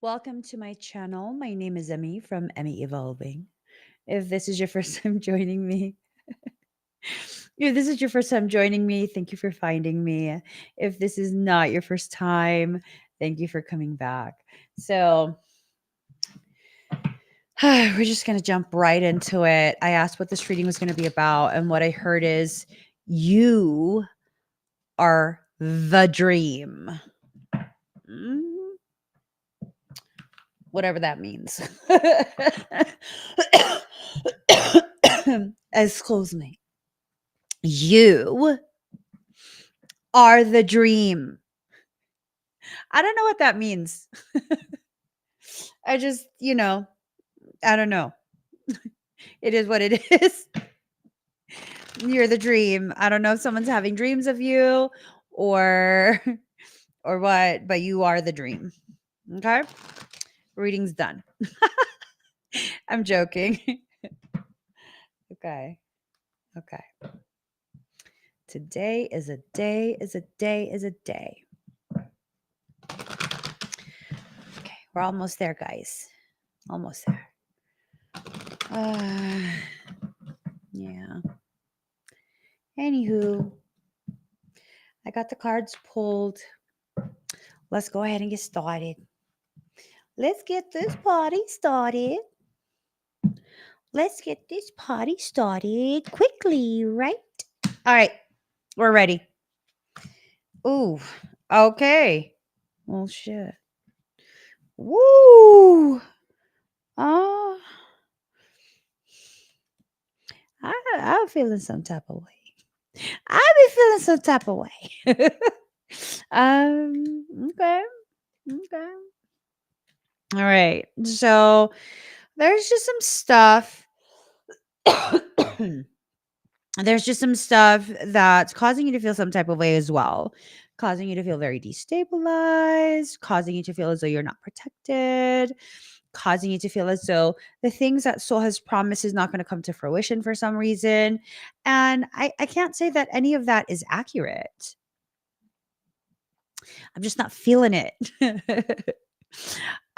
Welcome to my channel. My name is Emmy from Emmy Evolving. If this is your first time joining me, thank you for finding me. If this is not your first time, thank you for coming back. So, we're just going to jump right into it. I asked what this reading was going to be about, and what I heard is you are the dream. Mm, Whatever that means. Excuse me. You are the dream. I don't know what that means. I just, I don't know. It is what it is. You're the dream. I don't know if someone's having dreams of you or or what, but you are the dream. Okay? Reading's done. I'm joking. Okay. Okay. Today is a day, is a day, is a day. Okay, we're almost there, guys. Almost there. Yeah. Anywho, I got the cards pulled. Let's go ahead and get started. Let's get this party started. Let's get this party started quickly, right? All right, we're ready. Ooh, okay. Well, shit. Woo! Oh, I'm feeling some type of way. I be feeling some type of way. Okay. Okay. All right. So there's just some stuff. There's just some stuff that's causing you to feel some type of way as well, causing you to feel very destabilized, causing you to feel as though you're not protected, causing you to feel as though the things that soul has promised is not going to come to fruition for some reason. And I can't say that any of that is accurate. I'm just not feeling it.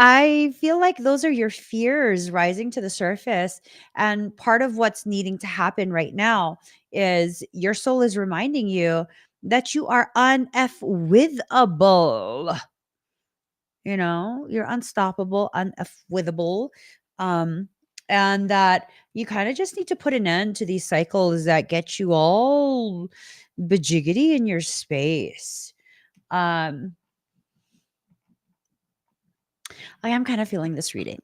I feel like those are your fears rising to the surface. And part of what's needing to happen right now is your soul is reminding you that you are unf-withable. You're unstoppable, unf-withable. Um, and that you kind of just need to put an end to these cycles that get you all bajiggity in your space. Um, I am kind of feeling this reading.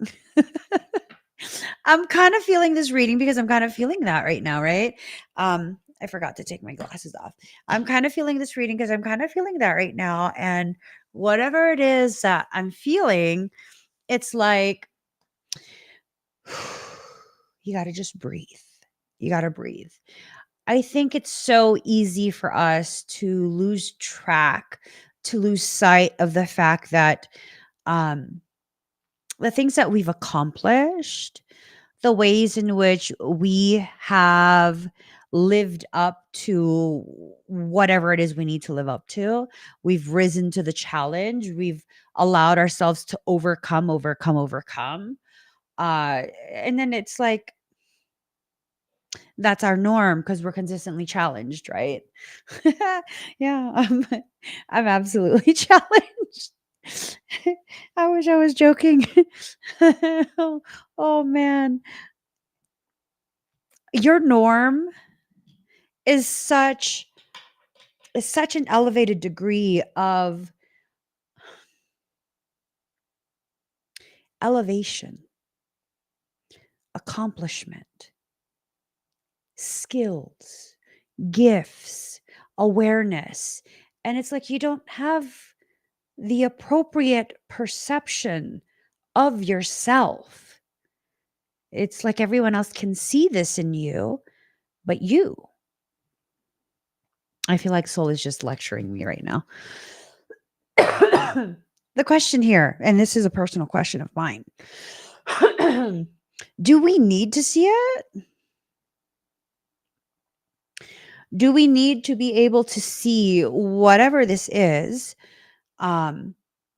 I'm kind of feeling this reading because I'm kind of feeling that right now, right? I forgot to take my glasses off. I'm kind of feeling this reading because I'm kind of feeling that right now. And whatever it is that I'm feeling, it's like you got to just breathe. You got to breathe. I think it's so easy for us to lose track, to lose sight of the fact that um, the things that we've accomplished, the ways in which we have lived up to whatever it is we need to live up to. We've risen to the challenge. We've allowed ourselves to overcome. And then it's like that's our norm because we're consistently challenged, right? Yeah, I'm absolutely challenged. I wish I was joking. Oh man, your norm is such an elevated degree of elevation, accomplishment, skills, gifts, awareness. And it's like you don't have the appropriate perception of yourself. It's like everyone else can see this in you, but you. I feel like soul is just lecturing me right now. The question here, and this is a personal question of mine. Do we need to see it? Do we need to be able to see whatever this is?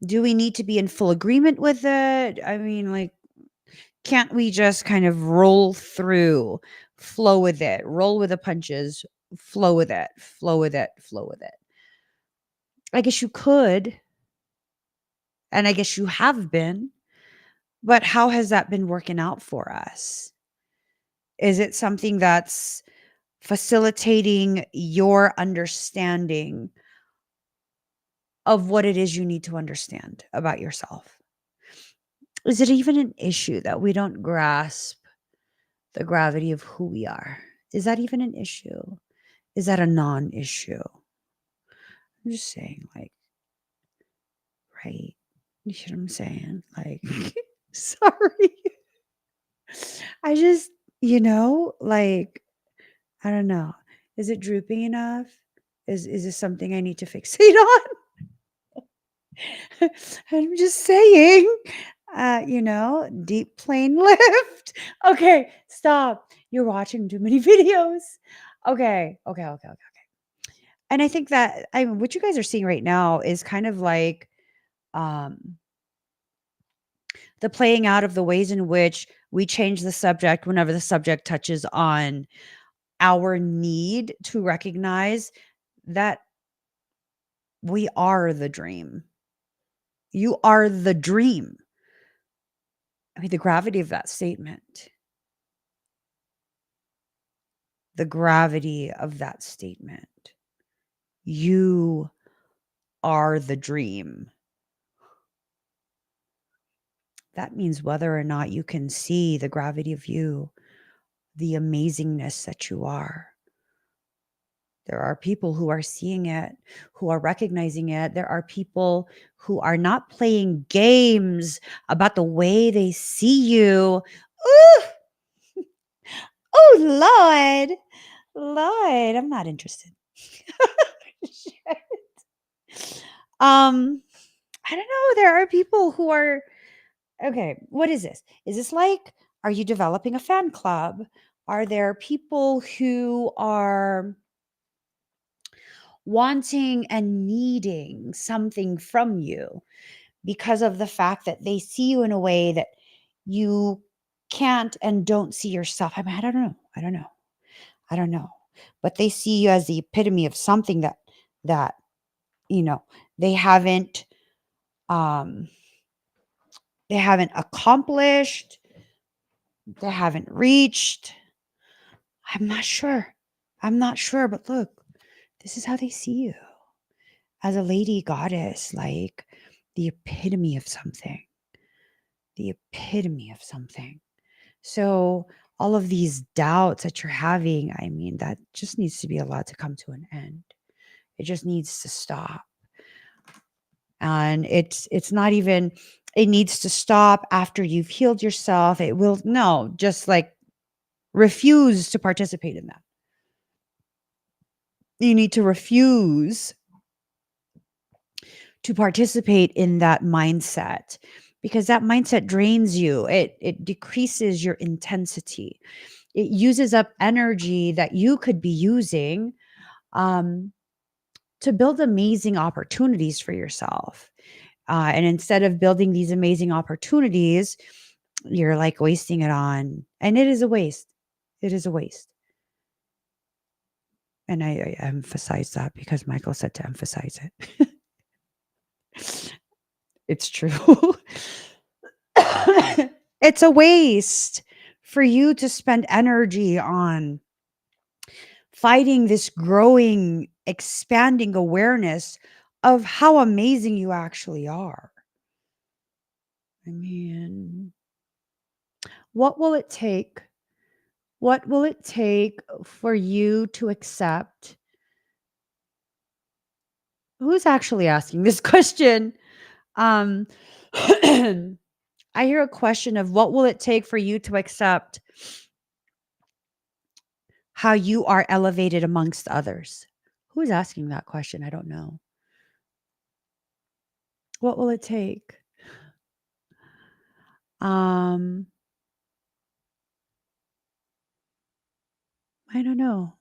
Do we need to be in full agreement with it? I mean, like, can't we just kind of roll through, flow with it, roll with the punches, flow with it, flow with it, flow with it? I guess you could, and I guess you have been, but how has that been working out for us? Is it something that's facilitating your understanding of what it is you need to understand about yourself? Is it even an issue that we don't grasp the gravity of who we are? Is that even an issue? Is that a non issue? I'm just saying, like, right? You see what I'm saying? Like, sorry. I just, like, I don't know. Is it drooping enough? Is this something I need to fixate on? I'm just saying, deep plane lift. Okay, stop. You're watching too many videos. Okay. And I think that what you guys are seeing right now is kind of like um the playing out of the ways in which we change the subject whenever the subject touches on our need to recognize that we are the dream. You are the dream. I mean, the gravity of that statement, the gravity of that statement. You are the dream. That means whether or not you can see the gravity of you, the amazingness that you are. There are people who are seeing it, who are recognizing it. There are people who are not playing games about the way they see you. Ooh, oh, Lord. Lord, I'm not interested. Shit. Um, I don't know. There are people who are okay. What is this? Is this like, are you developing a fan club? Are there people who are wanting and needing something from you because of the fact that they see you in a way that you can't and don't see yourself? I mean, I don't know. I don't know. I don't know. But they see you as the epitome of something that, you know, they haven't um they haven't accomplished, they haven't reached. I'm not sure. I'm not sure, but look, this is how they see you as a lady goddess, like the epitome of something, the epitome of something. So, all of these doubts that you're having, I mean, that just needs to be allowed to come to an end. It just needs to stop. And it's not even, it needs to stop after you've healed yourself. It will, no, just like refuse to participate in that. You need to refuse to participate in that mindset, because that mindset drains you. It decreases your intensity. It uses up energy that you could be using um, to build amazing opportunities for yourself. And instead of building these amazing opportunities, you're like wasting it on, and it is a waste. It is a waste. And I emphasize that because Michael said to emphasize it. It's true. It's a waste for you to spend energy on fighting this growing, expanding awareness of how amazing you actually are. I mean, what will it take? What will it take for you to accept? Who's actually asking this question? Um, I hear a question of what will it take for you to accept how you are elevated amongst others? Who's asking that question? I don't know. What will it take? Um, I don't know.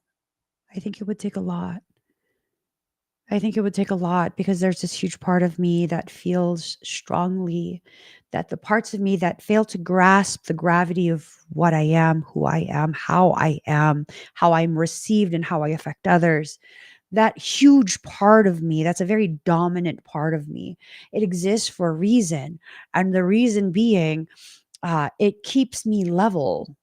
I think it would take a lot. I think it would take a lot because there's this huge part of me that feels strongly that the parts of me that fail to grasp the gravity of what I am, who I am, how I'm received, and how I affect others, that huge part of me, that's a very dominant part of me. It exists for a reason. And the reason being, it keeps me level.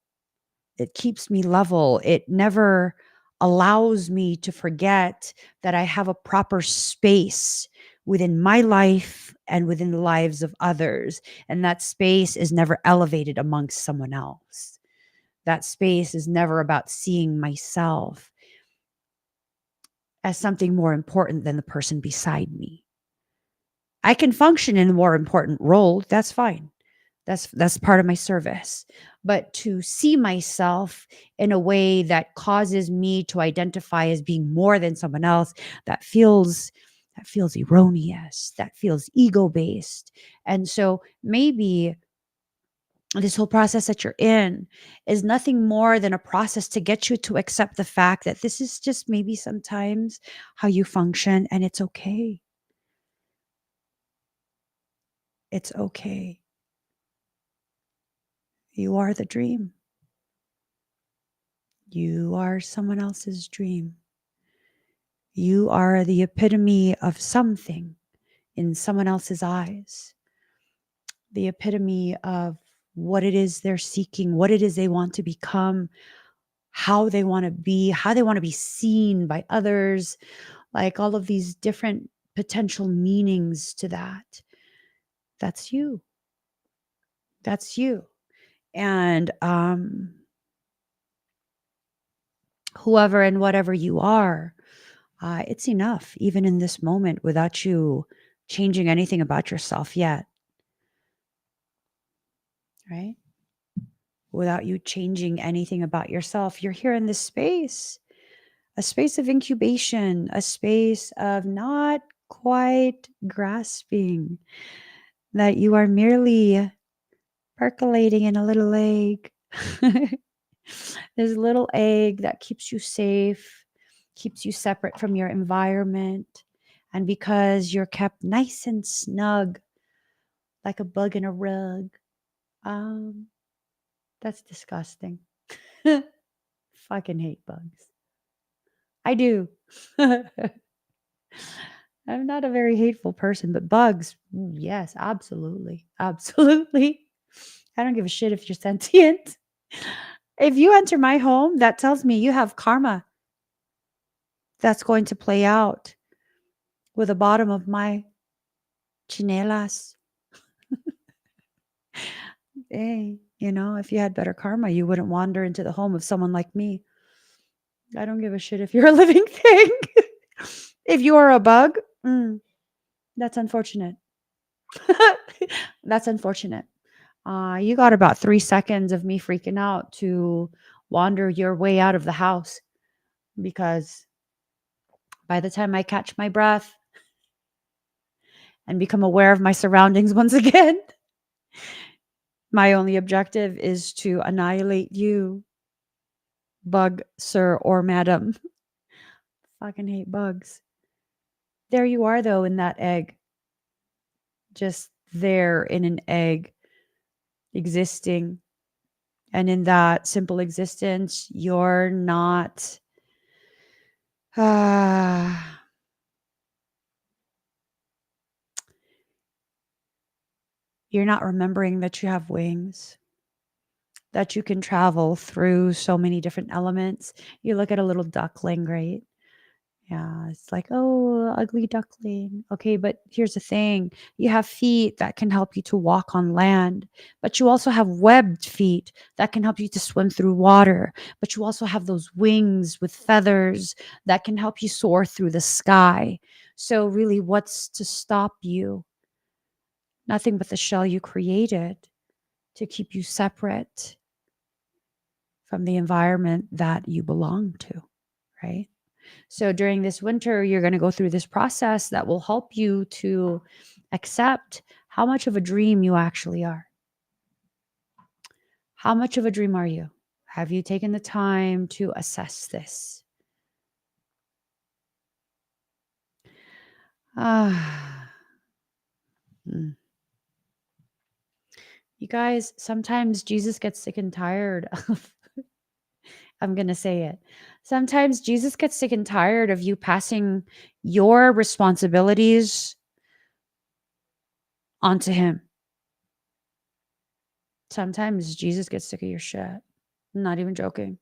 It keeps me level. It never allows me to forget that I have a proper space within my life and within the lives of others. And that space is never elevated amongst someone else. That space is never about seeing myself as something more important than the person beside me. I can function in a more important role. That's fine. That's part of my service. But to see myself in a way that causes me to identify as being more than someone else, that feels erroneous. That feels ego based. And so maybe this whole process that you're in is nothing more than a process to get you to accept the fact that this is just maybe sometimes how you function, and it's okay. It's okay. You are the dream. You are someone else's dream. You are the epitome of something in someone else's eyes, the epitome of what it is they're seeking, what it is they want to become, how they want to be, how they want to be seen by others, like all of these different potential meanings to that. That's you. That's you. And whoever and whatever you are, it's enough, even in this moment, without you changing anything about yourself yet, right? Without you changing anything about yourself, you're here in this space, a space of incubation, a space of not quite grasping that you are merely percolating in a little egg. This little egg that keeps you safe, keeps you separate from your environment. And because you're kept nice and snug, like a bug in a rug, um, that's disgusting. Fucking hate bugs. I do. I'm not a very hateful person, but bugs, yes, absolutely. Absolutely. I don't give a shit if you're sentient. If you enter my home, that tells me you have karma that's going to play out with the bottom of my chinelas. Hey, if you had better karma, you wouldn't wander into the home of someone like me. I don't give a shit if you're a living thing. If you are a bug, that's unfortunate. That's unfortunate. You got about 3 seconds of me freaking out to wander your way out of the house because by the time I catch my breath and become aware of my surroundings once again, my only objective is to annihilate you, bug, sir, or madam. Fucking hate bugs. There you are, though, in that egg. Just there in an egg, existing. And in that simple existence, you're not. Ah, you're not remembering that you have wings, that you can travel through so many different elements. You look at a little duckling, right? Yeah, it's like, oh, ugly duckling. Okay, but here's the thing, you have feet that can help you to walk on land, but you also have webbed feet that can help you to swim through water. But you also have those wings with feathers that can help you soar through the sky. So, really, what's to stop you? Nothing but the shell you created to keep you separate from the environment that you belong to, right? So during this winter, you're going to go through this process that will help you to accept how much of a dream you actually are. How much of a dream are you? Have you taken the time to assess this? Ah, mm. You guys, sometimes Jesus gets sick and tired of, I'm going to say it. Sometimes Jesus gets sick and tired of you passing your responsibilities onto him. Sometimes Jesus gets sick of your shit. Not even joking.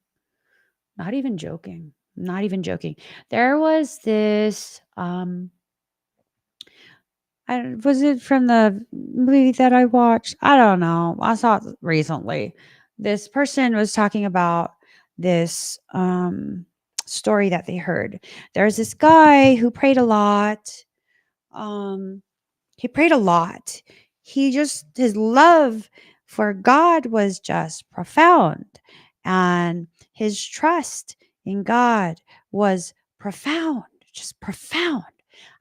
Not even joking. Not even joking. There was this was it from the movie that I watched? I don't know. I saw it recently. This person was talking about this story that they heard. There's this guy who prayed a lot. Um he prayed a lot. His love for God was just profound. And his trust in God was profound, just profound.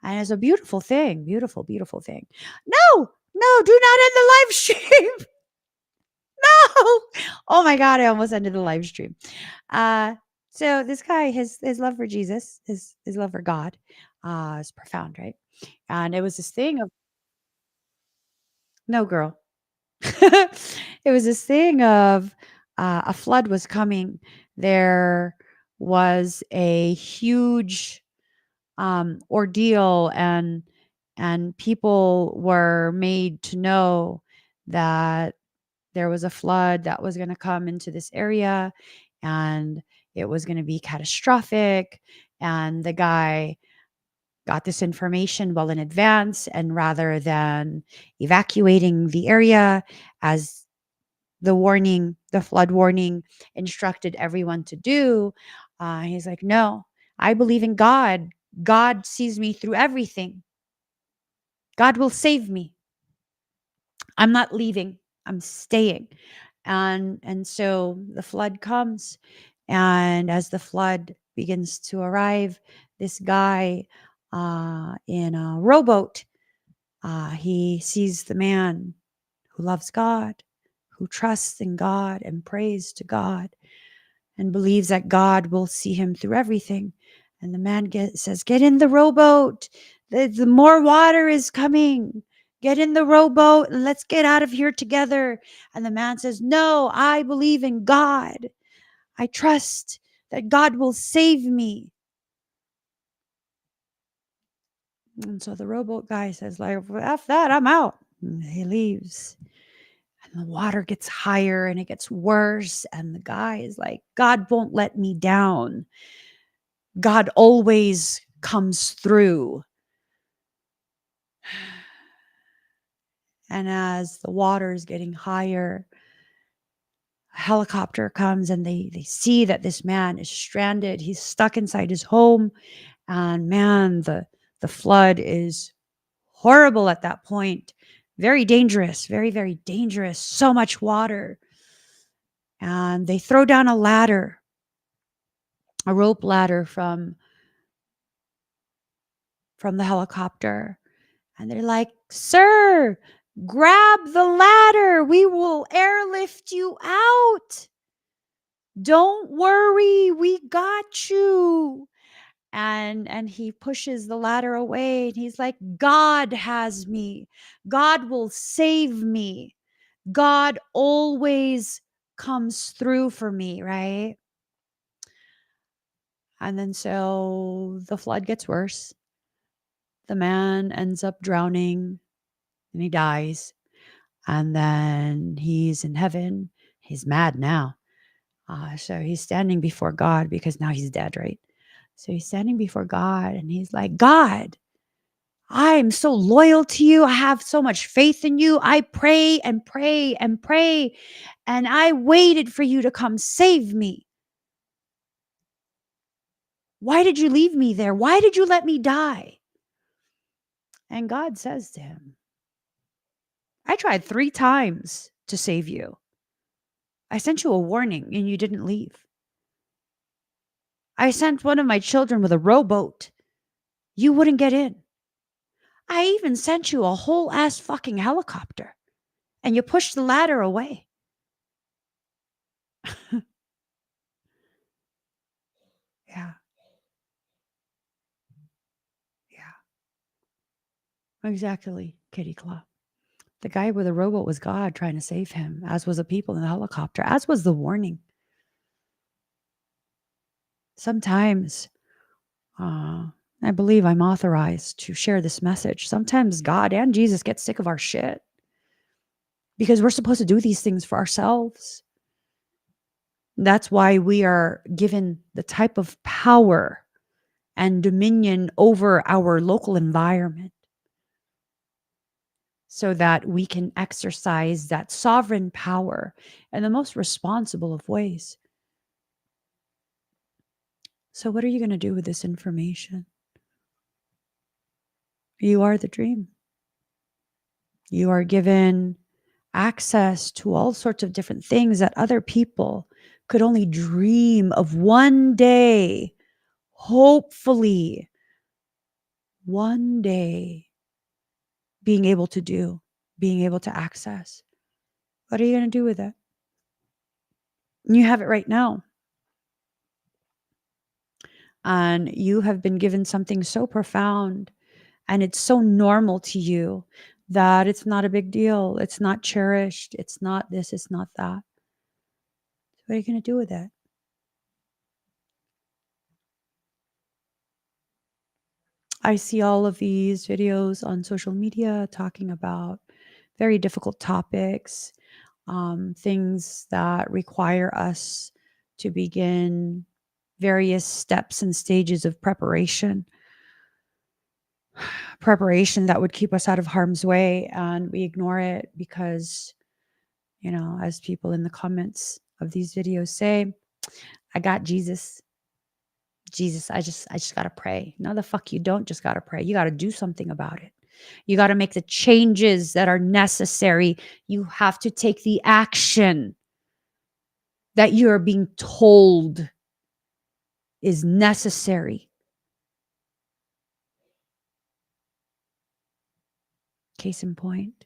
And it's a beautiful thing, beautiful, beautiful thing. No, no, do not end the live stream. No. Oh my God, I almost ended the live stream. Uh, so this guy, his love for Jesus, his love for God, is profound, right? And it was this thing of no girl. It was this thing of a flood was coming. There was a huge ordeal, and people were made to know that there was a flood that was going to come into this area, and it was going to be catastrophic. And the guy got this information well in advance, and rather than evacuating the area as the flood warning instructed everyone to do, he's like, no, I believe in God. God sees me through everything. God will save me. I'm not leaving. I'm staying. And so the flood comes, and as the flood begins to arrive, this guy in a rowboat, he sees the man who loves God, who trusts in God and prays to God and believes that God will see him through everything. And the man says, get in the rowboat. The more water is coming. Get in the rowboat and let's get out of here together. And the man says, no, I believe in God. I trust that God will save me. And so the rowboat guy says, like, F that, I'm out. And he leaves. And the water gets higher and it gets worse. And the guy is like, God won't let me down. God always comes through. And as the water is getting higher, a helicopter comes and they see that this man is stranded. He's stuck inside his home. And man, the flood is horrible at that point. Very dangerous, very, very dangerous. So much water. And they throw down a ladder, a rope ladder from the helicopter. And they're like, sir, grab the ladder. We will airlift you out. Don't worry. We got you. And he pushes the ladder away and he's like, God has me. God will save me. God always comes through for me, right? And then so the flood gets worse. The man ends up drowning and he dies. And then he's in heaven. He's mad now. So he's standing before God because now he's dead, right? So he's standing before God and he's like, God, I am so loyal to you. I have so much faith in you. I pray and pray and pray. And I waited for you to come save me. Why did you leave me there? Why did you let me die? And God says to him, I tried 3 times to save you. I sent you a warning and you didn't leave. I sent one of my children with a rowboat. You wouldn't get in. I even sent you a whole ass fucking helicopter and you pushed the ladder away. Yeah. Yeah. Exactly, Kitty Claw. The guy with the robot was God trying to save him, as was the people in the helicopter, as was the warning. Sometimes, uh, I believe I'm authorized to share this message. Sometimes God and Jesus get sick of our shit because we're supposed to do these things for ourselves. That's why we are given the type of power and dominion over our local environment so that we can exercise that sovereign power in the most responsible of ways. So, what are you going to do with this information? You are the dream. You are given access to all sorts of different things that other people could only dream of one day, hopefully, one day being able to do, being able to access. What are you going to do with it? You have it right now. And you have been given something so profound and it's so normal to you that it's not a big deal. It's not cherished. It's not this, it's not that. What are you going to do with it? I see all of these videos on social media talking about very difficult topics, things that require us to begin various steps and stages of preparation that would keep us out of harm's way. And we ignore it because, as people in the comments of these videos say, I got Jesus. Jesus, I just got to pray. No, the fuck you don't just got to pray. You got to do something about it. You got to make the changes that are necessary. You have to take the action that you are being told is necessary. Case in point,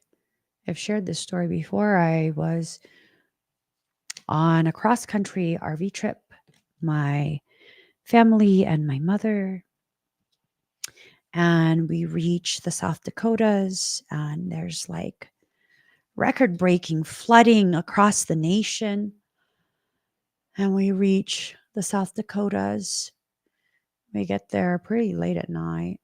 I've shared this story before. I was on a cross country RV trip, my family and my mother, and we reached the South Dakotas, and there's like record breaking flooding across the nation. And we reach the South Dakotas. We get there pretty late at night.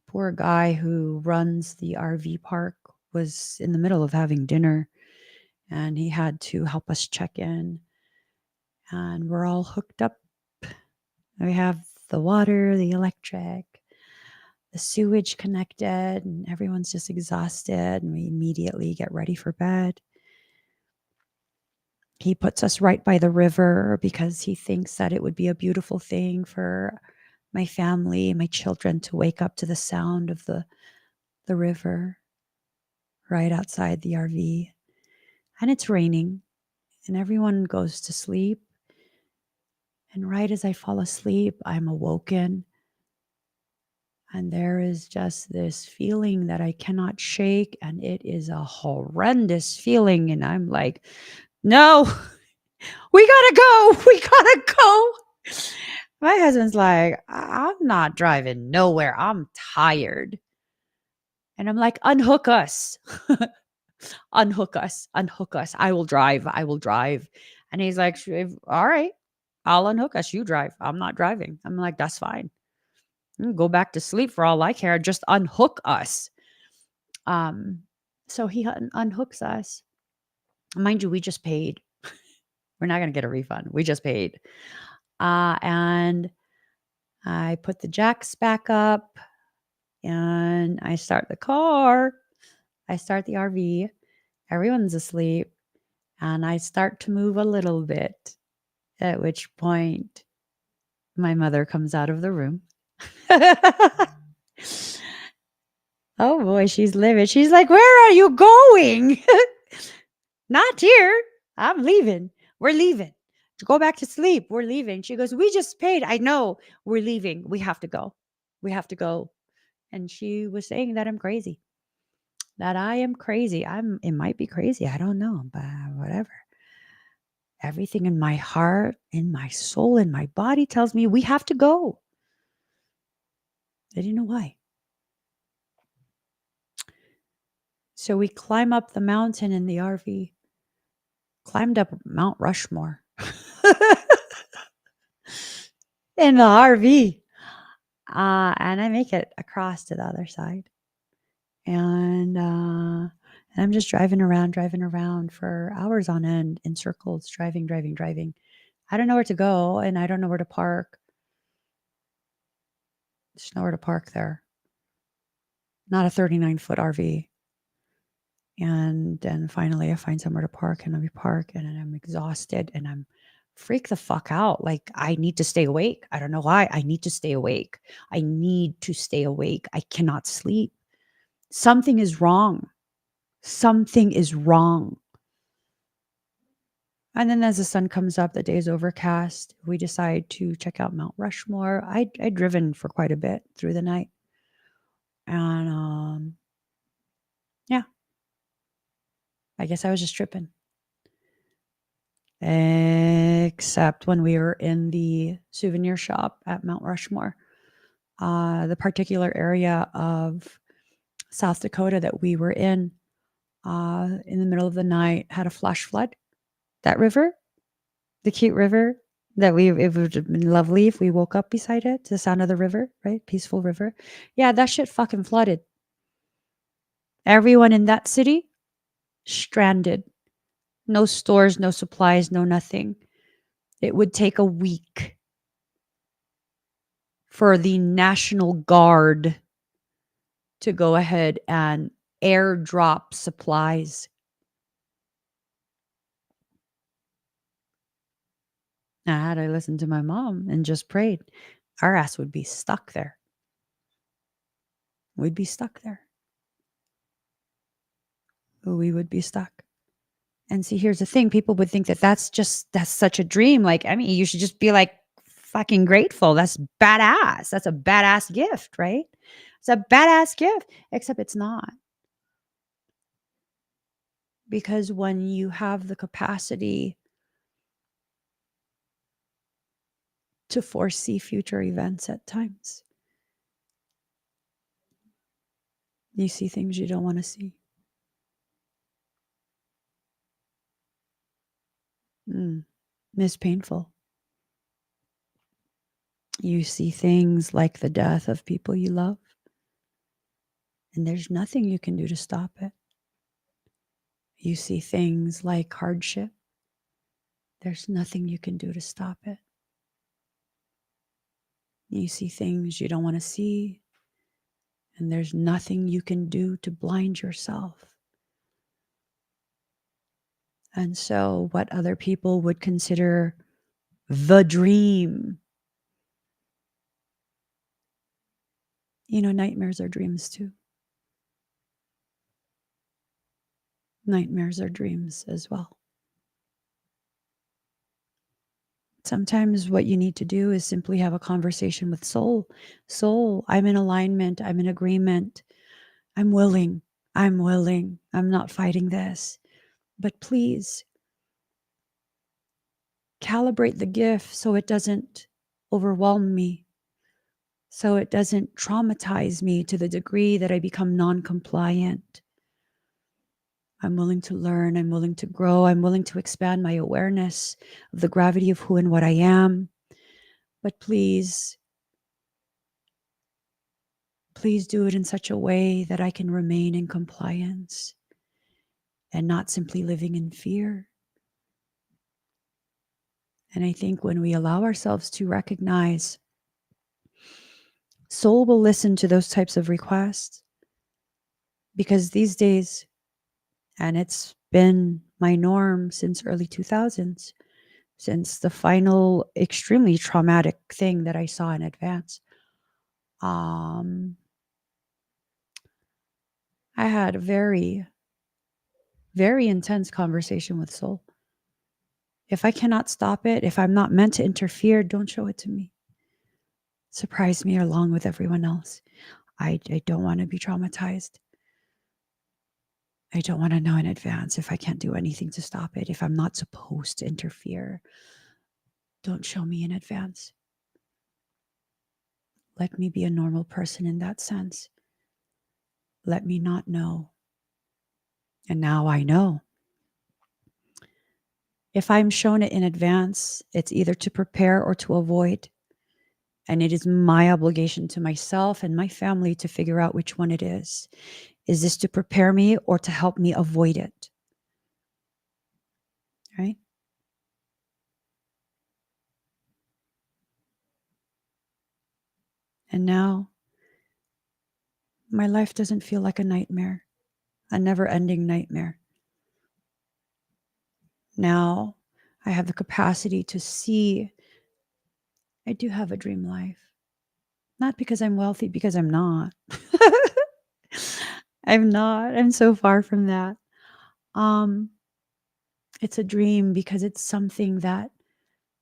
Poor guy who runs the RV park was in the middle of having dinner and he had to help us check in. And we're all hooked up. We have the water, the electric, the sewage connected, and everyone's just exhausted. And we immediately get ready for bed. He puts us right by the river because he thinks that it would be a beautiful thing for my family, my children to wake up to the sound of the river right outside the RV. And it's raining and everyone goes to sleep. And right as I fall asleep, I'm awoken. And there is just this feeling that I cannot shake. And it is a horrendous feeling. And I'm like, no, we gotta go. We gotta go. My husband's like, I'm not driving nowhere. I'm tired. And I'm like, unhook us. Unhook us. Unhook us. I will drive. I will drive. And he's like, all right, I'll unhook us. You drive. I'm not driving. I'm like, that's fine. You can go back to sleep for all I care. Just unhook us. Um, so he unhooks us. Mind you, we just paid. We're not going to get a refund. We just paid. And I put the jacks back up and I start the car. I start the RV. Everyone's asleep. And I start to move a little bit, at which point my mother comes out of the room. Oh boy, she's livid. She's like, where are you going? Not here. I'm leaving. We're leaving. To go back to sleep. We're leaving. She goes, we just paid. I know. We're leaving. We have to go. We have to go. And she was saying that I'm crazy. That I am crazy. It might be crazy. I don't know, but whatever. Everything in my heart, in my soul, in my body tells me we have to go. I didn't know why. So we climb up the mountain in the RV, climbed up Mount Rushmore in the RV. And I make it across to the other side. And I'm just driving around for hours on end in circles, driving. I don't know where to go and I don't know where to park. There's nowhere to park there. Not a 39-foot RV. And then finally I find somewhere to park and we park and I'm exhausted and I'm freak the fuck out. Like I need to stay awake. I don't know why. I need to stay awake. I need to stay awake. I cannot sleep. Something is wrong. Something is wrong. And then as the sun comes up, the day is overcast. We decide to check out Mount Rushmore. I'd driven for quite a bit through the night. And yeah, I guess I was just tripping. Except when we were in the souvenir shop at Mount Rushmore, the particular area of South Dakota that we were in the middle of the night had a flash flood. That river, the cute river that it would have been lovely if we woke up beside it to the sound of the river, right? Peaceful river. Yeah, that shit fucking flooded. Everyone in that city stranded. No stores, no supplies, no nothing. It would take a week for the National Guard to go ahead and airdrop supplies. I had to listen to my mom and just prayed. Our ass would be stuck there. We'd be stuck there. We would be stuck. And see, here's the thing. People would think that that's such a dream. Like, I mean, you should just be like fucking grateful. That's badass. That's a badass gift, right? It's a badass gift, except it's not. Because when you have the capacity to foresee future events at times, you see things you don't want to see. It's painful. You see things like the death of people you love, and there's nothing you can do to stop it. You see things like hardship. There's nothing you can do to stop it. You see things you don't want to see, and there's nothing you can do to blind yourself. And so, what other people would consider the dream, nightmares are dreams too. Nightmares are dreams as well. Sometimes what you need to do is simply have a conversation with soul. Soul, I'm in alignment. I'm in agreement. I'm willing. I'm not fighting this. But please calibrate the gift so it doesn't overwhelm me, so it doesn't traumatize me to the degree that I become non-compliant. I'm willing to learn. I'm willing to grow. I'm willing to expand my awareness of the gravity of who and what I am. But please do it in such a way that I can remain in compliance and not simply living in fear. And I think when we allow ourselves to recognize, soul will listen to those types of requests, because these days, and it's been my norm since early 2000s, since the final extremely traumatic thing that I saw in advance, I had a very, very intense conversation with soul. If I cannot stop it, if I'm not meant to interfere, don't show it to me. Surprise me along with everyone else. I don't want to be traumatized. I don't want to know in advance if I can't do anything to stop it. If I'm not supposed to interfere, don't show me in advance. Let me be a normal person in that sense. Let me not know And now I know. If I'm shown it in advance, it's either to prepare or to avoid. And it is my obligation to myself and my family to figure out which one it is. Is this to prepare me or to help me avoid it? Right? And now my life doesn't feel like a nightmare, a never ending nightmare. Now I have the capacity to see I do have a dream life. Not because I'm wealthy, because I'm not. I'm not. I'm so far from that. Um, it's a dream because it's something that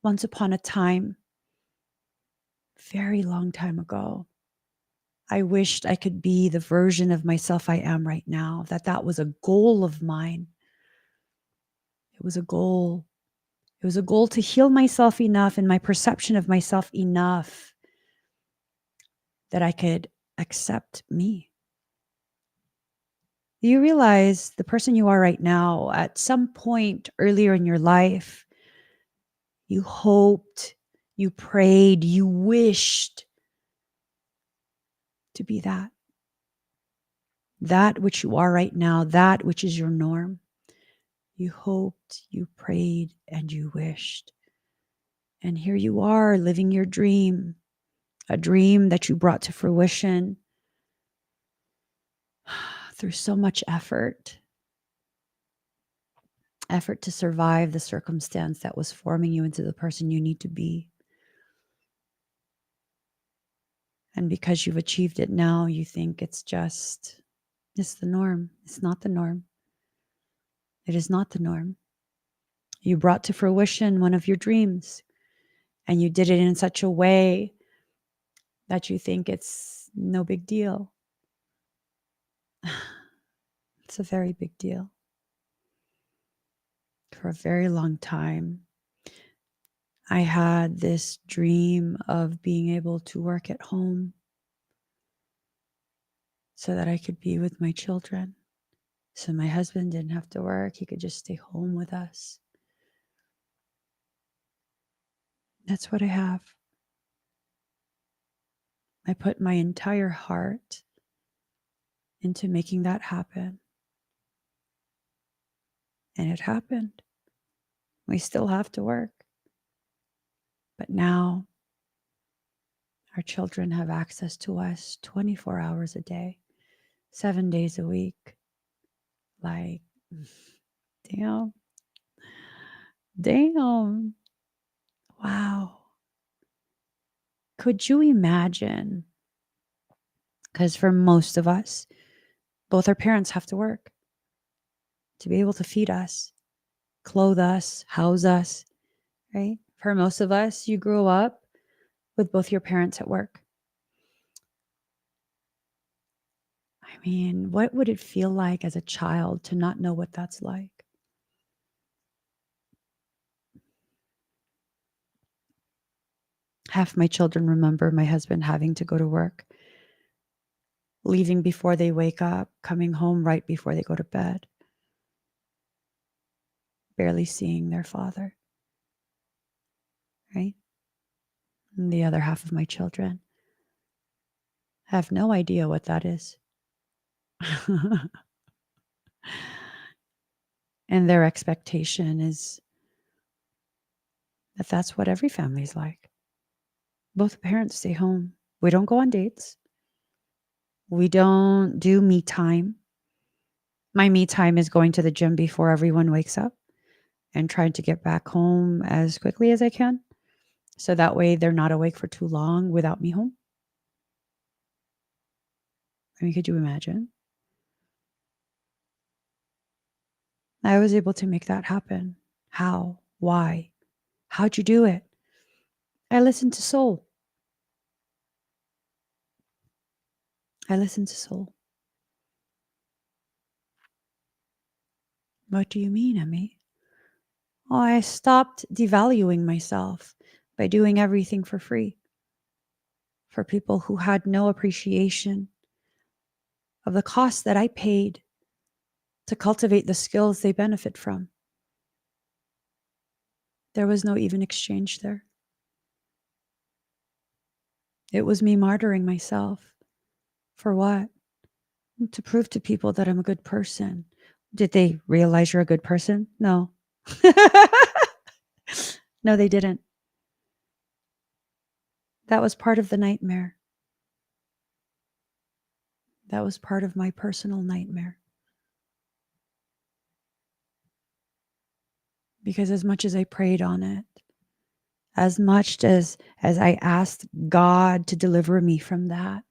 once upon a time, very long time ago, I wished I could be the version of myself I am right now, that was a goal of mine. It was a goal. It was a goal to heal myself enough and my perception of myself enough that I could accept me. You realize the person you are right now, at some point earlier in your life, you hoped, you prayed, you wished to be that. That which you are right now, that which is your norm. You hoped, you prayed, and you wished. And here you are living your dream, a dream that you brought to fruition through so much effort to survive the circumstance that was forming you into the person you need to be. And because you've achieved it now, you think it's the norm. It's not the norm. It is not the norm. You brought to fruition one of your dreams, and you did it in such a way that you think it's no big deal. It's a very big deal. For a very long time, I had this dream of being able to work at home so that I could be with my children. So my husband didn't have to work. He could just stay home with us. That's what I have. I put my entire heart into making that happen. And it happened. We still have to work. But now our children have access to us 24 hours a day, 7 days a week. Like, damn. Damn. Wow. Could you imagine? Because for most of us, both our parents have to work to be able to feed us, clothe us, house us, right? For most of us, you grew up with both your parents at work. I mean, what would it feel like as a child to not know what that's like? Half my children remember my husband having to go to work, leaving before they wake up, coming home right before they go to bed, barely seeing their father, right? And the other half of my children have no idea what that is. And their expectation is that that's what every family's like. Both parents stay home. We don't go on dates. We don't do me time. My me time is going to the gym before everyone wakes up and trying to get back home as quickly as I can. So that way they're not awake for too long without me home. I mean, could you imagine? I was able to make that happen. How? Why? How'd you do it? I listened to soul. I listened to soul. What do you mean, Emmy? Oh, I stopped devaluing myself by doing everything for free for people who had no appreciation of the cost that I paid to cultivate the skills they benefit from. There was no even exchange there. It was me martyring myself. For what? To prove to people that I'm a good person. Did they realize you're a good person? No. No, they didn't. That was part of the nightmare. That was part of my personal nightmare. Because as much as I prayed on it, as much as I asked God to deliver me from that,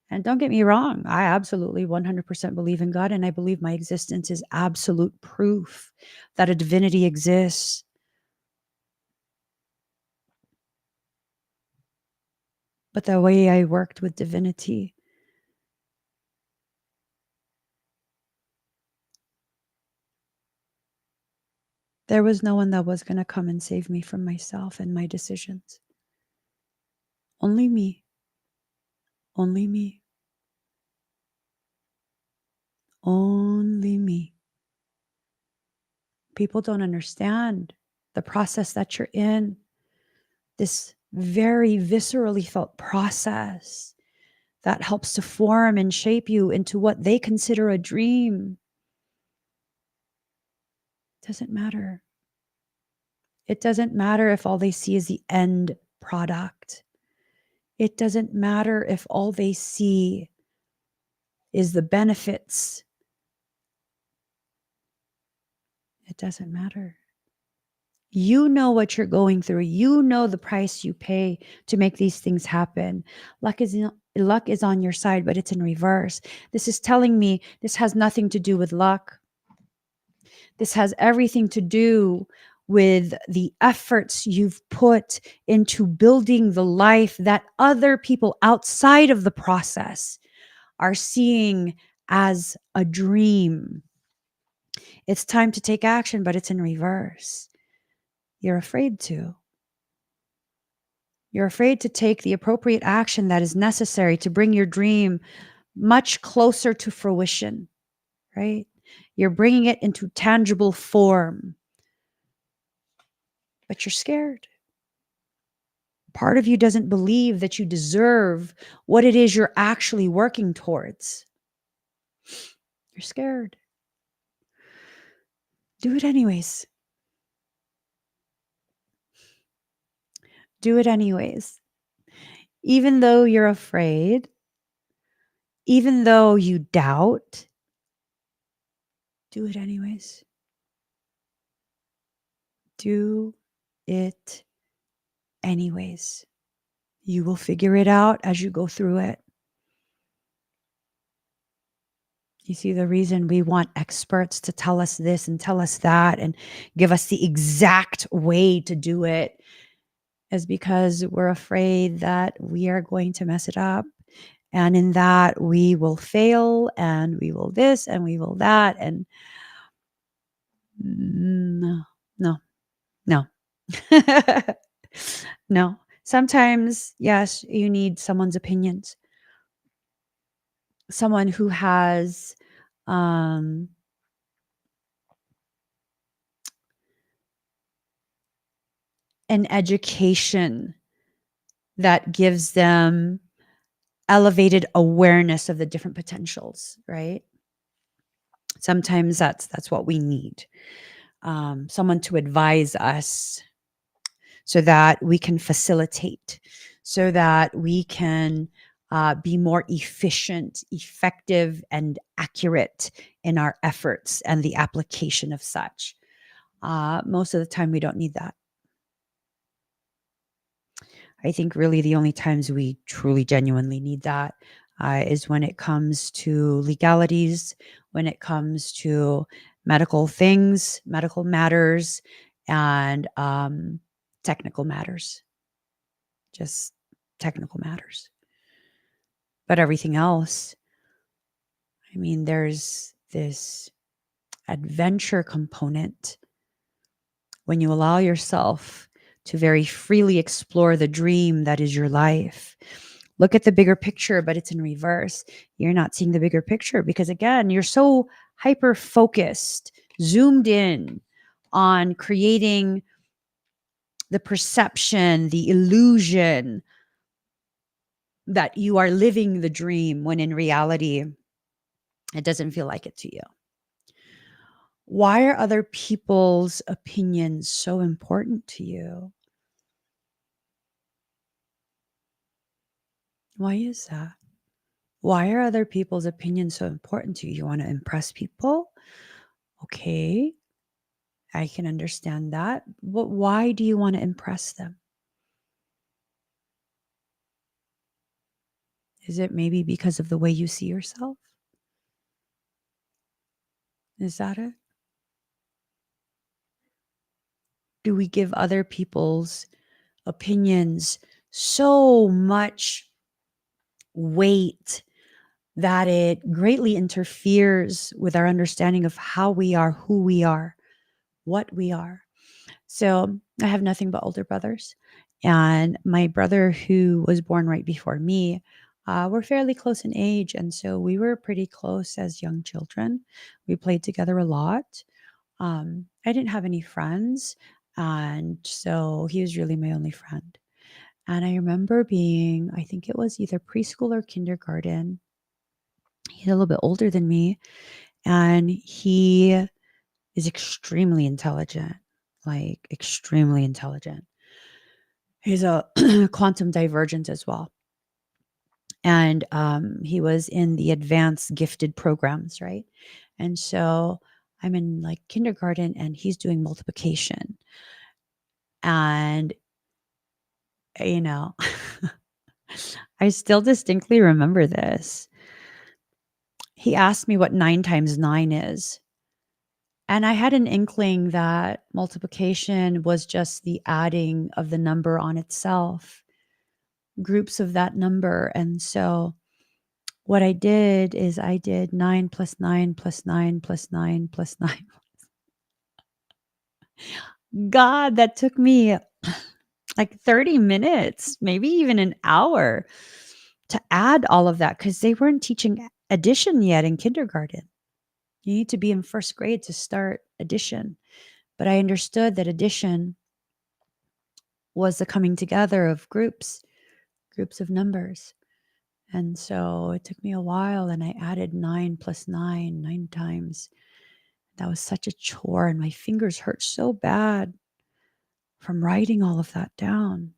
and don't get me wrong, I absolutely 100% believe in God, and I believe my existence is absolute proof that a divinity exists. But the way I worked with divinity, there was no one that was going to come and save me from myself and my decisions. Only me. Only me. Only me. People don't understand the process that you're in. This very viscerally felt process that helps to form and shape you into what they consider a dream. Doesn't matter. It doesn't matter if all they see is the end product. It doesn't matter if all they see is the benefits. It doesn't matter. You know what you're going through. You know the price you pay to make these things happen. Luck is on your side, but it's in reverse. This is telling me this has nothing to do with luck. This has everything to do with the efforts you've put into building the life that other people outside of the process are seeing as a dream. It's time to take action, but it's in reverse. You're afraid to. You're afraid to take the appropriate action that is necessary to bring your dream much closer to fruition, right? You're bringing it into tangible form, but you're scared. Part of you doesn't believe that you deserve what it is you're actually working towards. You're scared. Do it anyways. Do it anyways. Even though you're afraid, even though you doubt, do it anyways. Do it anyways. You will figure it out as you go through it. You see, the reason we want experts to tell us this and tell us that and give us the exact way to do it is because we're afraid that we are going to mess it up. And in that, we will fail and we will this and we will that. And no, no, no. No. Sometimes, yes, you need someone's opinions. Someone who has an education that gives them elevated awareness of the different potentials, right? Sometimes that's what we need. Someone to advise us so that we can facilitate, so that we can be more efficient, effective, and accurate in our efforts and the application of such. Most of the time, we don't need that. I think really the only times we truly genuinely need that is when it comes to legalities, when it comes to medical things, medical matters, and technical matters, just technical matters. But everything else, I mean, there's this adventure component when you allow yourself to very freely explore the dream that is your life, Look at the bigger picture, but it's in reverse. You're not seeing the bigger picture because, again, you're so hyper focused, zoomed in on creating the perception, the illusion that you are living the dream when in reality, it doesn't feel like it to you. Why are other people's opinions so important to you? Why is that? Why are other people's opinions so important to you? You want to impress people? Okay, I can understand that. But why do you want to impress them? Is it maybe because of the way you see yourself? Is that it? Do we give other people's opinions so much weight that it greatly interferes with our understanding of how we are, who we are, what we are? So I have nothing but older brothers. And my brother, who was born right before me, we're fairly close in age. And so we were pretty close as young children. We played together a lot. I didn't have any friends. And so he was really my only friend. And I remember being, I think it was either preschool or kindergarten. He's a little bit older than me. And he is extremely intelligent, like extremely intelligent. He's a quantum divergent as well. And he was in the advanced gifted programs, right? And so I'm in like kindergarten and he's doing multiplication. And, you know, I still distinctly remember this. He asked me what 9 times 9 is. And I had an inkling that multiplication was just the adding of the number on itself, groups of that number. And so what I did is I did 9 plus 9 plus 9 plus 9 plus 9. God, that took me like 30 minutes, maybe even an hour to add all of that because they weren't teaching addition yet in kindergarten. You need to be in first grade to start addition. But I understood that addition was the coming together of groups of numbers. And so it took me a while and I added 9 plus 9, 9 times. That was such a chore and my fingers hurt so bad from writing all of that down.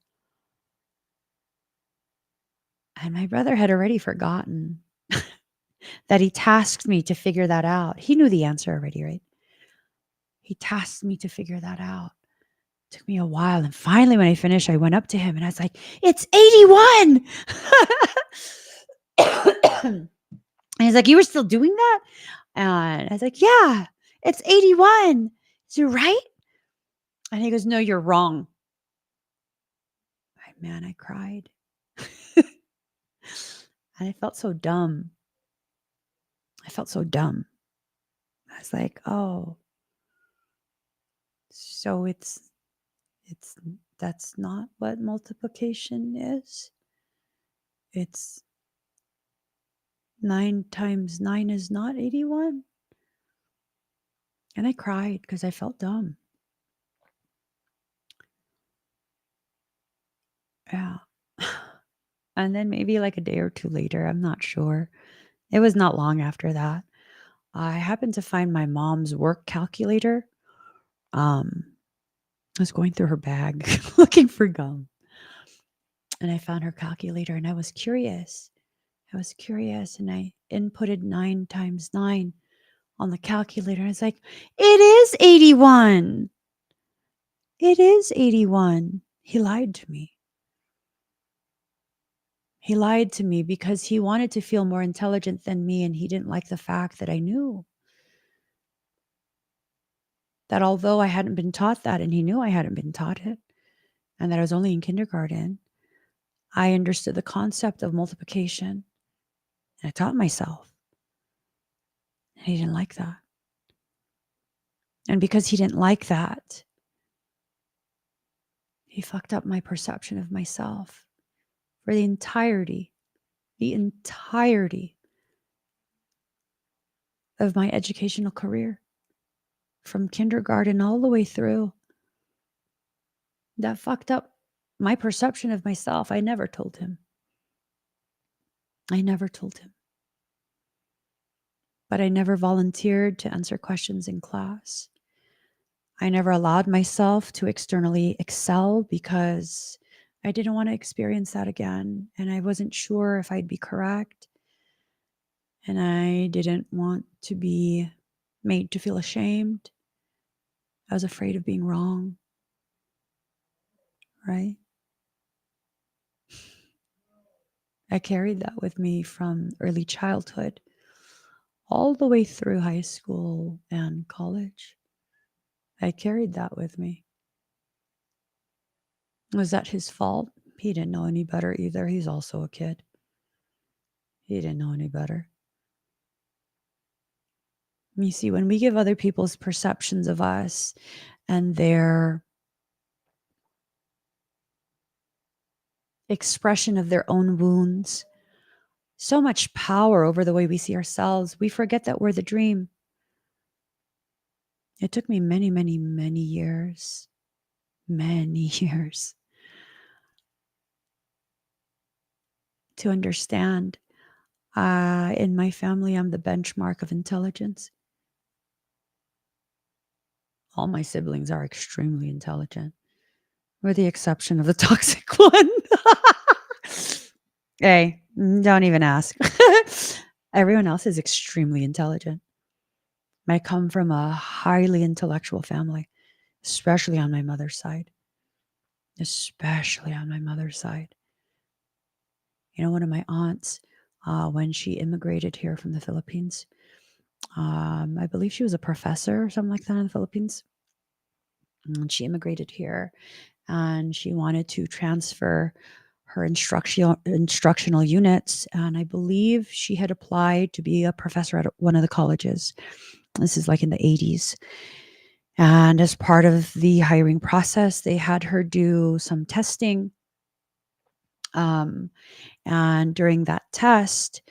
And my brother had already forgotten that he tasked me to figure that out. He knew the answer already, right? He tasked me to figure that out. It took me a while. And finally, when I finished, I went up to him and I was like, it's 81. And he's like, you were still doing that? And I was like, yeah, it's 81. Is you right? And he goes, no, you're wrong. Man, I cried. And I felt so dumb. I felt so dumb. I was like, oh, so it's that's not what multiplication is. It's 9 times 9 is not 81. And I cried because I felt dumb. Yeah. And then maybe like a day or two later, I'm not sure. It was not long after that. I happened to find my mom's work calculator. I was going through her bag looking for gum. And I found her calculator and I was curious. And I inputted 9 times 9 on the calculator. And it's like, it is 81. It is 81. He lied to me. He lied to me because he wanted to feel more intelligent than me. And he didn't like the fact that I knew that although I hadn't been taught that, and he knew I hadn't been taught it, and that I was only in kindergarten, I understood the concept of multiplication. And I taught myself. And he didn't like that. And because he didn't like that, he fucked up my perception of myself for the entirety of my educational career, from kindergarten all the way through. That fucked up my perception of myself. I never told him. But I never volunteered to answer questions in class. I never allowed myself to externally excel because I didn't want to experience that again. And I wasn't sure if I'd be correct. And I didn't want to be made to feel ashamed. I was afraid of being wrong. Right? I carried that with me from early childhood all the way through high school and college. I carried that with me. Was that his fault? He didn't know any better either. He's also a kid. He didn't know any better. You see, when we give other people's perceptions of us and their expression of their own wounds so much power over the way we see ourselves, we forget that we're the dream. It took me many, many, many years to understand. In my family, I'm the benchmark of intelligence. All my siblings are extremely intelligent, with the exception of the toxic one. Hey, don't even ask. Everyone else is extremely intelligent. I come from a highly intellectual family, especially on my mother's side. You know, one of my aunts, when she immigrated here from the Philippines, I believe she was a professor or something like that in the Philippines. And she immigrated here and she wanted to transfer her instructional units. And I believe she had applied to be a professor at one of the colleges. This is like in the 80s. And as part of the hiring process, they had her do some testing. And during that test,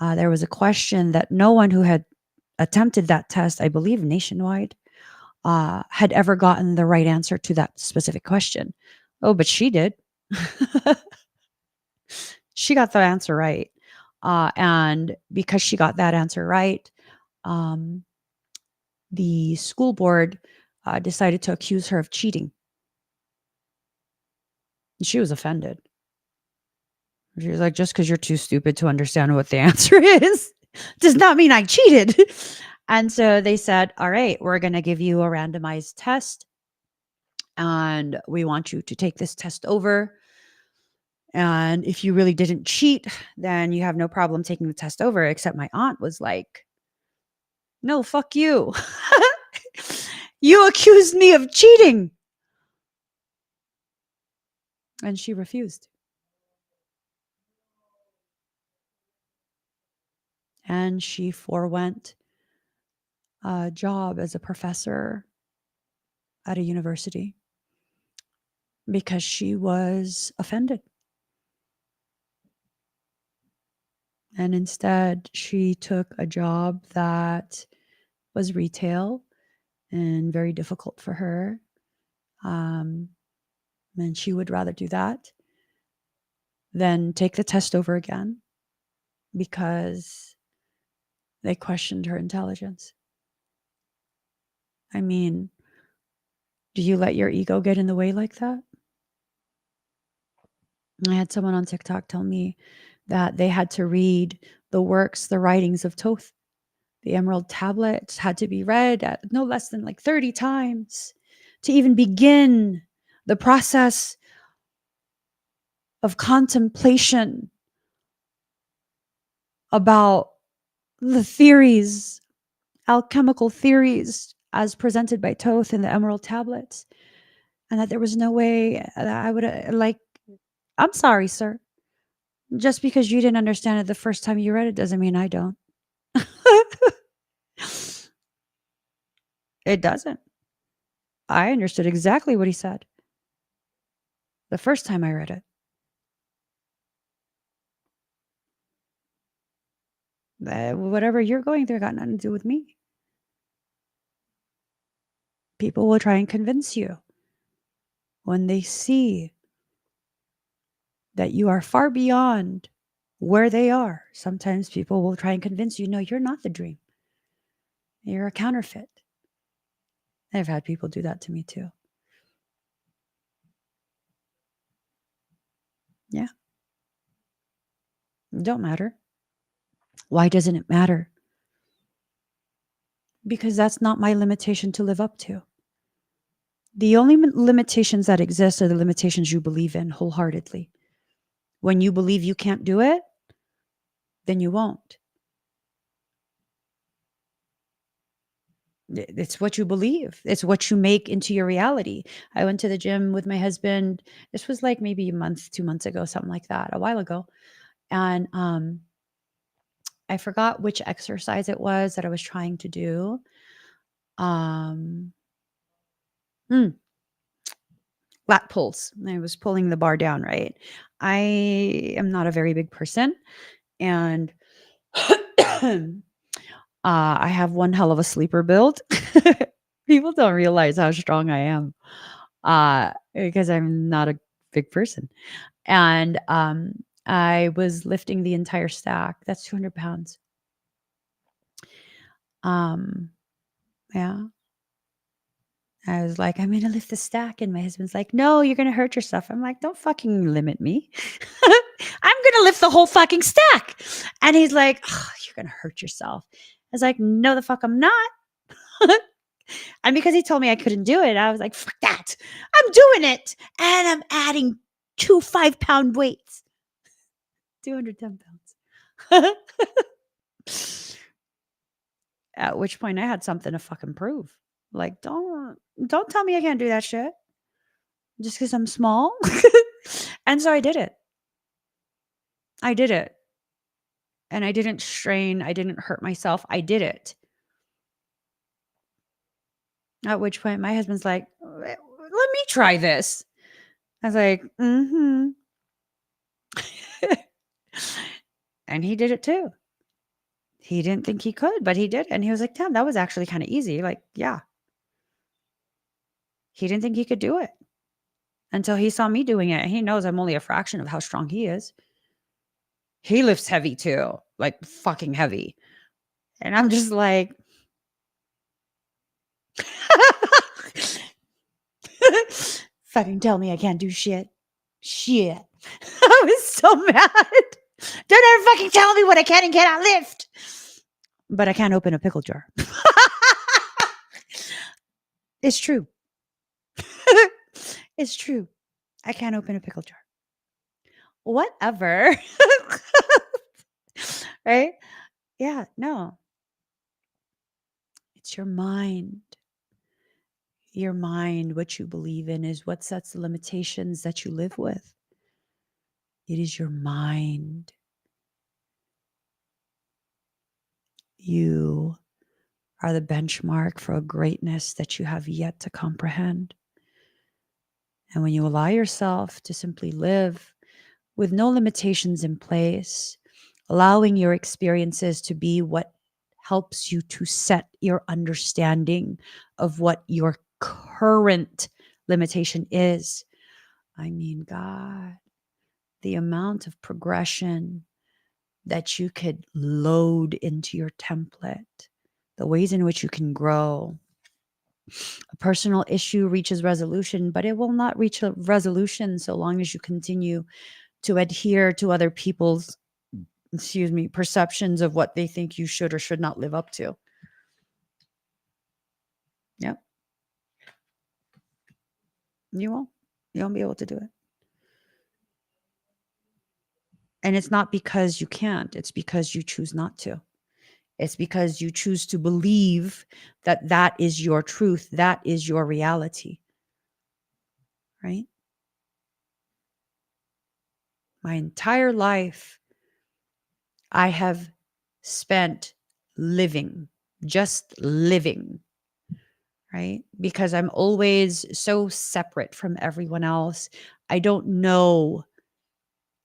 there was a question that no one who had attempted that test, I believe nationwide, had ever gotten the right answer to that specific question. Oh, but she did. She got the answer right. And because she got that answer right, the school board decided to accuse her of cheating. And she was offended. She was like, just because you're too stupid to understand what the answer is does not mean I cheated. And so they said, all right, we're going to give you a randomized test. And we want you to take this test over. And if you really didn't cheat, then you have no problem taking the test over. Except my aunt was like, no, fuck you. You accused me of cheating. And she refused. And she forewent a job as a professor at a university because she was offended. And instead, she took a job that was retail and very difficult for her. And she would rather do that than take the test over again because they questioned her intelligence. I mean, do you let your ego get in the way like that? I had someone on TikTok tell me that they had to read the writings of Thoth. The Emerald Tablets had to be read at no less than like 30 times to even begin the process of contemplation about the theories, alchemical theories as presented by Thoth in the Emerald Tablets. And that there was no way that I would I'm sorry, sir. Just because you didn't understand it the first time you read it doesn't mean I don't. It doesn't. I understood exactly what he said the first time I read it. Whatever you're going through got nothing to do with me. People will try and convince you when they see that you are far beyond where they are. Sometimes people will try and convince you, no, you're not the dream. You're a counterfeit. I've had people do that to me too. Yeah. It don't matter. Why doesn't it matter? Because that's not my limitation to live up to. The only limitations that exist are the limitations you believe in wholeheartedly. When you believe you can't do it, then you won't. It's what you believe. It's what you make into your reality. I went to the gym with my husband. This was like maybe a month, 2 months ago, something like that, a while ago. And I forgot which exercise it was that I was trying to do. Um, lat pulls. I was pulling the bar down, right? I am not a very big person, and I have one hell of a sleeper build. People don't realize how strong I am, because I'm not a big person. And I was lifting the entire stack. That's 200 pounds. Yeah. I was like, I'm going to lift the stack. And my husband's like, no, you're going to hurt yourself. I'm like, don't fucking limit me. I'm going to lift the whole fucking stack. And he's like, oh, you're going to hurt yourself. I was like, no, the fuck I'm not. And because he told me I couldn't do it, I was like, fuck that. I'm doing it. And I'm adding 2 5-pound weights. 210 pounds. At which point I had something to fucking prove. Like, don't tell me I can't do that shit just because I'm small. And so I did it. I did it. And I didn't strain. I didn't hurt myself. I did it. At which point my husband's like, let me try this. I was like, mm-hmm. And he did it too. He didn't think he could, but he did. And he was like, damn, that was actually kind of easy. Like, yeah. He didn't think he could do it until he saw me doing it. And he knows I'm only a fraction of how strong he is. He lifts heavy too, like fucking heavy. And I'm just like, fucking tell me I can't do shit. Shit. I was so mad. Don't ever fucking tell me what I can and cannot lift. But I can't open a pickle jar. It's true. It's true. I can't open a pickle jar. Whatever. Right? Yeah, no. It's your mind. Your mind, what you believe in, is what sets the limitations that you live with. It is your mind. You are the benchmark for a greatness that you have yet to comprehend. And when you allow yourself to simply live with no limitations in place, allowing your experiences to be what helps you to set your understanding of what your current limitation is. I mean, God, the amount of progression that you could load into your template, the ways in which you can grow. A personal issue reaches resolution, but it will not reach a resolution so long as you continue to adhere to other people's, perceptions of what they think you should or should not live up to. Yep. You won't. You won't be able to do it. And it's not because you can't. It's because you choose not to. It's because you choose to believe that that is your truth. That is your reality. Right? My entire life, I have spent living, just living, right? Because I'm always so separate from everyone else. I don't know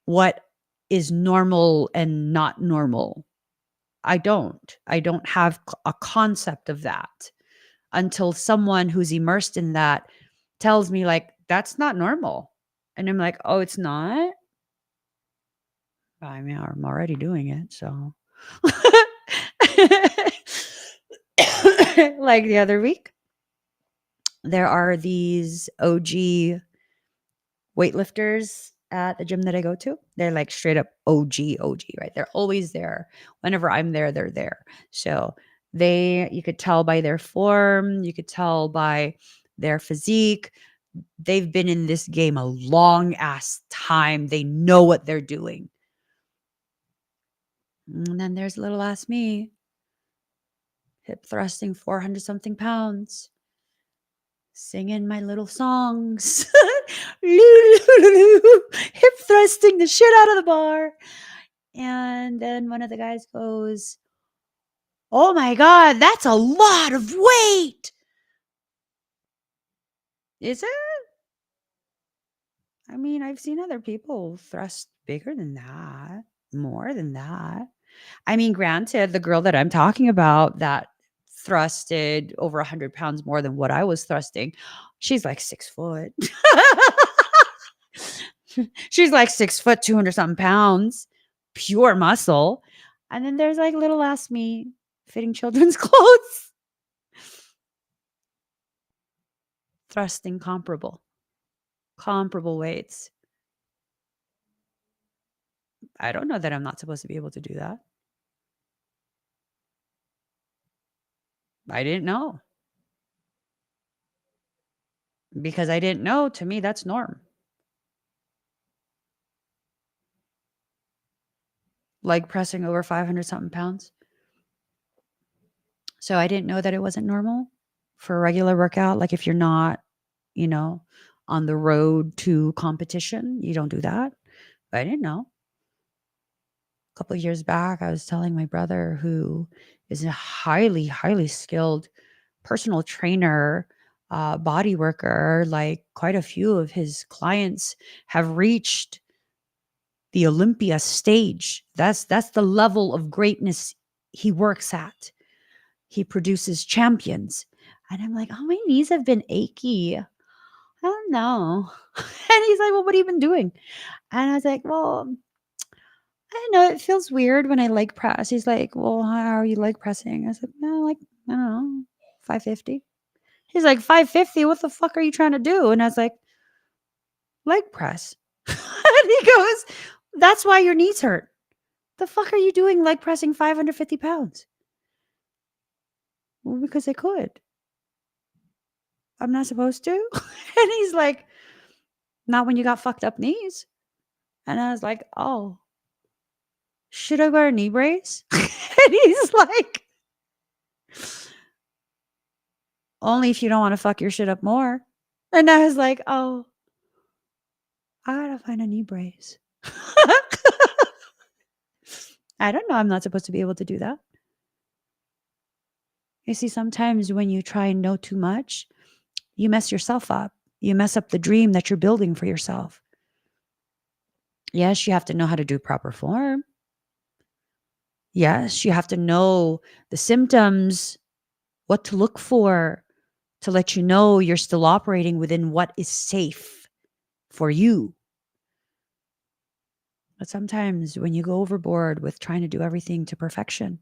what is normal and not normal. I don't. I don't have a concept of that until someone who's immersed in that tells me, like, that's not normal. And I'm like, oh, it's not? I mean, I'm already doing it. So, like the other week, there are these OG weightlifters at the gym that I go to. They're like straight up OG, right? They're always there. Whenever I'm there, they're there. So you could tell by their form, you could tell by their physique. They've been in this game a long ass time. They know what they're doing. And then there's little ass me, hip thrusting 400 something pounds, singing my little songs, hip thrusting the shit out of the bar. And then one of the guys goes, "Oh my God, that's a lot of weight." Is it? I mean, I've seen other people thrust bigger than that, more than that. I mean, granted, the girl that I'm talking about that thrusted over 100 pounds more than what I was thrusting, she's like 6 foot. She's like 6 foot, 200 something pounds, pure muscle. And then there's like little ass me fitting children's clothes, thrusting comparable weights. I don't know that I'm not supposed to be able to do that. I didn't know. Because I didn't know, to me, that's norm. Leg pressing over 500 something pounds. So I didn't know that it wasn't normal for a regular workout. Like if you're not, you know, on the road to competition, you don't do that. But I didn't know. A couple of years back, I was telling my brother, who is a highly, highly skilled personal trainer, body worker, like quite a few of his clients have reached the Olympia stage. That's the level of greatness he works at. He produces champions. And I'm like, oh, my knees have been achy. I don't know. And he's like, well, what have you been doing? And I was like, well, I don't know. It feels weird when I leg press. He's like, well, how are you leg pressing? I was like, no, like, I don't know, 550. He's like, 550? What the fuck are you trying to do? And I was like, leg press. And he goes, that's why your knees hurt. The fuck are you doing leg pressing 550 pounds? Well, because I could. I'm not supposed to. And he's like, not when you got fucked up knees. And I was like, oh, should I wear a knee brace? And he's like, only if you don't want to fuck your shit up more. And I was like, oh, I gotta find a knee brace. I don't know. I'm not supposed to be able to do that. You see, sometimes when you try and know too much, you mess yourself up. You mess up the dream that you're building for yourself. Yes, you have to know how to do proper form. Yes, you have to know the symptoms, what to look for to let you know you're still operating within what is safe for you. But sometimes when you go overboard with trying to do everything to perfection,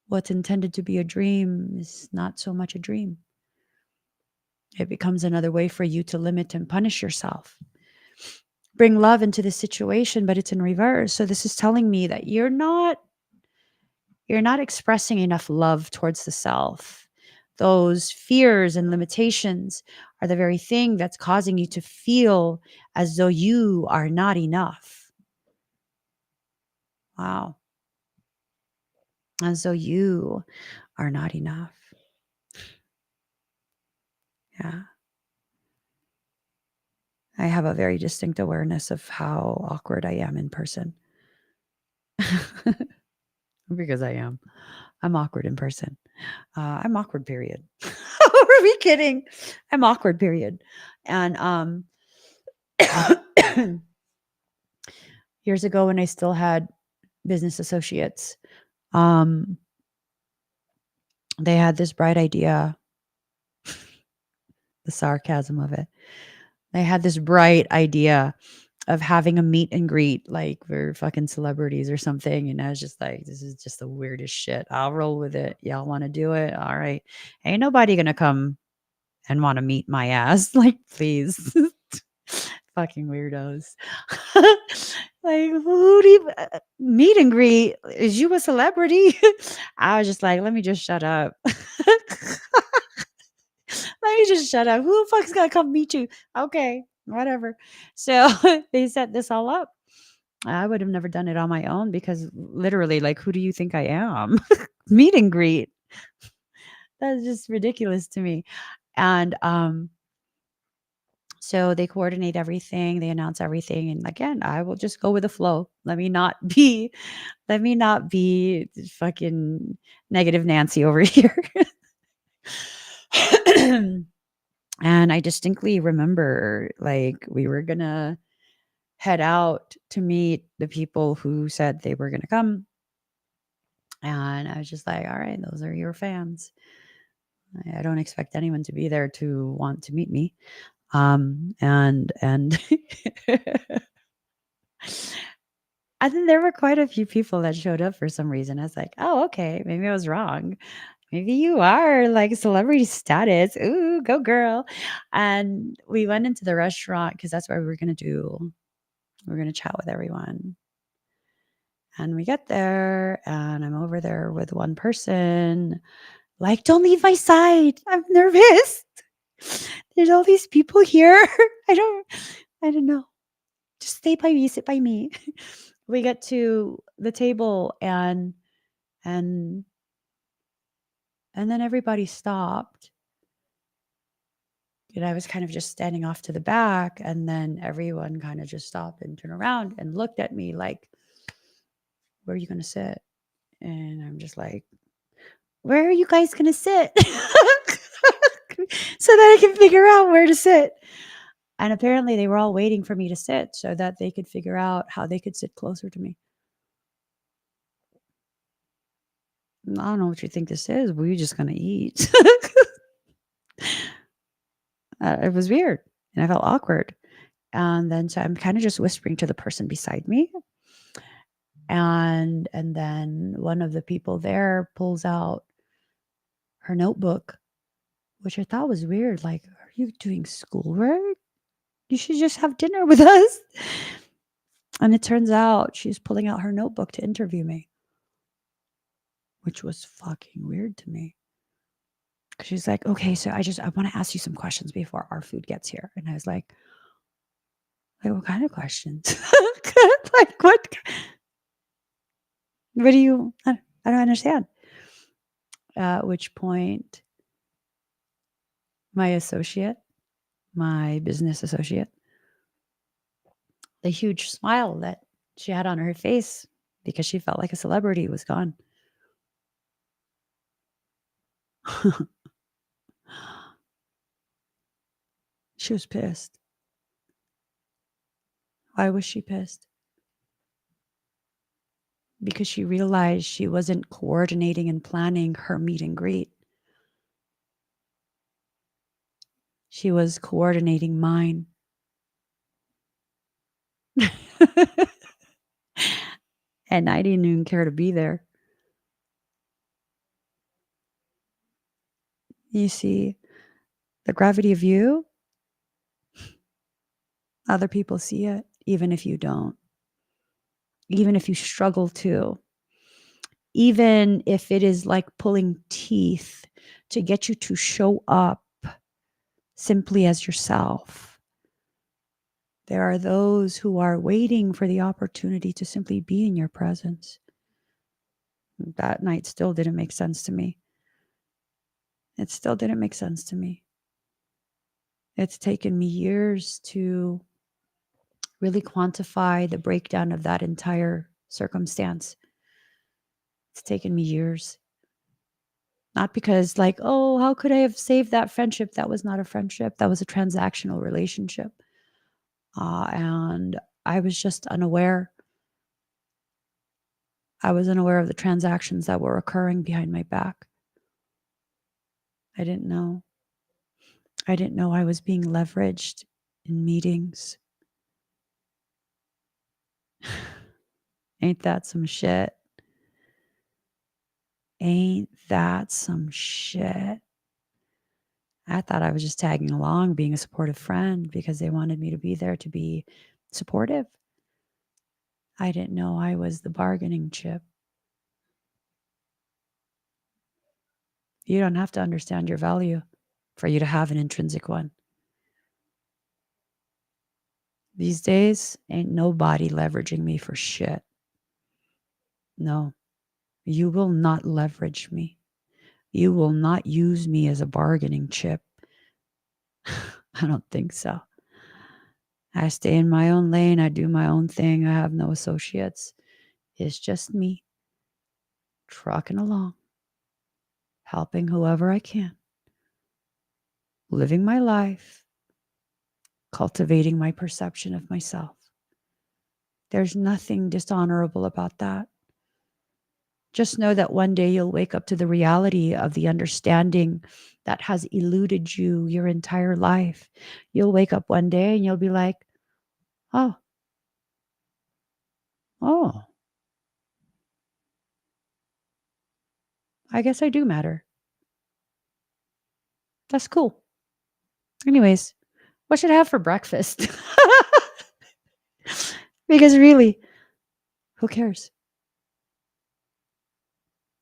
what's intended to be a dream is not so much a dream. It becomes another way for you to limit and punish yourself. Bring love into the situation, but it's in reverse. So this is telling me that you're not expressing enough love towards the self. Those fears and limitations are the very thing that's causing you to feel as though you are not enough. Wow. As though you are not enough. Yeah. I have a very distinct awareness of how awkward I am in person. Because I am. I'm awkward in person. I'm awkward, period. Are we kidding? I'm awkward, period. And years ago when I still had business associates. Um, they had this bright idea, the sarcasm of it. They had this bright idea of having a meet and greet, like we're fucking celebrities or something. And I was just like, this is just the weirdest shit. I'll roll with it. Y'all want to do it? All right. Ain't nobody gonna come and want to meet my ass. Like, please. Fucking weirdos. Like, who do you meet and greet? Is you a celebrity? I was just like, let me just shut up. Let me just shut up. Who the fuck's gonna come meet you? Okay, whatever. So they set this all up. I would have never done it on my own because literally, like, who do you think I am? Meet and greet. That's just ridiculous to me. And so they coordinate everything, they announce everything, and again, I will just go with the flow. Let me not be fucking negative Nancy over here. And I distinctly remember, like, we were gonna head out to meet the people who said they were gonna come, and I was just like, "All right, those are your fans. I don't expect anyone to be there to want to meet me." And and then there were quite a few people that showed up for some reason. I was like, "Oh, okay, maybe I was wrong. Maybe you are like celebrity status. Ooh, go girl." And we went into the restaurant because that's what we were gonna do. We are gonna chat with everyone. And we get there, and I'm over there with one person. Like, don't leave my side. I'm nervous. There's all these people here. I don't know. Just stay by me, sit by me. We get to the table and and then everybody stopped. And I was kind of just standing off to the back, and then everyone kind of just stopped and turned around and looked at me like, where are you gonna sit? And I'm just like, where are you guys gonna sit? So that I can figure out where to sit. And apparently they were all waiting for me to sit so that they could figure out how they could sit closer to me. I don't know what you think this is. We're just gonna eat. It was weird, and I felt awkward. And then so I'm kind of just whispering to the person beside me, and then one of the people there pulls out her notebook, which I thought was weird. Like, are you doing schoolwork? You should just have dinner with us. And it turns out she's pulling out her notebook to interview me, which was fucking weird to me. She's like, okay, so I want to ask you some questions before our food gets here. And I was like, what kind of questions? Like, what do you, I don't understand. At which point, my associate, my business associate, the huge smile that she had on her face because she felt like a celebrity was gone. She was pissed. Why was she pissed? Because she realized she wasn't coordinating and planning her meet and greet. She was coordinating mine. And I didn't even care to be there. You see, the gravity of you, other people see it, even if you don't. Even if you struggle to. Even if it is like pulling teeth to get you to show up simply as yourself. There are those who are waiting for the opportunity to simply be in your presence. That night still didn't make sense to me. It still didn't make sense to me. It's taken me years to really quantify the breakdown of that entire circumstance. It's taken me years. Not because, like, oh, how could I have saved that friendship? That was not a friendship. That was a transactional relationship. And I was just unaware. I wasn't aware of the transactions that were occurring behind my back. I didn't know. I didn't know I was being leveraged in meetings. Ain't that some shit? Ain't that some shit? I thought I was just tagging along, being a supportive friend because they wanted me to be there to be supportive. I didn't know I was the bargaining chip. You don't have to understand your value for you to have an intrinsic one. These days, ain't nobody leveraging me for shit. No, you will not leverage me. You will not use me as a bargaining chip. I don't think so. I stay in my own lane. I do my own thing. I have no associates. It's just me trucking along, helping whoever I can, living my life, cultivating my perception of myself. There's nothing dishonorable about that. Just know that one day you'll wake up to the reality of the understanding that has eluded you your entire life. You'll wake up one day and you'll be like, oh, oh, I guess I do matter. That's cool. Anyways, what should I have for breakfast? Because really, who cares?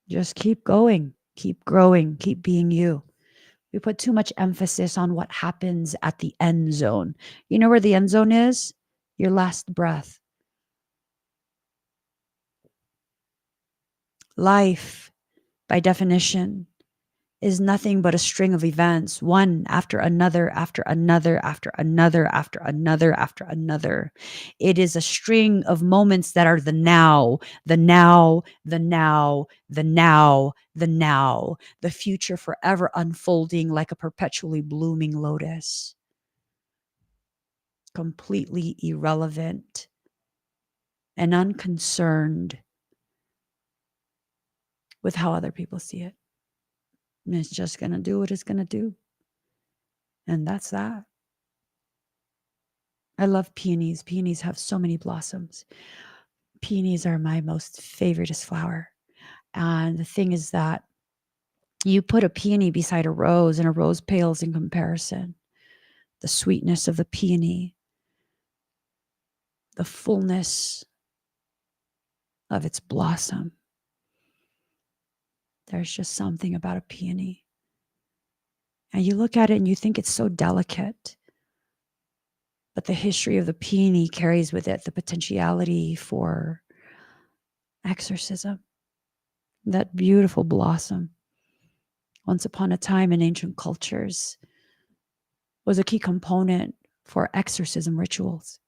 Just keep going, keep growing, keep being you. We put too much emphasis on what happens at the end zone. You know where the end zone is? Your last breath. Life, by definition, is nothing but a string of events, one after another, after another, after another, after another, after another. It is a string of moments that are the now, the now, the now, the now, the now, the future forever unfolding like a perpetually blooming lotus, completely irrelevant and unconcerned with how other people see it. And it's just going to do what it's going to do. And that's that. I love peonies. Peonies have so many blossoms. Peonies are my most favoriteest flower. And the thing is that you put a peony beside a rose, and a rose pales in comparison. The sweetness of the peony, the fullness of its blossom. There's just something about a peony. And you look at it and you think it's so delicate. But the history of the peony carries with it the potentiality for exorcism. That beautiful blossom, once upon a time in ancient cultures, was a key component for exorcism rituals.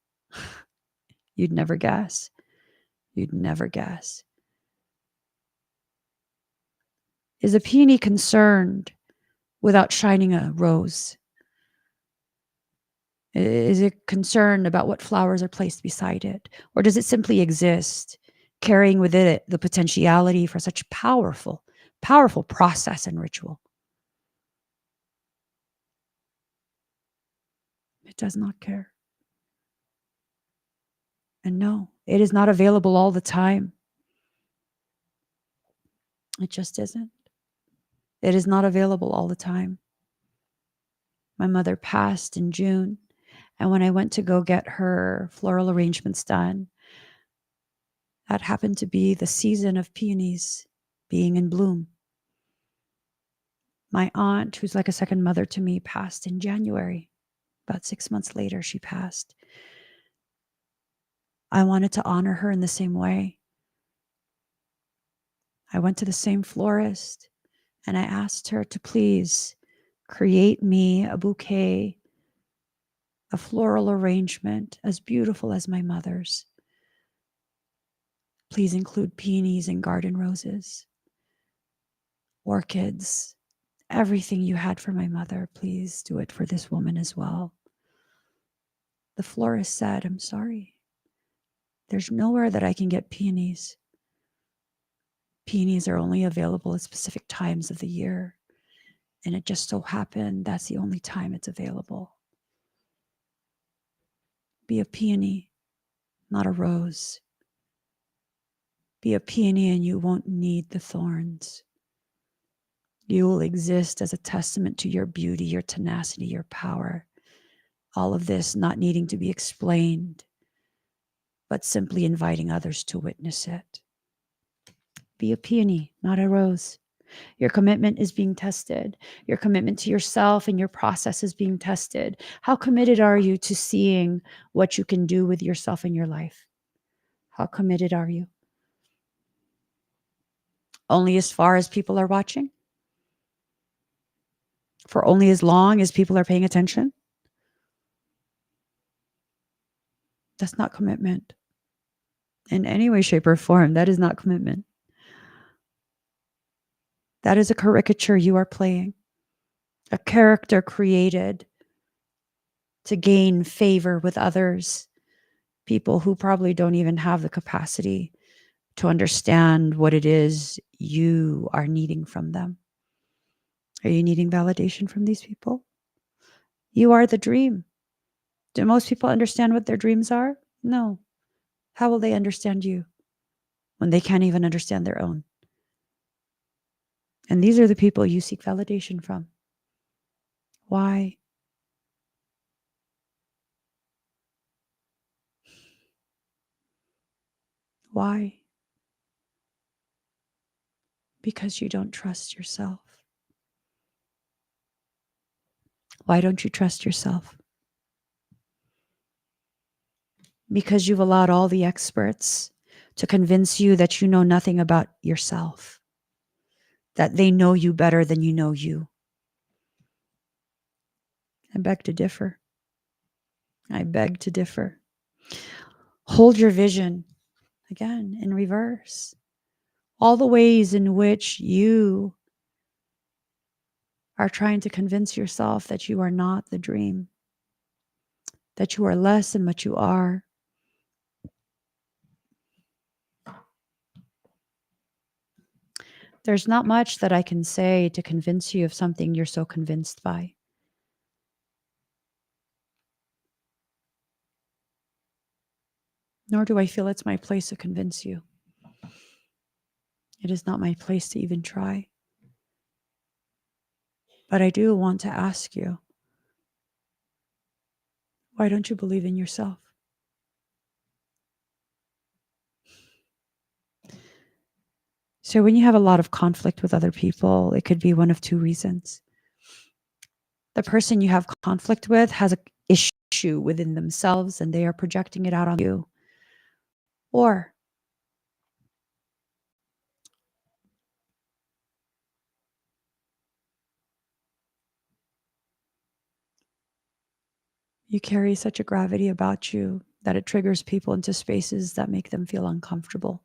You'd never guess. You'd never guess. Is a peony concerned with outshining a rose? Is it concerned about what flowers are placed beside it? Or does it simply exist, carrying within it the potentiality for such powerful, powerful process and ritual? It does not care. And no, it is not available all the time. It just isn't. It is not available all the time. My mother passed in June, and when I went to go get her floral arrangements done, that happened to be the season of peonies being in bloom. My aunt, who's like a second mother to me, passed in January. About 6 months later, she passed. I wanted to honor her in the same way. I went to the same florist and I asked her to please create me a bouquet, a floral arrangement as beautiful as my mother's. Please include peonies and garden roses, orchids, everything you had for my mother. Please do it for this woman as well. The florist said, I'm sorry. There's nowhere that I can get peonies. Peonies are only available at specific times of the year, and it just so happened that's the only time it's available. Be a peony, not a rose. Be a peony and you won't need the thorns. You will exist as a testament to your beauty, your tenacity, your power. All of this not needing to be explained, but simply inviting others to witness it. Be a peony, not a rose. Your commitment is being tested. Your commitment to yourself and your process is being tested. How committed are you to seeing what you can do with yourself in your life? How committed are you? Only as far as people are watching? For only as long as people are paying attention? That's not commitment. In any way, shape, or form, that is not commitment. That is a caricature you are playing, a character created to gain favor with others, people who probably don't even have the capacity to understand what it is you are needing from them. Are you needing validation from these people? You are the dream. Do most people understand what their dreams are? No. How will they understand you when they can't even understand their own? And these are the people you seek validation from. Why? Why? Because you don't trust yourself. Why don't you trust yourself? Because you've allowed all the experts to convince you that you know nothing about yourself, that they know you better than you know you. I beg to differ. I beg to differ. Hold your vision, again, in reverse. All the ways in which you are trying to convince yourself that you are not the dream, that you are less than what you are. There's not much that I can say to convince you of something you're so convinced by. Nor do I feel it's my place to convince you. It is not my place to even try. But I do want to ask you, why don't you believe in yourself? So when you have a lot of conflict with other people, it could be one of two reasons. The person you have conflict with has an issue within themselves and they are projecting it out on you. Or you carry such a gravity about you that it triggers people into spaces that make them feel uncomfortable.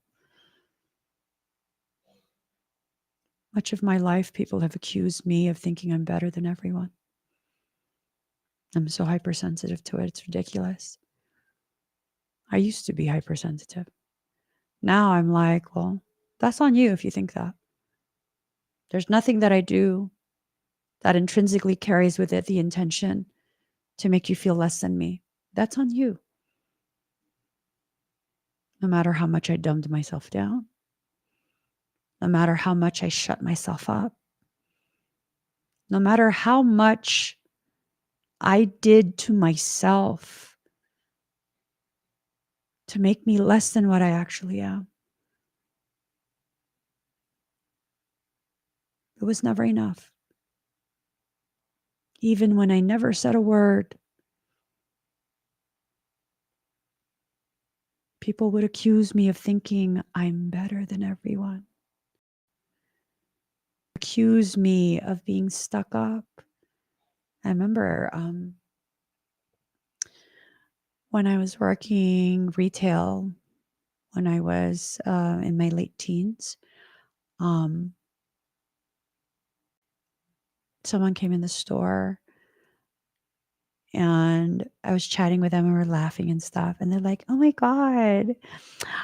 Much of my life, people have accused me of thinking I'm better than everyone. I'm so hypersensitive to it. It's ridiculous. I used to be hypersensitive. Now I'm like, well, that's on you if you think that. There's nothing that I do that intrinsically carries with it the intention to make you feel less than me. That's on you. No matter how much I dumbed myself down, no matter how much I shut myself up, no matter how much I did to myself to make me less than what I actually am. It was never enough. Even when I never said a word, people would accuse me of thinking I'm better than everyone. Accuse me of being stuck up. I remember when I was working retail, when I was in my late teens, someone came in the store and I was chatting with them and we were laughing and stuff. And they're like, oh my God,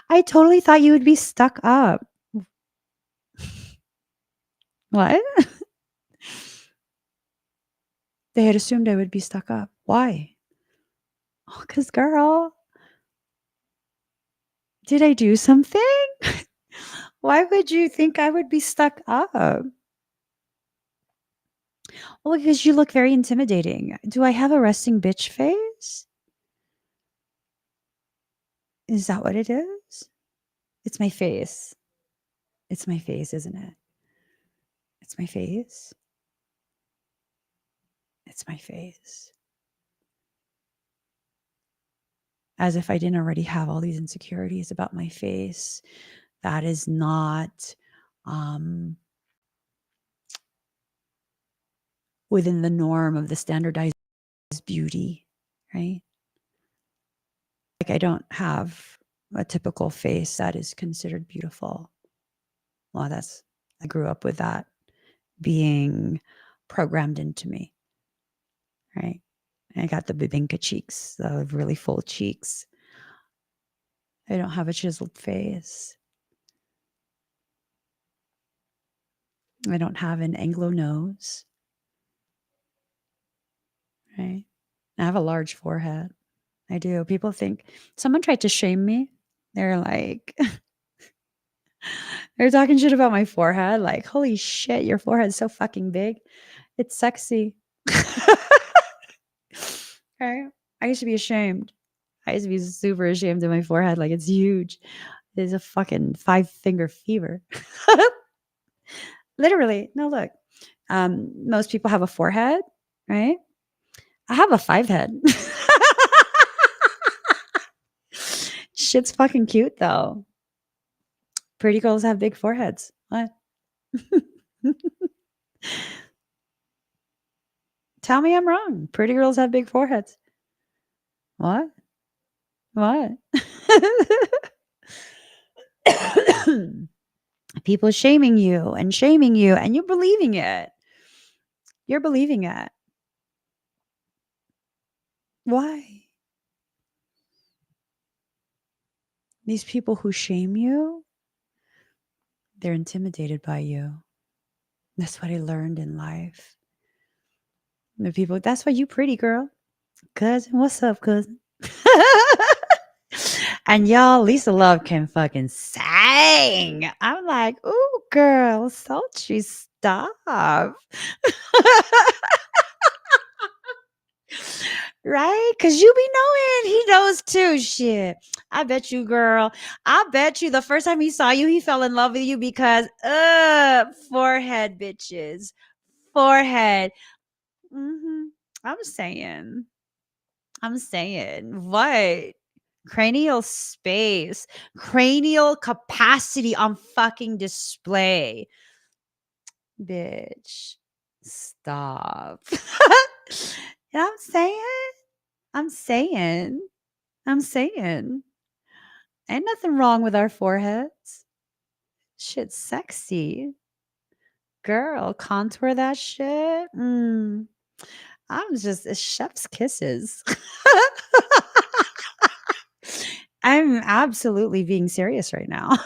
I totally thought you would be stuck up. What? They had assumed I would be stuck up. Why? Oh, 'cause girl, did I do something? Why would you think I would be stuck up? Well, because you look very intimidating. Do I have a resting bitch face? Is that what it is? It's my face. It's my face, isn't it? It's my face. It's my face. As if I didn't already have all these insecurities about my face. That is not within the norm of the standardized beauty, right? Like I don't have a typical face that is considered beautiful. Well, I grew up with that being programmed into me, right? I got the bibinka cheeks, the really full cheeks. I don't have a chiseled face. I don't have an Anglo nose, right? I have a large forehead. I do. People think someone tried to shame me. They're like, they're talking shit about my forehead. Like, holy shit, your forehead's so fucking big. It's sexy. Right? I used to be ashamed. I used to be super ashamed of my forehead. Like, it's huge. It's a fucking 5-finger fever. Literally. No, look. Most people have a forehead, right? I have a 5 head. Shit's fucking cute though. Pretty girls have big foreheads. What? Tell me I'm wrong. Pretty girls have big foreheads. What? What? People shaming you, and you're believing it. You're believing it. Why? These people who shame you, they're intimidated by you. That's what I learned in life. The people, that's why you pretty girl. Cousin, what's up, cousin? And y'all, Lisa Love can fucking sing. I'm like, ooh, girl, sultry stuff. Right? Because you be knowing he knows too. Shit. I bet you, girl. I bet you the first time he saw you, he fell in love with you because, forehead, bitches. Forehead. I'm saying. What? Cranial space, cranial capacity on fucking display. Bitch. Stop. You know what I'm saying? I'm saying. I'm saying. Ain't nothing wrong with our foreheads. Shit's sexy. Girl, contour that shit. I'm just it's chef's kisses. I'm absolutely being serious right now.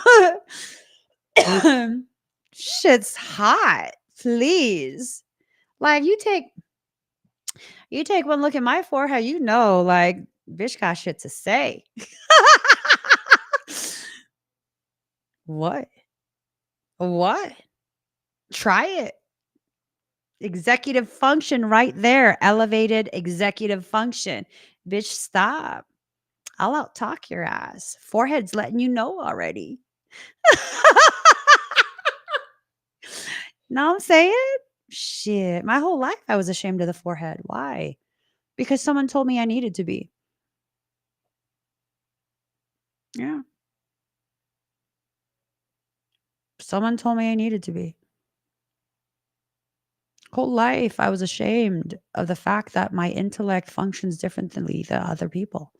Shit's hot. Please. Like you take one look at my forehead, you know, like bitch got shit to say. What? What? Try it. Executive function right there. Elevated executive function. Bitch, stop. I'll out talk your ass. Forehead's letting you know already. Know what I'm saying? Shit. My whole life I was ashamed of the forehead. Why? Because someone told me I needed to be. Yeah. Someone told me I needed to be. Whole life I was ashamed of the fact that my intellect functions differently than other people.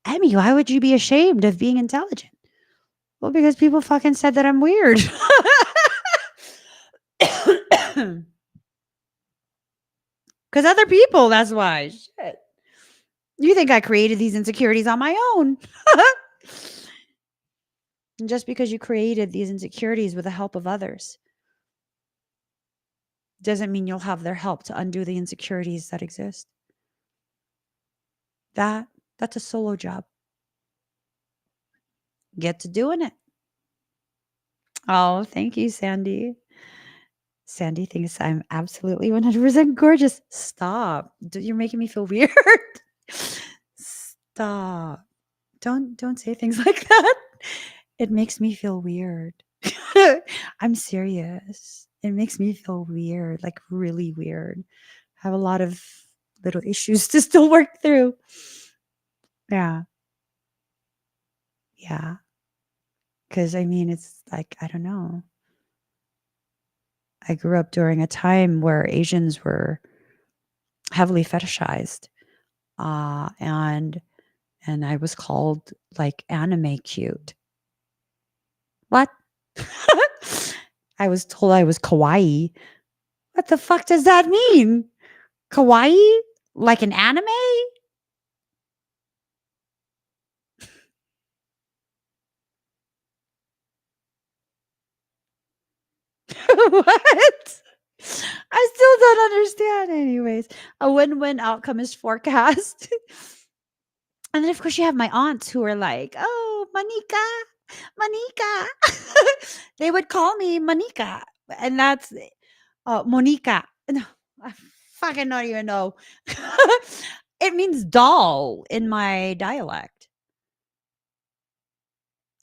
Emmy, why would you be ashamed of being intelligent? Well, because people fucking said that I'm weird. Because other people, that's why. Shit. You think I created these insecurities on my own. And just because you created these insecurities with the help of others. doesn't mean you'll have their help to undo the insecurities that exist. That that's a solo job. Get to doing it. Oh, thank you, Sandy. Sandy thinks I'm absolutely 100% gorgeous. Stop. You're making me feel weird. Stop. Don't say things like that. It makes me feel weird. I'm serious. It makes me feel weird, like really weird. I have a lot of little issues to still work through. Yeah. Yeah. Cuz I mean it's like I don't know. I grew up during a time where Asians were heavily fetishized. And I was called like anime cute. What? I was told I was kawaii. What the fuck does that mean? Kawaii? Like an anime? What? I still don't understand anyways. A win-win outcome is forecast. And then of course you have my aunts who are like, "Oh, Manika, Manika." They would call me Manika, and that's Monica. No, I fucking don't even know. It means doll in my dialect,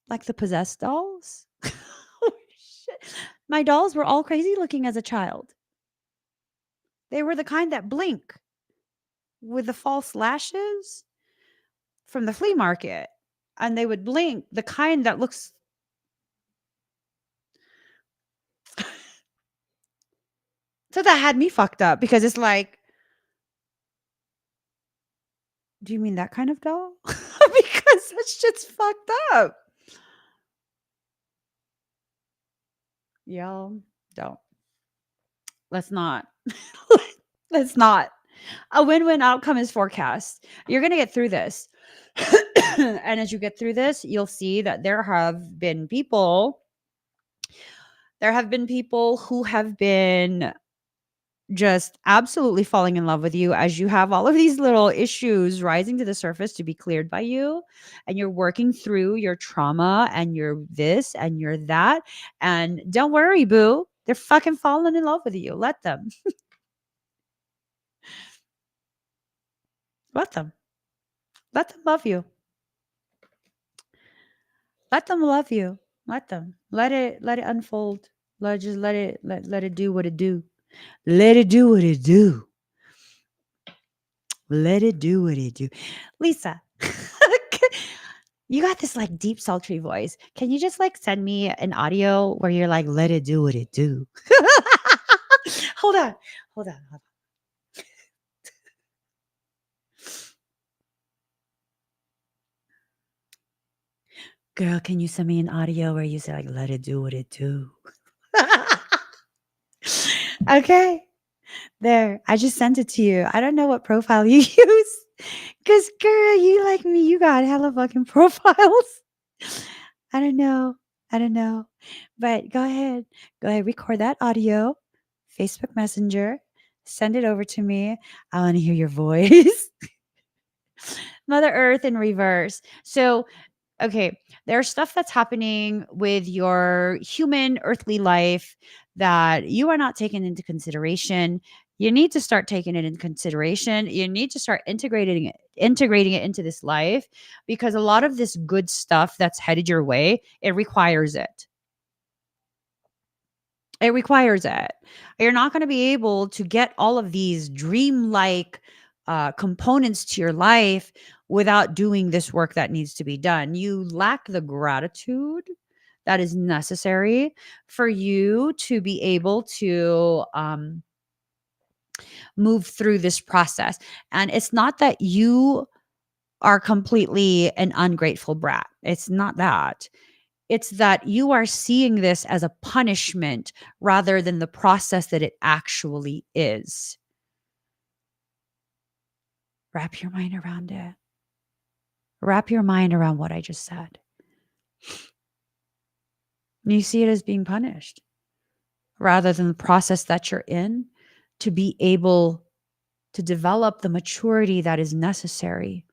like the possessed dolls. Oh, shit. My dolls were all crazy looking as a child. They were the kind that blink with the false lashes from the flea market. And they would blink the kind that looks. So that had me fucked up because it's like, do you mean that kind of doll? Because that shit's fucked up. Y'all don't. Let's not. Let's not. A win-win outcome is forecast. You're going to get through this. And as you get through this, you'll see that there have been people who have been just absolutely falling in love with you as you have all of these little issues rising to the surface to be cleared by you, and you're working through your trauma and your this and your that. And don't worry, boo, they're fucking falling in love with you. Let them. Let them. Let them love you. Let them love you. Let them. Let it unfold. Let it do what it do. Let it do what it do. Let it do what it do. Lisa, you got this like deep, sultry voice. Can you just like send me an audio where you're like, let it do what it do? Hold on. Hold on. Hold on. Girl, can you send me an audio where you say like, let it do what it do? Okay. There. I just sent it to you. I don't know what profile you use. Cause girl, you like me, you got hella fucking profiles. I don't know. I don't know. But go ahead. Go ahead, record that audio, Facebook Messenger, send it over to me. I want to hear your voice. Mother Earth in reverse. So, okay, there's stuff that's happening with your human earthly life that you are not taking into consideration. You need to start taking it into consideration. You need to start integrating it into this life, because a lot of this good stuff that's headed your way, it requires it. It requires it. You're not going to be able to get all of these dreamlike components to your life without doing this work that needs to be done. You lack the gratitude that is necessary for you to be able to move through this process. And it's not that you are completely an ungrateful brat. It's not that. It's that you are seeing this as a punishment rather than the process that it actually is. Wrap your mind around it. Wrap your mind around what I just said. You see it as being punished. rather than the process that you're in to be able to develop the maturity that is necessary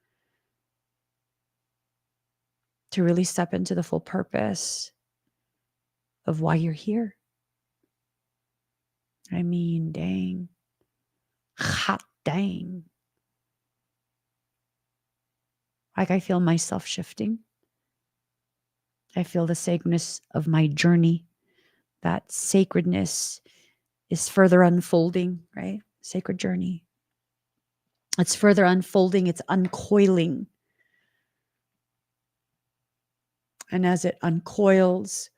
to really step into the full purpose of why you're here. I mean, dang. Hot dang. Like I feel myself shifting. I feel the sacredness of my journey. That sacredness is further unfolding, right? Sacred journey. It's further unfolding, it's uncoiling. And as it uncoils,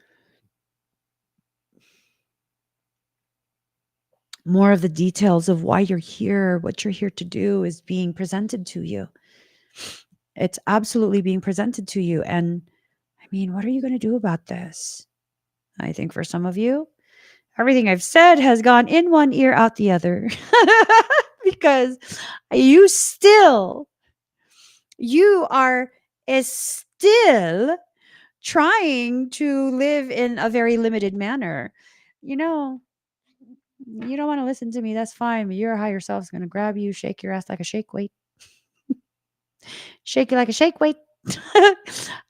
more of the details of why you're here, what you're here to do is being presented to you. It's absolutely being presented to you. And I mean, what are you going to do about this? I think for some of you, everything I've said has gone in one ear, out the other. Because you are is still trying to live in a very limited manner. You know, you don't want to listen to me, that's fine. But your higher self is going to grab you, shake your ass like a shake weight, shake you like a shake weight.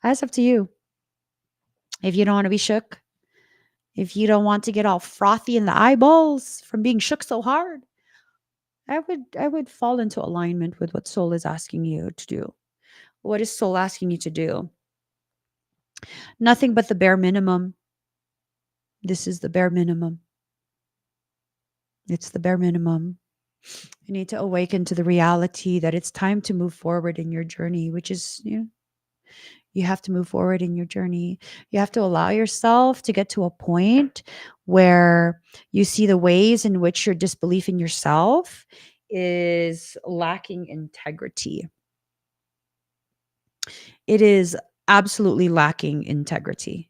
That's up to you. If you don't want to be shook, if you don't want to get all frothy in the eyeballs from being shook so hard, I would fall into alignment with what soul is asking you to do. What is soul asking you to do? Nothing but the bare minimum. This is the bare minimum. It's the bare minimum. You need to awaken to the reality that it's time to move forward in your journey, which is, you have to move forward in your journey. You have to allow yourself to get to a point where you see the ways in which your disbelief in yourself is lacking integrity. It is absolutely lacking integrity.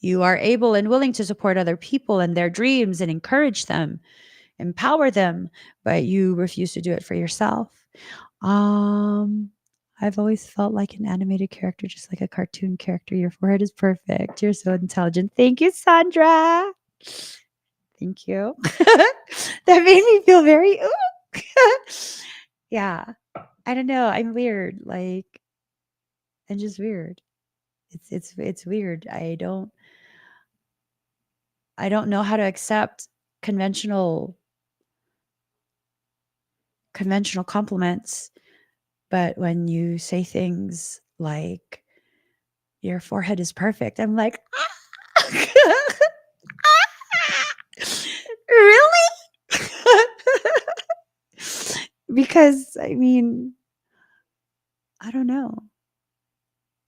You are able and willing to support other people and their dreams and encourage them, empower them, but you refuse to do it for yourself. I've always felt like an animated character, just like a cartoon character. Your forehead is perfect. You're so intelligent. Thank you, Sandra. Thank you. That made me feel very yeah. I don't know. I'm weird. Like, I'm just weird. It's weird. I don't know how to accept conventional compliments, but when you say things like your forehead is perfect, I'm like, really? Because I mean, I don't know.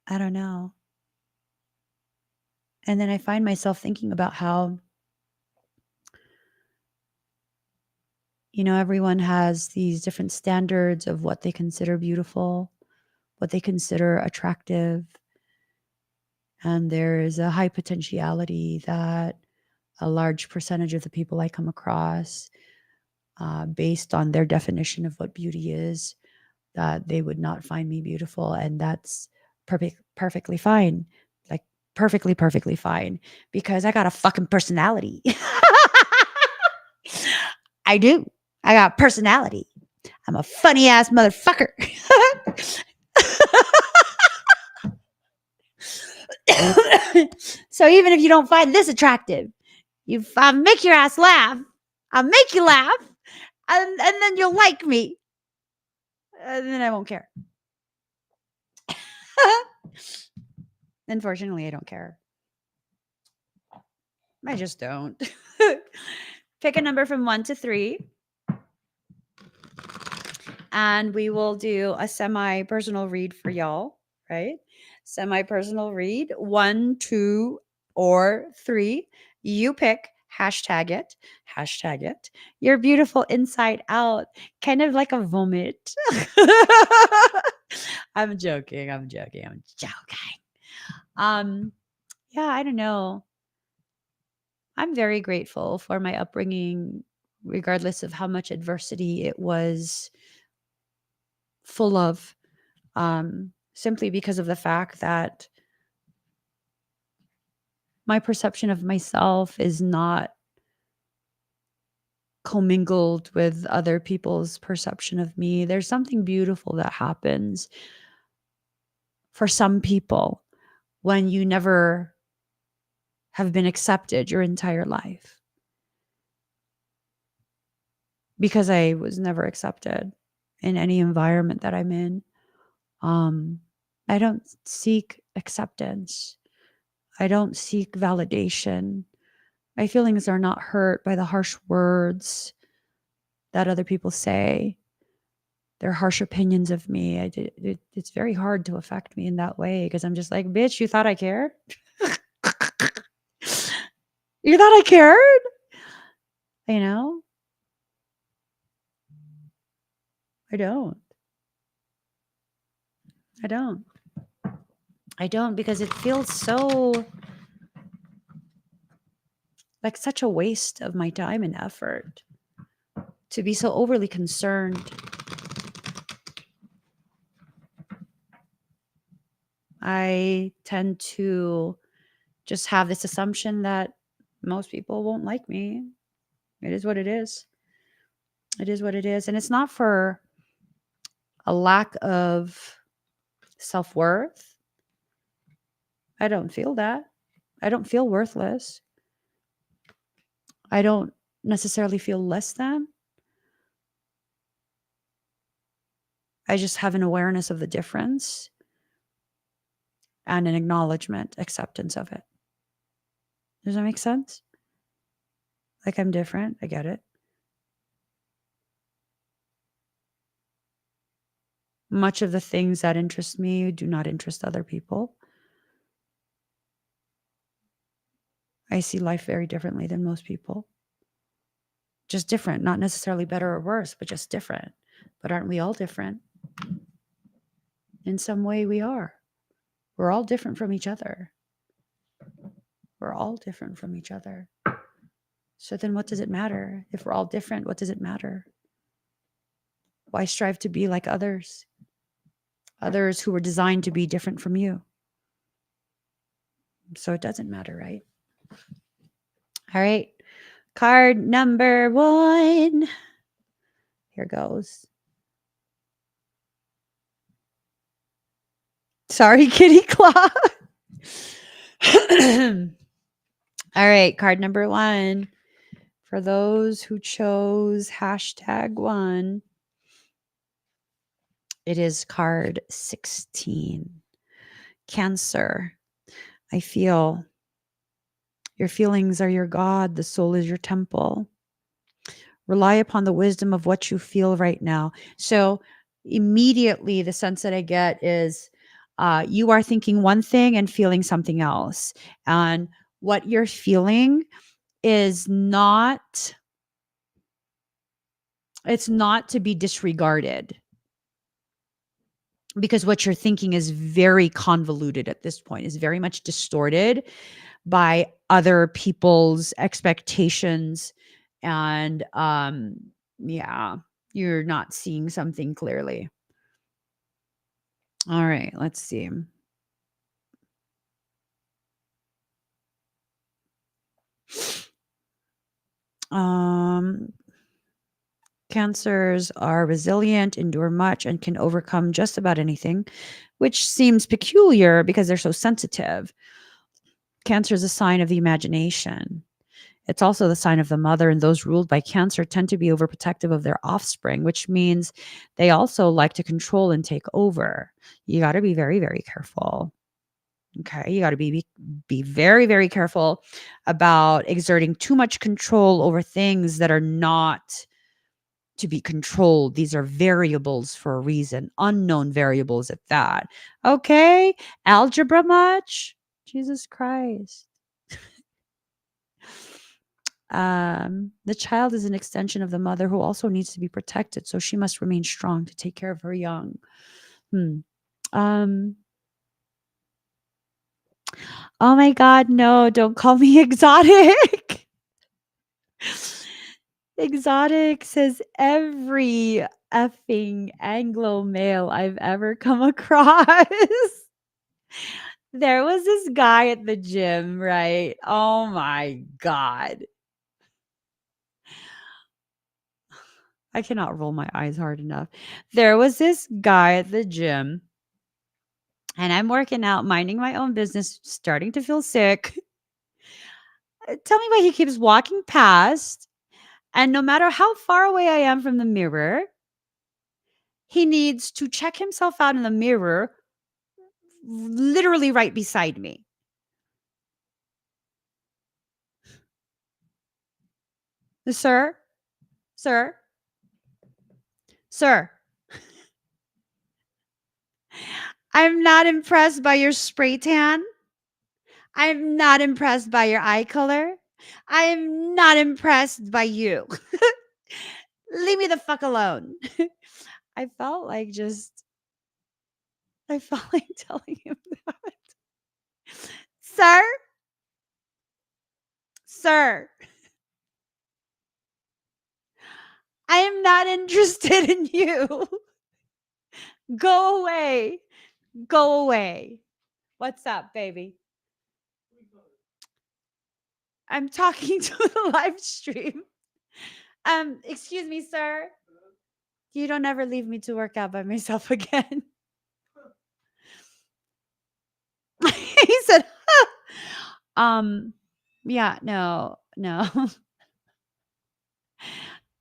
I don't know. And then I find myself thinking about how, everyone has these different standards of what they consider beautiful, what they consider attractive. And there is a high potentiality that a large percentage of the people I come across, based on their definition of what beauty is, that they would not find me beautiful. And that's perfectly fine. Like, perfectly fine, because I got a fucking personality. I do. I got personality. I'm a funny ass motherfucker. So even if you don't find this attractive, I'll make your ass laugh. I'll make you laugh, and then you'll like me, and then I won't care. Unfortunately, I don't care. I just don't. Pick a number from 1 to 3, and we will do a semi-personal read for y'all, right? Semi-personal read, 1, 2, or 3. You pick. Hashtag it. Hashtag it. You're beautiful inside out, kind of like a vomit. I'm joking. Yeah, I don't know. I'm very grateful for my upbringing, regardless of how much adversity it was full of, simply because of the fact that my perception of myself is not commingled with other people's perception of me. There's something beautiful that happens for some people when you never have been accepted your entire life. Because I was never accepted in any environment that I'm in. Um, I don't seek acceptance. I don't seek validation. My feelings are not hurt by the harsh words that other people say, their harsh opinions of me. It's very hard to affect me in that way because I'm just like, bitch, you thought I cared? You thought I cared? You know? I don't. I don't. I don't because it feels so like such a waste of my time and effort to be so overly concerned. I tend to just have this assumption that most people won't like me. It is what it is. It is what it is. And it's not for a lack of self worth. I don't feel that. I don't feel worthless. I don't necessarily feel less than. I just have an awareness of the difference and an acknowledgement, acceptance of it. Does that make sense? Like I'm different. I get it. Much of the things that interest me do not interest other people. I see life very differently than most people. Just different, not necessarily better or worse, but just different. But aren't we all different? In some way, we are. We're all different from each other. We're all different from each other. So then what does it matter? If we're all different, what does it matter? Why strive to be like others? Others who were designed to be different from you. So it doesn't matter, right? All right. Card number 1. Here goes. Sorry, kitty claw. All right. Card number 1. For those who chose #1, it is card 16. Cancer. I feel your feelings are your God. The soul is your temple. Rely upon the wisdom of what you feel right now. So immediately the sense that I get is you are thinking one thing and feeling something else. And what you're feeling is not, it's not to be disregarded, because what you're thinking is very convoluted at this point, is very much distorted by other people's expectations. And yeah, you're not seeing something clearly. All right, let's see. Cancers are resilient, endure much, and can overcome just about anything, which seems peculiar because they're so sensitive. Cancer is a sign of the imagination. It's also the sign of the mother, and those ruled by Cancer tend to be overprotective of their offspring, which means they also like to control and take over. You got to be very, very careful. Okay, you got to be very, very careful about exerting too much control over things that are not to be controlled. These are variables for a reason, unknown variables at that. Okay, algebra much? Jesus Christ. The child is an extension of the mother who also needs to be protected, so she must remain strong to take care of her young. Oh my God, no, don't call me exotic. Exotic says every effing Anglo male I've ever come across. There was this guy at the gym, right? Oh my God. I cannot roll my eyes hard enough. There was this guy at the gym, and I'm working out, minding my own business, starting to feel sick. Tell me why he keeps walking past, and no matter how far away I am from the mirror, he needs to check himself out in the mirror, literally right beside me. Sir, sir, sir, I'm not impressed by your spray tan. I'm not impressed by your eye color. I am not impressed by you. Leave me the fuck alone. I felt like just, I felt like telling him that. Sir, sir, I am not interested in you. Go away. Go away. What's up, baby? I'm talking to the live stream. Excuse me, sir. You don't ever leave me to work out by myself again. He said, "Huh." Yeah, no, no.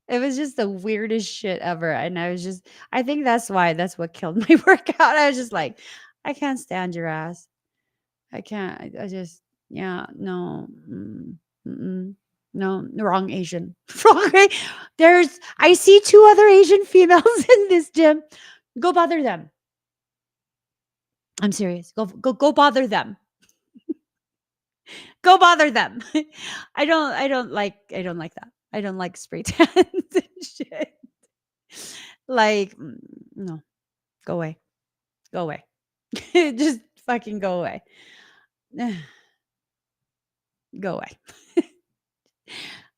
It was just the weirdest shit ever. And I think that's what killed my workout. I was just like, I can't stand your ass. I can't. I just, yeah, no, no, wrong Asian. Wrong. I see two other Asian females in this gym. Go bother them. I'm serious. Go bother them. Go bother them. I don't like that. I don't like spray tans and shit. Like, no, go away. Go away. Just fucking go away. Go away.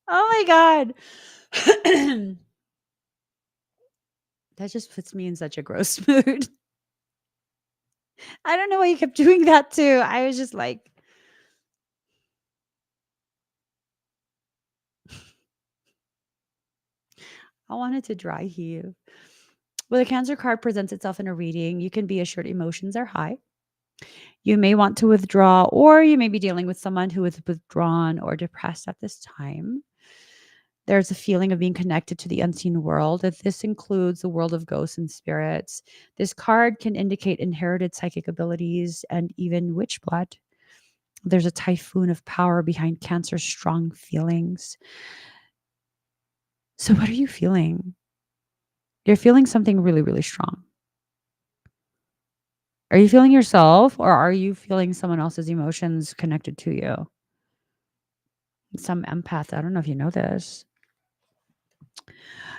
Oh my god. That just puts me in such a gross mood. I don't know why you kept doing that too. I was just like, I wanted to dry heave. When a Cancer card presents itself in a reading, you can be assured emotions are high. You may want to withdraw, or you may be dealing with someone who is withdrawn or depressed at this time. There's a feeling of being connected to the unseen world. If this includes the world of ghosts and spirits, this card can indicate inherited psychic abilities and even witch blood. There's a typhoon of power behind Cancer's strong feelings. So, what are you feeling? You're feeling something really, really strong. Are you feeling yourself, or are you feeling someone else's emotions connected to you? Some empath. I don't know if you know this.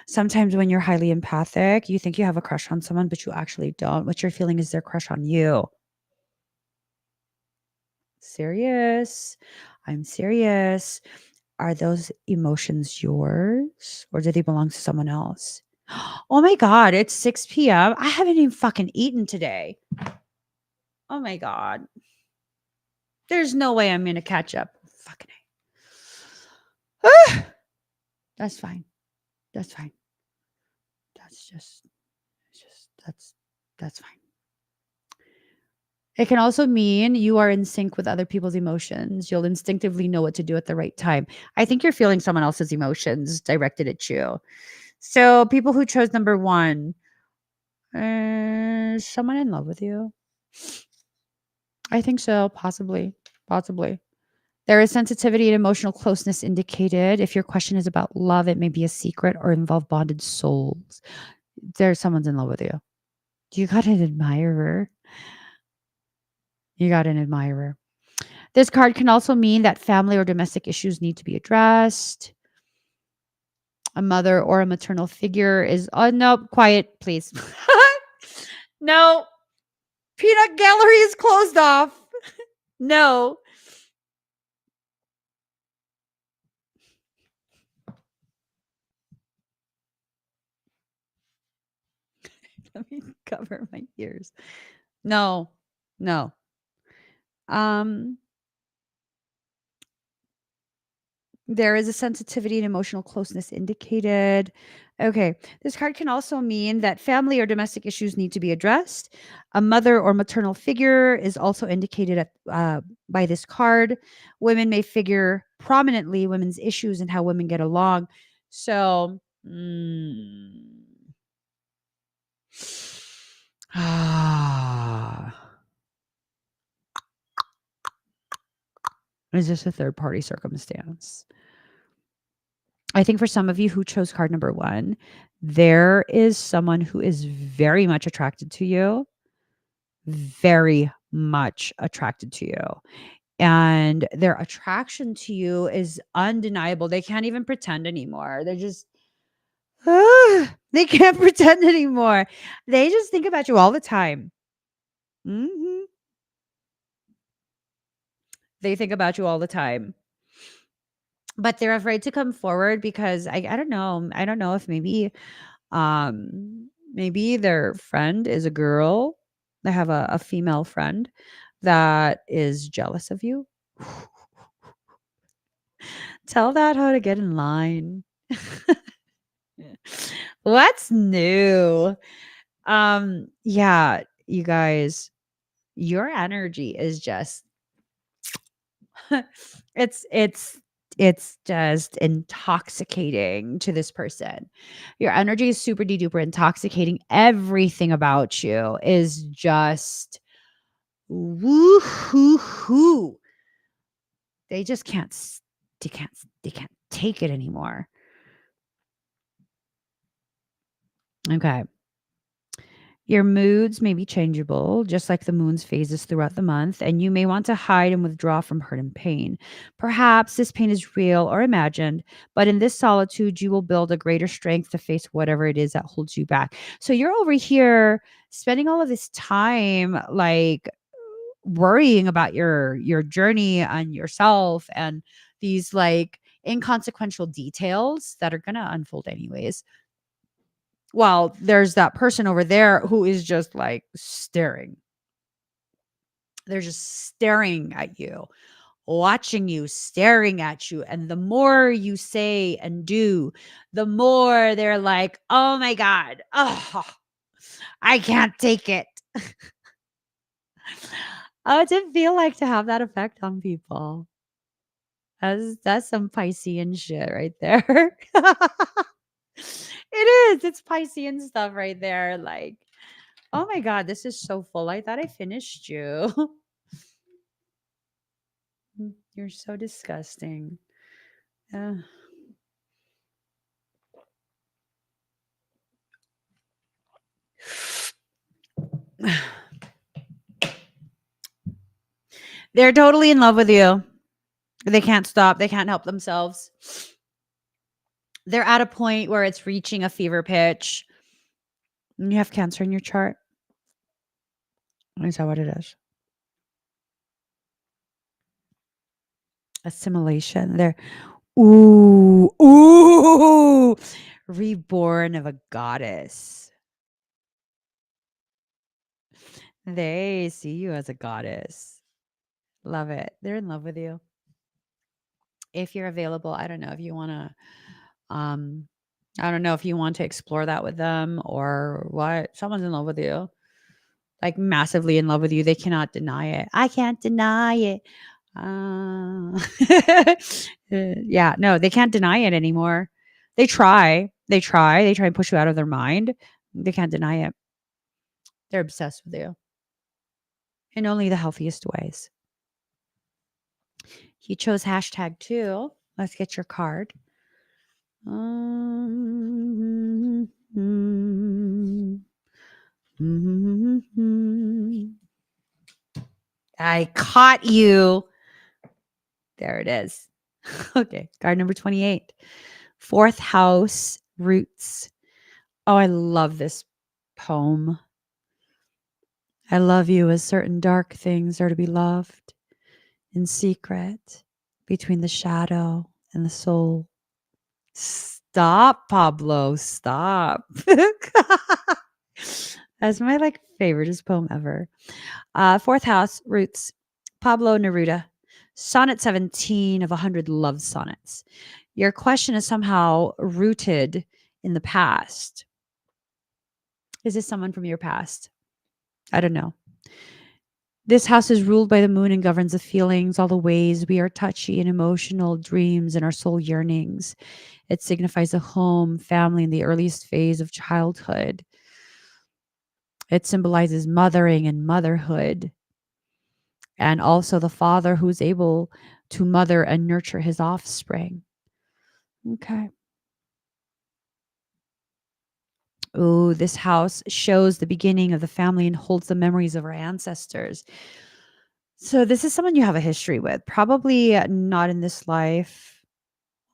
Sometimes when you're highly empathic, you think you have a crush on someone, but you actually don't. What you're feeling is their crush on you. Serious. I'm serious. Are those emotions yours, or do they belong to someone else? Oh my God, it's 6 p.m. I haven't even fucking eaten today. Oh my God. There's no way I'm going to catch up. Fucking A. That's fine. That's fine. That's fine. It can also mean you are in sync with other people's emotions. You'll instinctively know what to do at the right time. I think you're feeling someone else's emotions directed at you. So people who chose number one, someone in love with you. I think so. Possibly. Possibly. There is sensitivity and emotional closeness indicated. If your question is about love, it may be a secret or involve bonded souls. There's someone's in love with you. You got an admirer. You got an admirer. This card can also mean that family or domestic issues need to be addressed. A mother or a maternal figure is, oh, no, quiet, please. No, peanut gallery is closed off. No. Let me cover my ears. No, no. Um, There is a sensitivity and emotional closeness indicated. Okay. This card can also mean that family or domestic issues need to be addressed. A mother or maternal figure is also indicated by this card. Women may figure prominently women's issues and how women get along. So, ah, is this a third party circumstance? I think for some of you who chose card number 1, there is someone who is very much attracted to you, very much attracted to you. And their attraction to you is undeniable. They can't even pretend anymore. They're just, they can't pretend anymore. They just think about you all the time. Mhm. They think about you all the time. But they're afraid to come forward because I don't know. I don't know if maybe their friend is a girl. They have a female friend that is jealous of you. Tell that how to get in line. What's new? Yeah, you guys, your energy is just it's it's just intoxicating to this person. Your energy is super duper intoxicating. Everything about you is just woo hoo hoo. They just they can't take it anymore. Okay. Your moods may be changeable, just like the moon's phases throughout the month, and you may want to hide and withdraw from hurt and pain. Perhaps this pain is real or imagined, but in this solitude, you will build a greater strength to face whatever it is that holds you back. So you're over here spending all of this time like worrying about your journey and yourself and these like inconsequential details that are going to unfold anyways. Well, there's that person over there who is just like staring. They're just staring at you, watching you, staring at you. And the more you say and do, the more they're like, oh my God, oh, I can't take it. Oh, it didn't feel like to have that effect on people. That's some Piscean shit right there. It is. It's Piscean stuff right there. Like, oh my God, this is so full. I thought I finished you. You're so disgusting. Uh, they're totally in love with you. They can't stop. They can't help themselves. They're at a point where it's reaching a fever pitch. You have Cancer in your chart. Is that what it is? Assimilation. They're ooh, reborn of a goddess. They see you as a goddess. Love it. They're in love with you. If you're available, I don't know if you want to I don't know if you want to explore that with them or what. Someone's in love with you. Like massively in love with you. They cannot deny it. I can't deny it. Yeah, no, they can't deny it anymore. They try. They try and push you out of their mind. They can't deny it. They're obsessed with you in only the healthiest ways. You chose hashtag 2. Let's get your card. I caught you. There it is. Okay, card number 28. 4th house, roots. Oh, I love this poem. I love you as certain dark things are to be loved in secret between the shadow and the soul. Stop, Pablo. Stop. That's my favoriteest poem ever. 4th house, roots. Pablo Neruda. Sonnet 17 of 100 love sonnets. Your question is somehow rooted in the past. Is this someone from your past? I don't know. This house is ruled by the moon and governs the feelings, all the ways we are touchy and emotional, dreams, and our soul yearnings. It signifies a home, family in the earliest phase of childhood. It symbolizes mothering and motherhood, and also the father who's able to mother and nurture his offspring. Okay. Oh, this house shows the beginning of the family and holds the memories of our ancestors. So, this is someone you have a history with. Probably not in this life.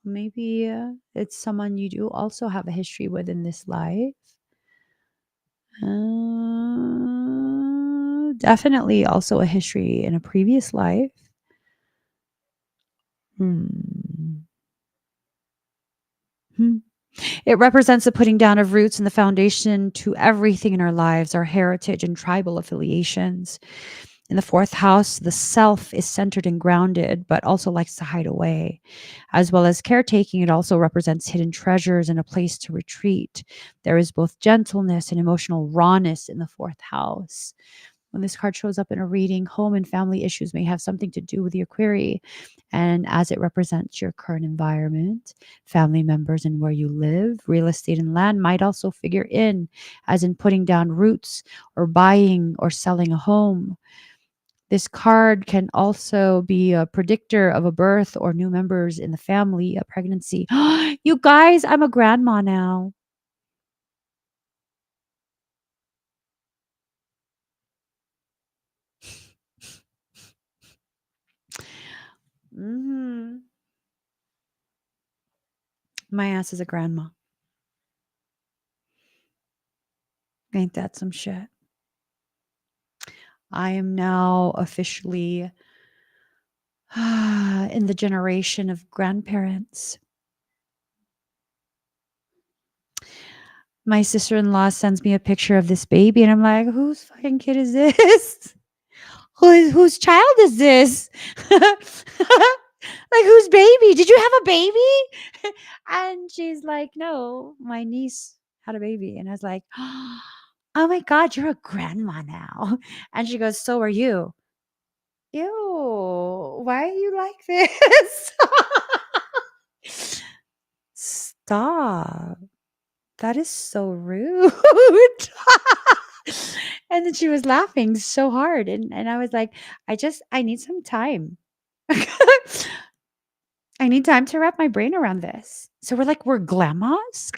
Maybe it's someone you do also have a history with in this life. Definitely also a history in a previous life. Hmm. Hmm. It represents the putting down of roots and the foundation to everything in our lives, our heritage and tribal affiliations. In the fourth house, the self is centered and grounded, but also likes to hide away. As well as caretaking, it also represents hidden treasures and a place to retreat. There is both gentleness and emotional rawness in the fourth house. When this card shows up in a reading, home and family issues may have something to do with your query. And as it represents your current environment, family members and where you live, real estate and land might also figure in, as in putting down roots or buying or selling a home. This card can also be a predictor of a birth or new members in the family, a pregnancy. You guys, I'm a grandma now. Hmm. My ass is a grandma. Ain't that some shit? I am now officially in the generation of grandparents. My sister-in-law sends me a picture of this baby, and I'm like, whose fucking kid is this? Whose child is this? Like, whose baby? Did you have a baby? And she's like, no, my niece had a baby. And I was like, oh my God, you're a grandma now. And she goes, so are you. Ew, why are you like this? Stop. That is so rude. And then she was laughing so hard. And I was like, I need some time. I need time to wrap my brain around this. So we're glamas?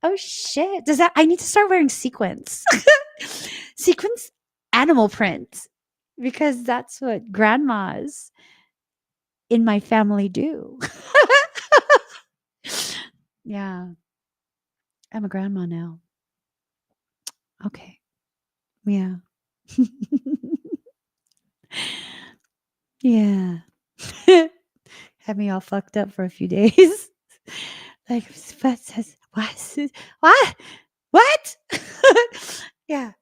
Oh shit. I need to start wearing sequins. Sequins animal print. Because that's what grandmas in my family do. Yeah, I'm a grandma now. Okay. Yeah. Yeah. Had me all fucked up for a few days. Like, what says what? What? What? Yeah,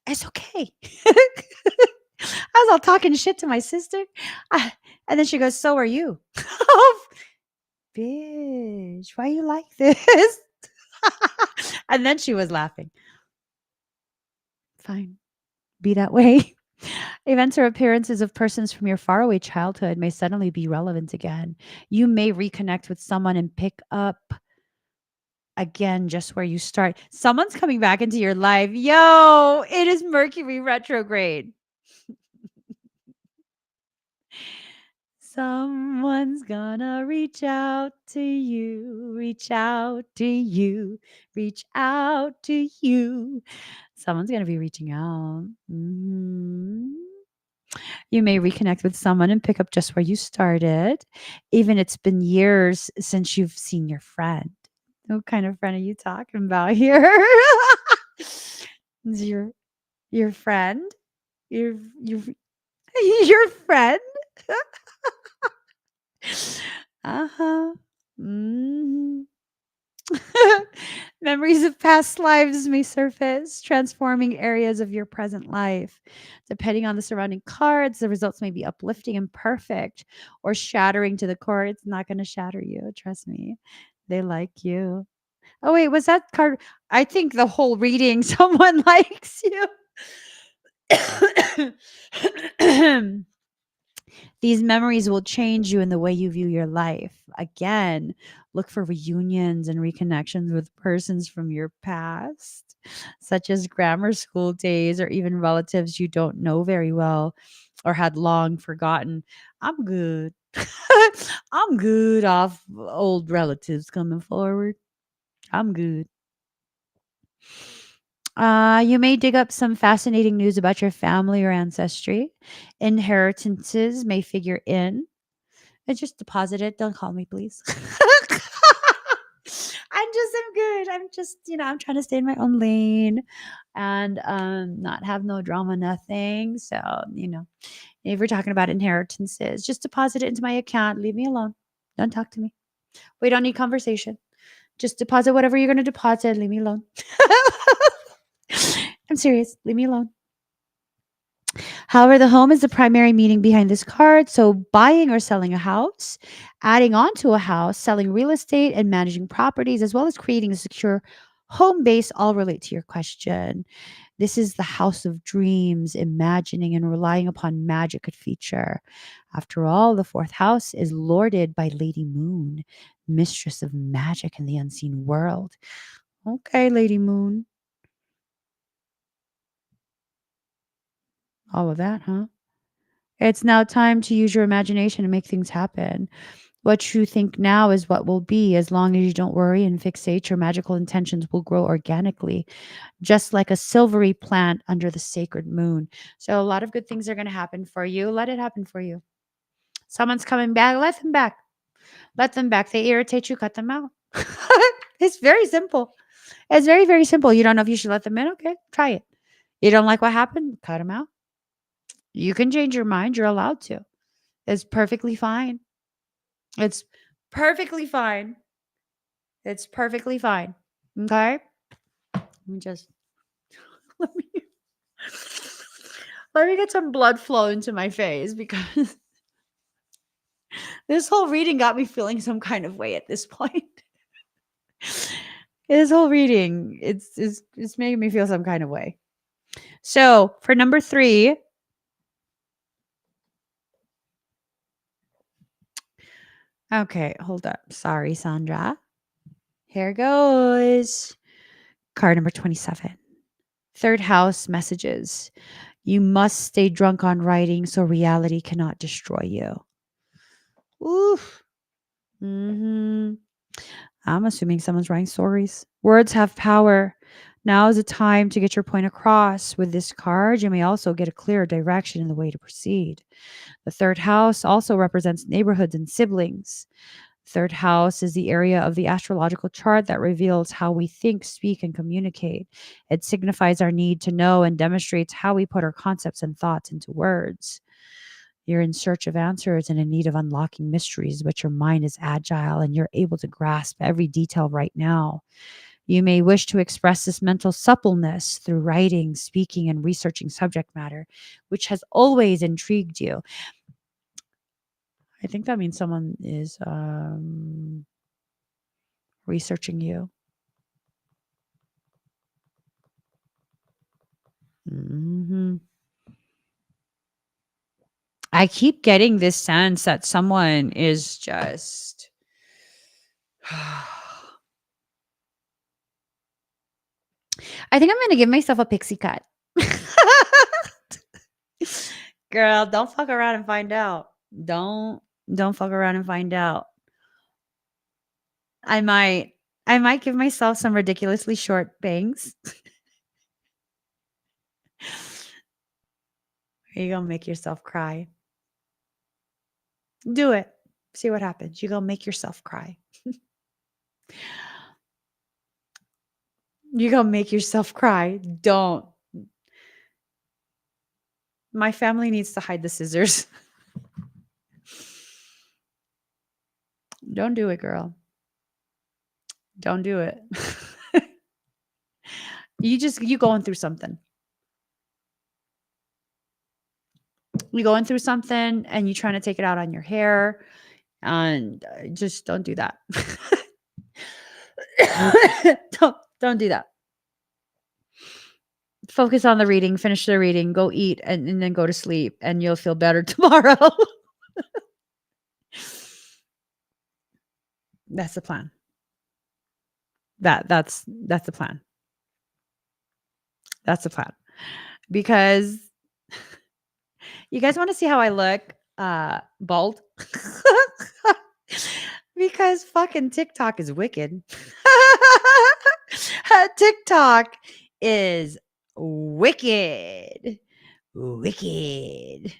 it's okay. I was all talking shit to my sister. And then she goes, so are you. Oh, bitch, why you like this? And then she was laughing. Fine. Be that way. Events or appearances of persons from your faraway childhood may suddenly be relevant again. You may reconnect with someone and pick up again just where you start. Someone's coming back into your life. Yo, it is Mercury retrograde. Someone's gonna reach out to you, reach out to you, reach out to you. Someone's gonna be reaching out. You may reconnect with someone and pick up just where you started, even it's been years since you've seen your friend. What kind of friend are you talking about here? Is your friend? Your your friend? Uh-huh. Mhm. Memories of past lives may surface, transforming areas of your present life. Depending on the surrounding cards, the results may be uplifting and perfect or shattering to the core. It's not going to shatter you. Trust me. They like you. Oh, wait, was that card? I think the whole reading, someone likes you. These memories will change you in the way you view your life. Again, look for reunions and reconnections with persons from your past, such as grammar school days or even relatives you don't know very well or had long forgotten. I'm good. I'm good off old relatives coming forward. I'm good. You may dig up some fascinating news about your family or ancestry. Inheritances may figure in. I just deposit it. Don't call me, please. I'm good. I'm just, I'm trying to stay in my own lane and not have no drama, nothing. So, if we're talking about inheritances, just deposit it into my account. Leave me alone. Don't talk to me. We don't need conversation. Just deposit whatever you're going to deposit. Leave me alone. I'm serious. Leave me alone. However, the home is the primary meaning behind this card. So, buying or selling a house, adding on to a house, selling real estate, and managing properties, as well as creating a secure home base, all relate to your question. This is the house of dreams, imagining and relying upon magic could feature. After all, the fourth house is lorded by Lady Moon, mistress of magic in the unseen world. Okay, Lady Moon. All of that, huh? It's now time to use your imagination and make things happen. What you think now is what will be. As long as you don't worry and fixate, your magical intentions will grow organically, just like a silvery plant under the sacred moon. So, a lot of good things are going to happen for you. Let it happen for you. Someone's coming back. Let them back. Let them back. They irritate you. Cut them out. It's very simple. It's very, very simple. You don't know if you should let them in. Okay, try it. You don't like what happened? Cut them out. You can change your mind. You're allowed to. It's perfectly fine. It's perfectly fine. It's perfectly fine. Okay? Let me just let me let me get some blood flow into my face because this whole reading got me feeling some kind of way at this point. This whole reading, it's making me feel some kind of way. So for number 3, okay, hold up. Sorry, Sandra. Here goes. Card number 27. Third house messages. You must stay drunk on writing so reality cannot destroy you. Oof. Hmm. I'm assuming someone's writing stories. Words have power. Now is the time to get your point across. With this card, you may also get a clear direction in the way to proceed. The third house also represents neighborhoods and siblings. Third house is the area of the astrological chart that reveals how we think, speak, and communicate. It signifies our need to know and demonstrates how we put our concepts and thoughts into words. You're in search of answers and in need of unlocking mysteries, but your mind is agile and you're able to grasp every detail right now. You may wish to express this mental suppleness through writing, speaking, and researching subject matter, which has always intrigued you. I think that means someone is researching you. Hmm. I keep getting this sense that someone is just. I think I'm going to give myself a pixie cut. Girl, don't fuck around and find out. Don't fuck around and find out. I might I might give myself some ridiculously short bangs. You're gonna make yourself cry. Do it. See what happens. You're gonna make yourself cry. You're gonna make yourself cry. Don't. My family needs to hide the scissors. Don't do it, girl. Don't do it. You going through something. You going through something and you trying to take it out on your hair, and just don't do that. Don't do that. Focus on the reading, finish the reading, go eat, and then go to sleep, and you'll feel better tomorrow. That's the plan. That's the plan. That's the plan. Because you guys wanna see how I look, bald? Because fucking TikTok is wicked. TikTok is wicked. Wicked.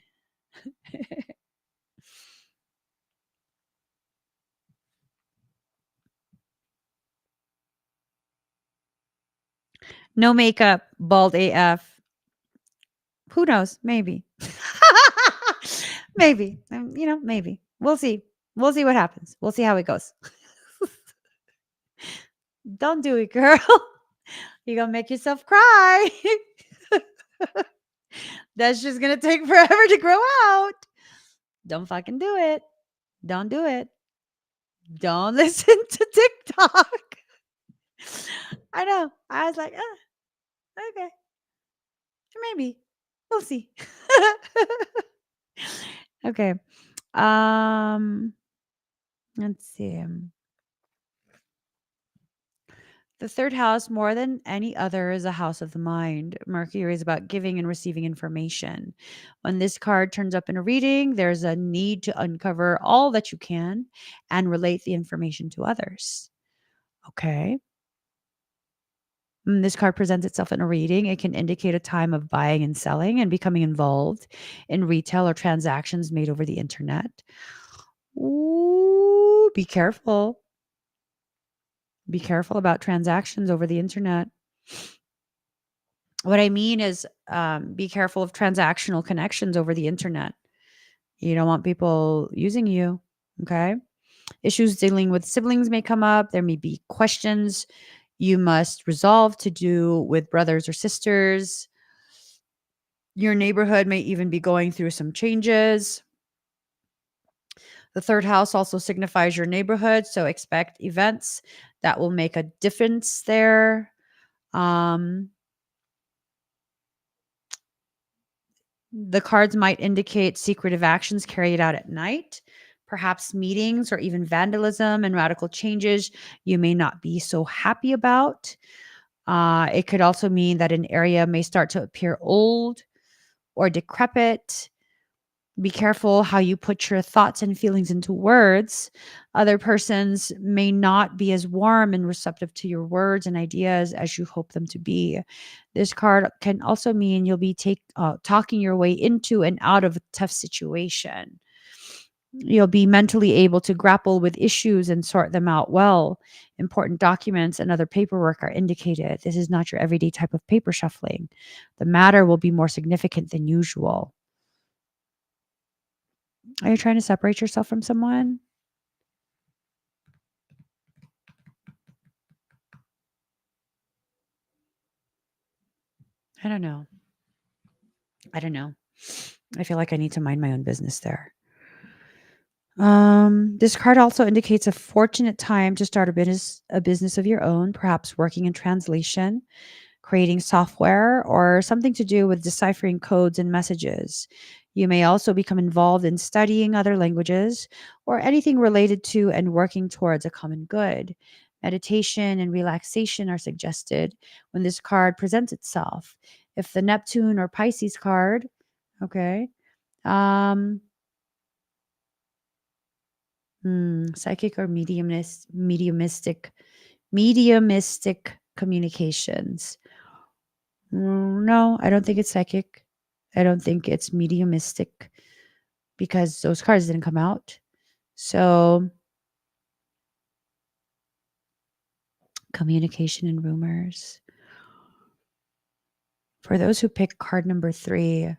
No makeup, bald AF. Who knows? Maybe. Maybe. Maybe. We'll see. We'll see what happens. We'll see how it goes. Don't do it, girl. You're gonna make yourself cry. That's just gonna take forever to grow out. Don't fucking do it. Don't do it. Don't listen to TikTok. I know. I was like, okay, maybe. We'll see. Okay. Um, let's see. The third house, more than any other, is a house of the mind. Mercury is about giving and receiving information. When this card turns up in a reading, there's a need to uncover all that you can and relate the information to others. Okay. When this card presents itself in a reading, it can indicate a time of buying and selling and becoming involved in retail or transactions made over the internet. Ooh, be careful. Be careful about transactions over the internet. What I mean is, be careful of transactional connections over the internet. You don't want people using you. Okay. Issues dealing with siblings may come up. There may be questions you must resolve to do with brothers or sisters. Your neighborhood may even be going through some changes. The third house also signifies your neighborhood. So expect events that will make a difference there. Um, The cards might indicate secretive actions carried out at night, perhaps meetings or even vandalism and radical changes you may not be so happy about. It could also mean that an area may start to appear old or decrepit. Be careful how you put your thoughts and feelings into words. Other persons may not be as warm and receptive to your words and ideas as you hope them to be. This card can also mean you'll be talking your way into and out of a tough situation. You'll be mentally able to grapple with issues and sort them out well. Important documents and other paperwork are indicated. This is not your everyday type of paper shuffling. The matter will be more significant than usual. Are you trying to separate yourself from someone? I don't know. I don't know. I feel like I need to mind my own business there. This card also indicates a fortunate time to start a business of your own, perhaps working in translation, creating software, or something to do with deciphering codes and messages. You may also become involved in studying other languages or anything related to and working towards a common good. Meditation and relaxation are suggested when this card presents itself. If the Neptune or Pisces card, okay, um, psychic or mediumistic communications. No, I don't think it's psychic. I don't think it's mediumistic because those cards didn't come out. So, communication and rumors. For those who pick card number 3,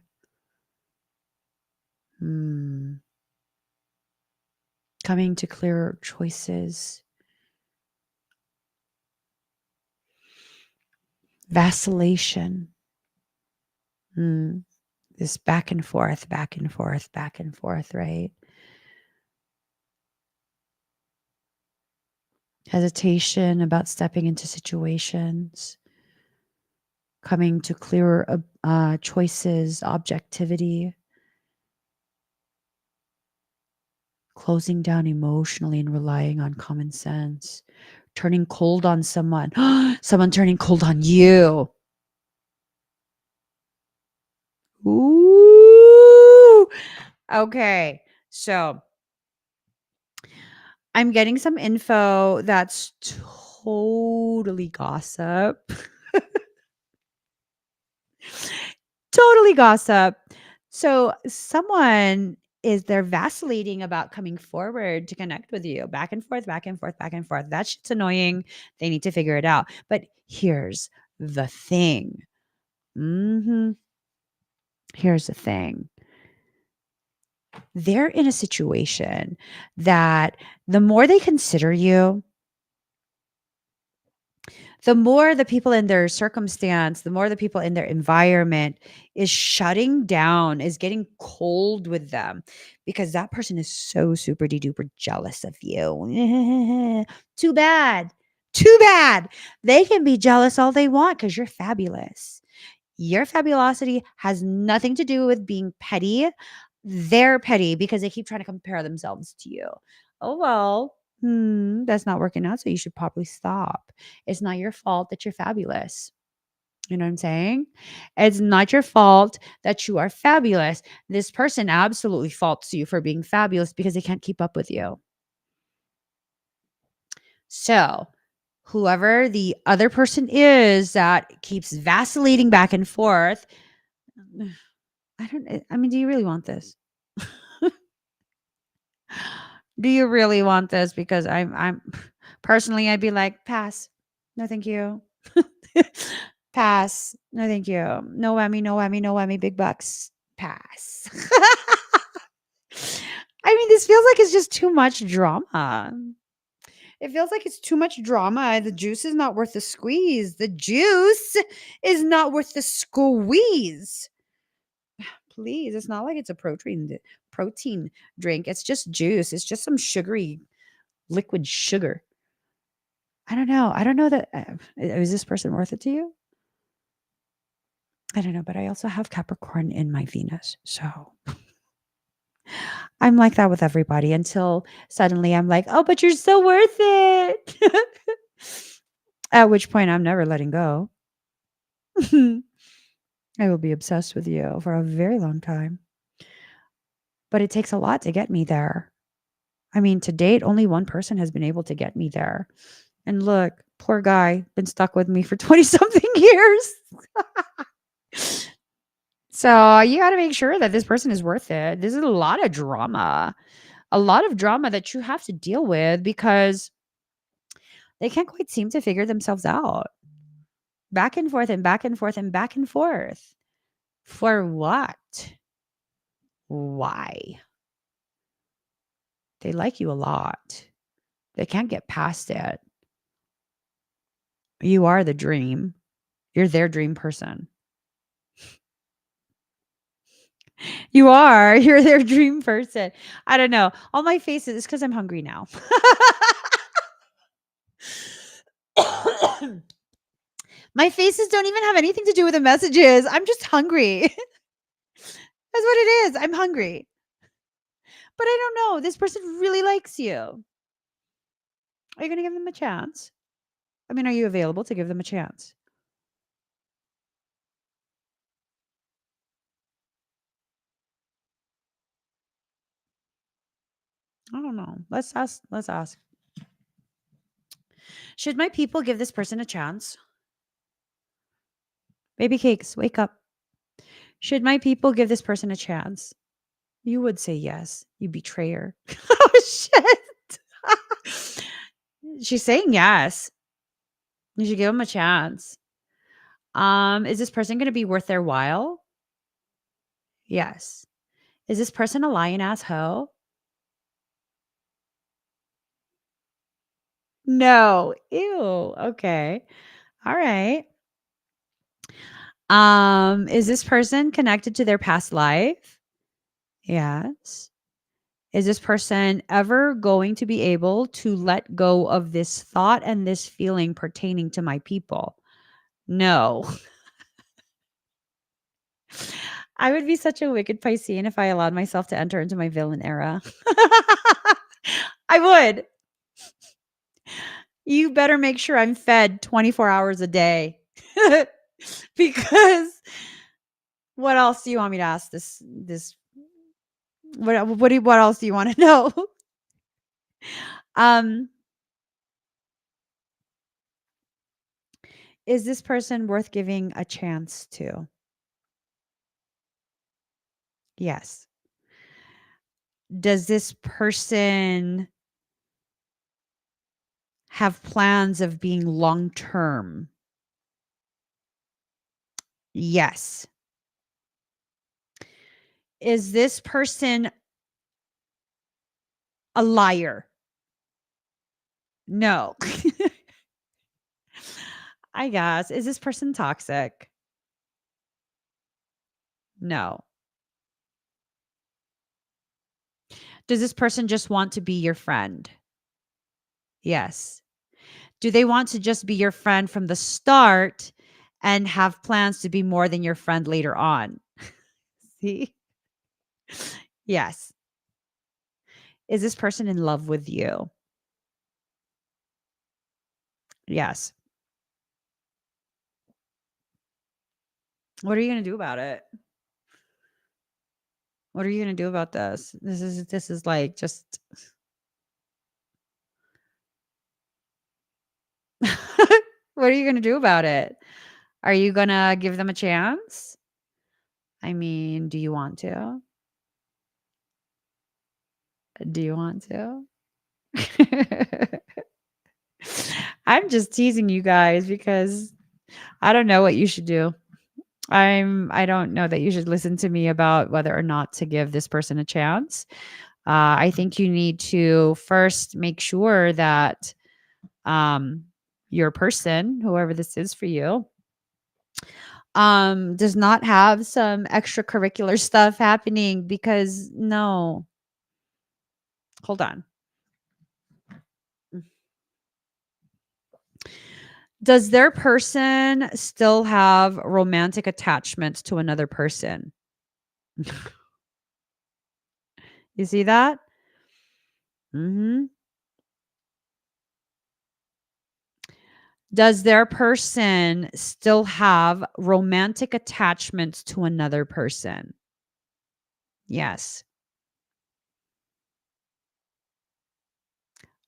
coming to clearer choices. Vacillation. Mm, this back and forth, back and forth, back and forth, right? Hesitation about stepping into situations, coming to clearer choices, objectivity, closing down emotionally and relying on common sense, turning cold on someone, someone turning cold on you. Ooh. Okay. So I'm getting some info that's totally gossip. Totally gossip. So someone is they're vacillating about coming forward to connect with you. Back and forth, back and forth, back and forth. That shit's annoying. They need to figure it out. But here's the thing. Here's the thing. They're in a situation that the more they consider you, the more the people in their circumstance, the more the people in their environment is shutting down, is getting cold with them because that person is so super duper jealous of you. Too bad. Too bad. They can be jealous all they want because you're fabulous. Your fabulosity has nothing to do with being petty. They're petty because they keep trying to compare themselves to you. Oh, well, that's not working out. So you should probably stop. It's not your fault that you're fabulous. You know what I'm saying? It's not your fault that you are fabulous. This person absolutely faults you for being fabulous because they can't keep up with you. So, whoever the other person is that keeps vacillating back and forth, I mean, do you really want this? Do you really want this? Because I'm personally, I'd be like, pass. No, thank you. Pass. No, thank you. No whammy, no whammy, no whammy, big bucks. Pass. I mean, this feels like it's just too much drama. It feels like it's too much drama. The juice is not worth the squeeze. The juice is not worth the squeeze. Please, it's not like it's a protein drink. It's just juice. It's just some sugary liquid sugar. I don't know. I don't know that is this person worth it to you? I don't know, but I also have Capricorn in my Venus. So I'm like that with everybody until suddenly I'm like, "Oh, but you're so worth it." At which point I'm never letting go. I will be obsessed with you for a very long time. But it takes a lot to get me there. I mean, to date, only one person has been able to get me there. And look, poor guy, been stuck with me for 20 something years. So you got to make sure that this person is worth it. This is a lot of drama that you have to deal with because they can't quite seem to figure themselves out. Back and forth and back and forth and back and forth. For what? Why? They like you a lot. They can't get past it. You are the dream. You're their dream person. You are. You're their dream person. I don't know. All my faces is because I'm hungry now. My faces don't even have anything to do with the messages. I'm just hungry. That's what it is. I'm hungry. But I don't know. This person really likes you. Are you going to give them a chance? I mean, are you available to give them a chance? I don't know. Let's ask. Let's ask. Should my people give this person a chance? Baby cakes, wake up. Should my people give this person a chance? You would say yes, you betrayer. Oh, shit. She's saying yes. You should give them a chance. Is this person gonna be worth their while? Yes. Is this person a lying ass hoe? No. Ew. Okay. All right. Is this person connected to their past life? Yes. Is this person ever going to be able to let go of this thought and this feeling pertaining to my people? No. I would be such a wicked Piscean if I allowed myself to enter into my villain era. I would. You better make sure I'm fed 24 hours a day. Because what else do you want me to ask this what else do you want to know? um is this person worth giving a chance to? Yes. Does this person have plans of being long term? Yes. Is this person a liar? No. I guess. Is this person toxic? No. Does this person just want to be your friend? Yes. Do they want to just be your friend from the start and have plans to be more than your friend later on? See? Yes. Is this person in love with you? Yes. What are you going to do about it? What are you going to do about this? This is like just what are you going to do about it? Are you going to give them a chance? I mean, do you want to? Do you want to? I'm just teasing you guys because I don't know what you should do. I don't know that you should listen to me about whether or not to give this person a chance. I think you need to first make sure that um your person, whoever this is for you, does not have some extracurricular stuff happening because no. Hold on. Does their person still have romantic attachments to another person? You see that? Mhm. Does their person still have romantic attachments to another person? Yes.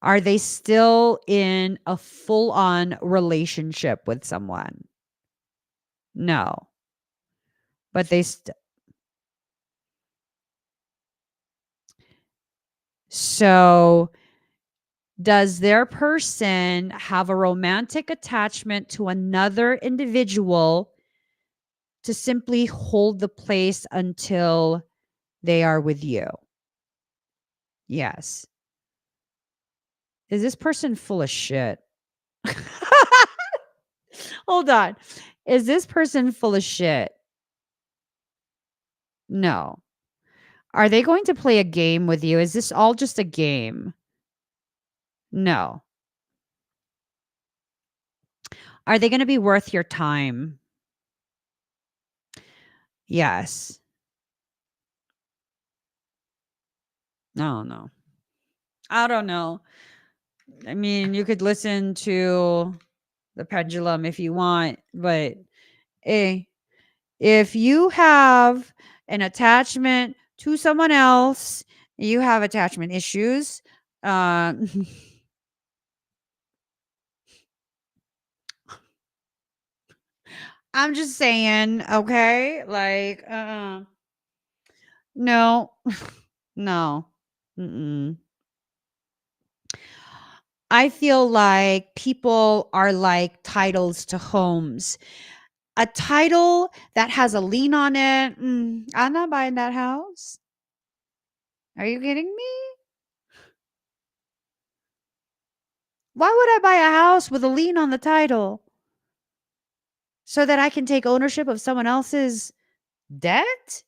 Are they still in a full-on relationship with someone? No. But so does their person have a romantic attachment to another individual to simply hold the place until they are with you? Yes. Is this person full of shit? Hold on. Is this person full of shit? No. Are they going to play a game with you? Is this all just a game? No. Are they going to be worth your time? Yes. No, no. I don't know. I mean, you could listen to the pendulum if you want, but eh, if you have an attachment to someone else, you have attachment issues. Uh, I'm just saying, okay? Like, no, no. Mm-mm. I feel like people are like titles to homes. A title that has a lien on it, I'm not buying that house. Are you kidding me? Why would I buy a house with a lien on the title? so that I can take ownership of someone else's debt?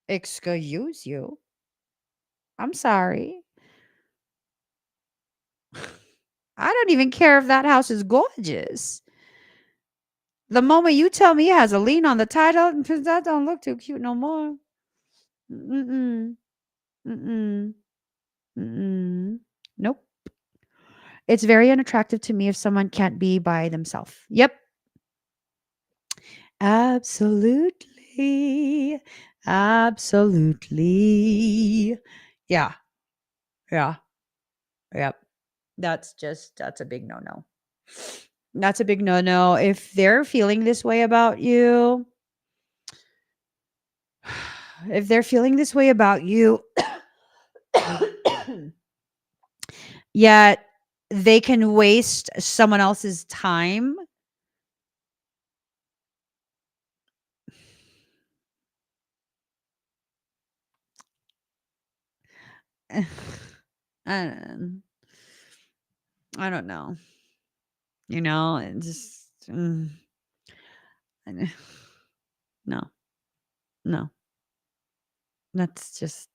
Excuse you. I'm sorry. I don't even care if that house is gorgeous. The moment you tell me it has a lien on the title, that don't look too cute no more. Mm-mm. Mm-mm. Mm-mm. Nope. It's very unattractive to me if someone can't be by themselves. Yep. Absolutely. Absolutely. Yeah. Yeah. Yep. That's a big no-no. That's a big no-no. If they're feeling this way about you, if they're feeling this way about you, yet they can waste someone else's time. I don't I don't know. It just I kn- no, no. That's just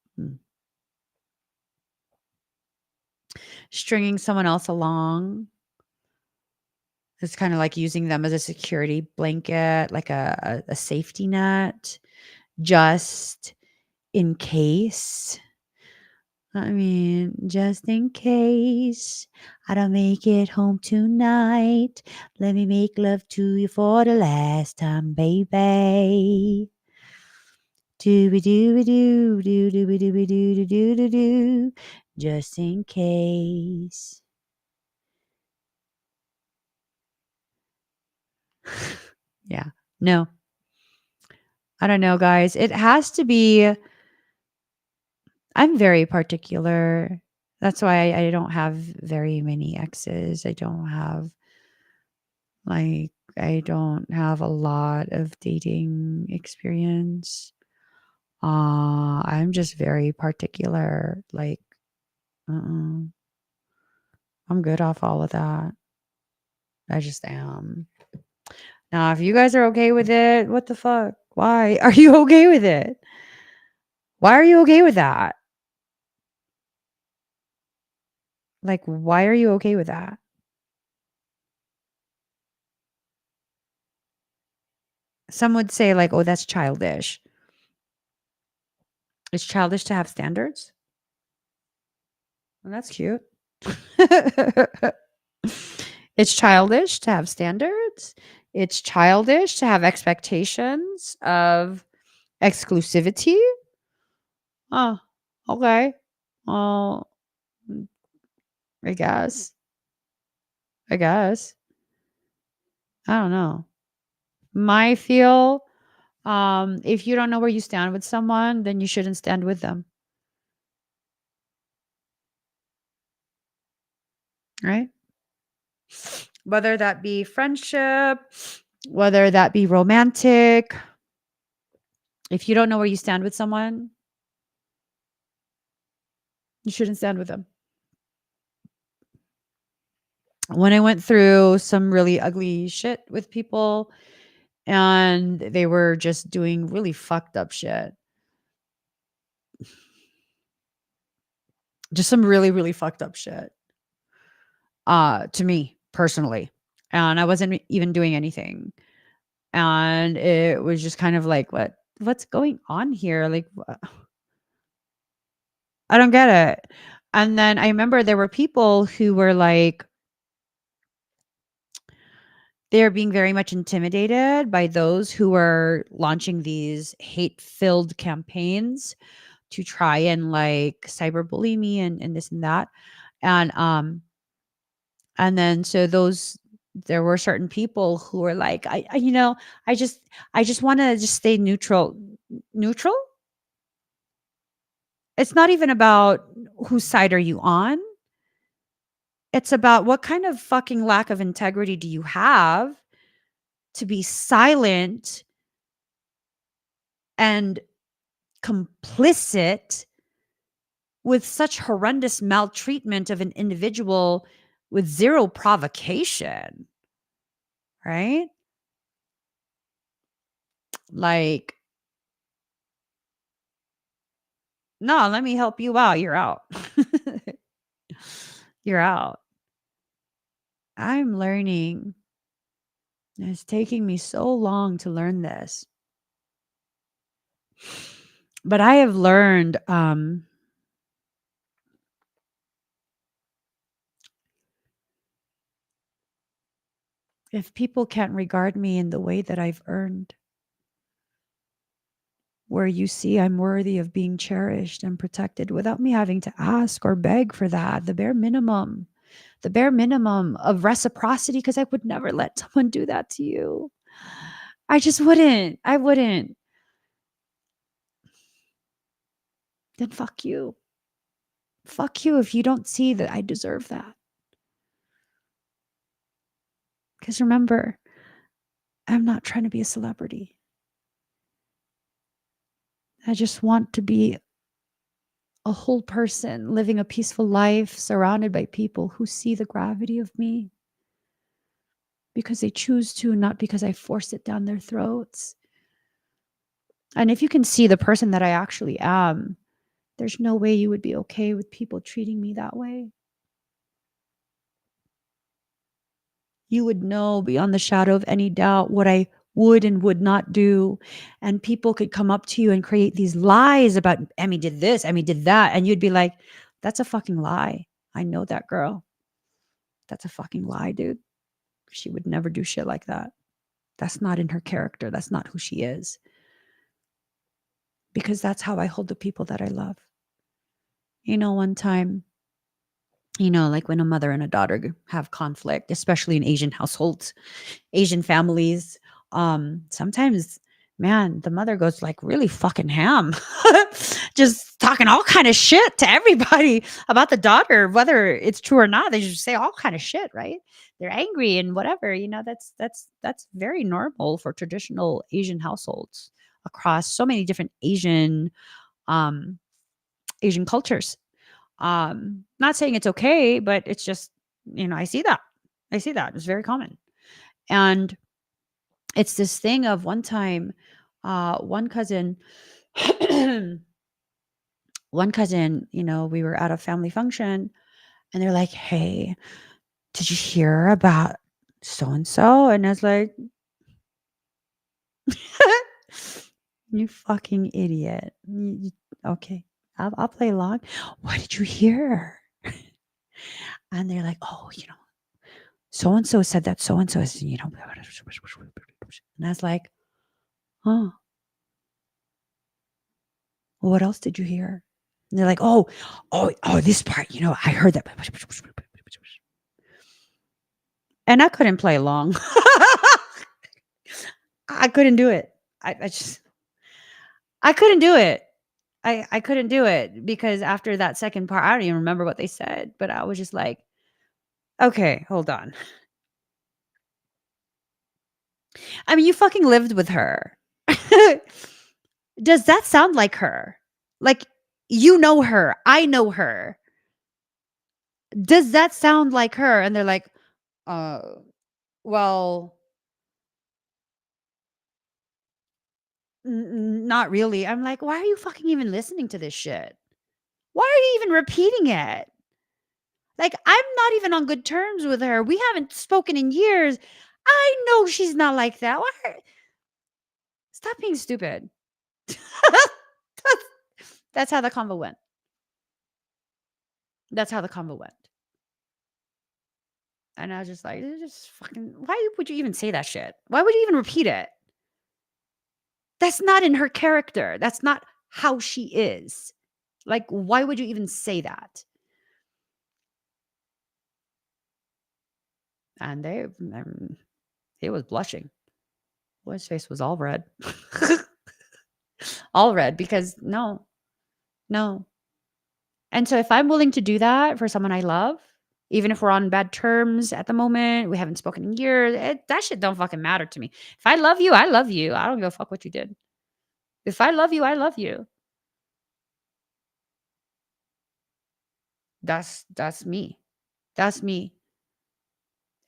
stringing someone else along. It's kind of like using them as a security blanket, like a safety net, just in case. I mean, just in case I don't make it home tonight, let me make love to you for the last time, baby. Dooby dooby doo doo dooby dooby doo doo doo doo doo. Just in case. Yeah. No, I don't know, guys. It has to be. I'm very particular. That's why I don't have very many exes. Like, I don't have a lot of dating experience. I'm just very particular. Like, uh-uh. I'm good off all of that. I just am. Now, if you guys are okay with it, what the fuck? Why are you okay with it? Why are you okay with that? Like, why are you okay with that? Some would say, like, oh, that's childish. It's childish to have standards. Well, that's cute. It's childish to have standards. It's childish to have expectations of exclusivity. Oh, okay. Well, mm, I guess. I guess. I don't know. My feel, if you don't know where you stand with someone, then you shouldn't stand with them, right? Whether that be friendship, whether that be romantic, if you don't know where you stand with someone, you shouldn't stand with them. When I went through some really ugly shit with people and they were just doing really fucked up shit, just some really, really fucked up shit, to me personally. And I wasn't even doing anything. And it was just kind of like, what's going on here? Like, I don't get it. And then I remember there were people who were like, they're being very much intimidated by those who are launching these hate-filled campaigns to try and like cyberbully me and this and that. And and then so those there were certain people who were like, I just want to just stay neutral. Neutral? It's not even about whose side are you on. It's about what kind of fucking lack of integrity do you have to be silent and complicit with such horrendous maltreatment of an individual with zero provocation. right? Like, no, let me help you out. You're out. You're out. I'm learning. It's taking me so long to learn this. But I have learned if people can't regard me in the way that I've earned, where you see I'm worthy of being cherished and protected without me having to ask or beg for that, the bare minimum of reciprocity, because I would never let someone do that to you. I just wouldn't. I wouldn't. Then fuck you. Fuck you if you don't see that I deserve that. Because remember, I'm not trying to be a celebrity. I just want to be a whole person living a peaceful life surrounded by people who see the gravity of me because they choose to, not because I force it down their throats. And if you can see the person that I actually am, there's no way you would be okay with people treating me that way. You would know beyond the shadow of any doubt what I would and would not do. And people could come up to you and create these lies about Emmy did this, Emmy did that. And you'd be like, that's a fucking lie. I know that girl. That's a fucking lie, dude. She would never do shit like that. That's not in her character. That's not who she is. Because that's how I hold the people that I love. One time, like when a mother and a daughter have conflict, especially in Asian households, Asian families, sometimes, man, the mother goes like really fucking ham, just talking all kind of shit to everybody about the daughter, whether it's true or not. They just say all kind of shit, right? They're angry and whatever. That's very normal for traditional Asian households across so many different um, Asian cultures. Not saying it's okay, but it's just, I see that. I see that. It's very common. And it's this thing of one time, one cousin, we were at a family function and they're like, hey, did you hear about so and so? And I was like, you fucking idiot. Okay, I'll play along. What did you hear? And they're like, oh, so and so said that so and so is, and I was like, oh, well, what else did you hear? And they're like, oh, this part, I heard that. And I couldn't play along. I couldn't do it. I couldn't do it. I couldn't do it because after that second part, I don't even remember what they said, but I was just like, okay, hold on. I mean, you fucking lived with her. Does that sound like her? Like, you know her. I know her. Does that sound like her? And they're like, uh, well, not really. I'm like, why are you fucking even listening to this shit? Why are you even repeating it? Like, I'm not even on good terms with her. We haven't spoken in years. I know she's not like that. Stop being stupid. that's, that's how the convo went. That's how the convo went. And I was just like, "It's just fucking, why would you even say that shit? Why would you even repeat it? That's not in her character. That's not how she is. Like, why would you even say that?" And he was blushing. Well, his face was all red. All red because no, no. And so if I'm willing to do that for someone I love, even if we're on bad terms at the moment, we haven't spoken in years, that shit don't fucking matter to me. If I love you, I love you. I don't give a fuck what you did. If I love you, I love you. That's me. That's me.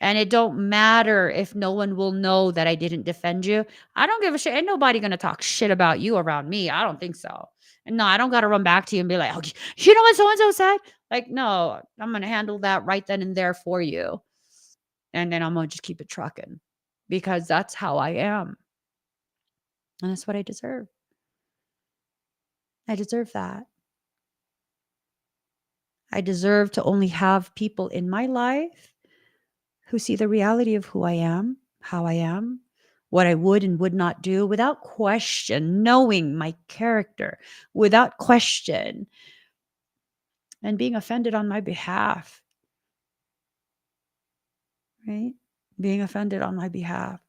And it don't matter if no one will know that I didn't defend you. I don't give a shit. Ain't nobody gonna talk shit about you around me. I don't think so. And no, I don't gotta run back to you and be like, "Oh, you know what so and so said?" Like, no, I'm gonna handle that right then and there for you. And then I'm gonna just keep it trucking because that's how I am. And that's what I deserve. I deserve that. I deserve to only have people in my life who see the reality of who I am, how I am, what I would and would not do without question, knowing my character without question, and being offended on my behalf, right? Being offended on my behalf.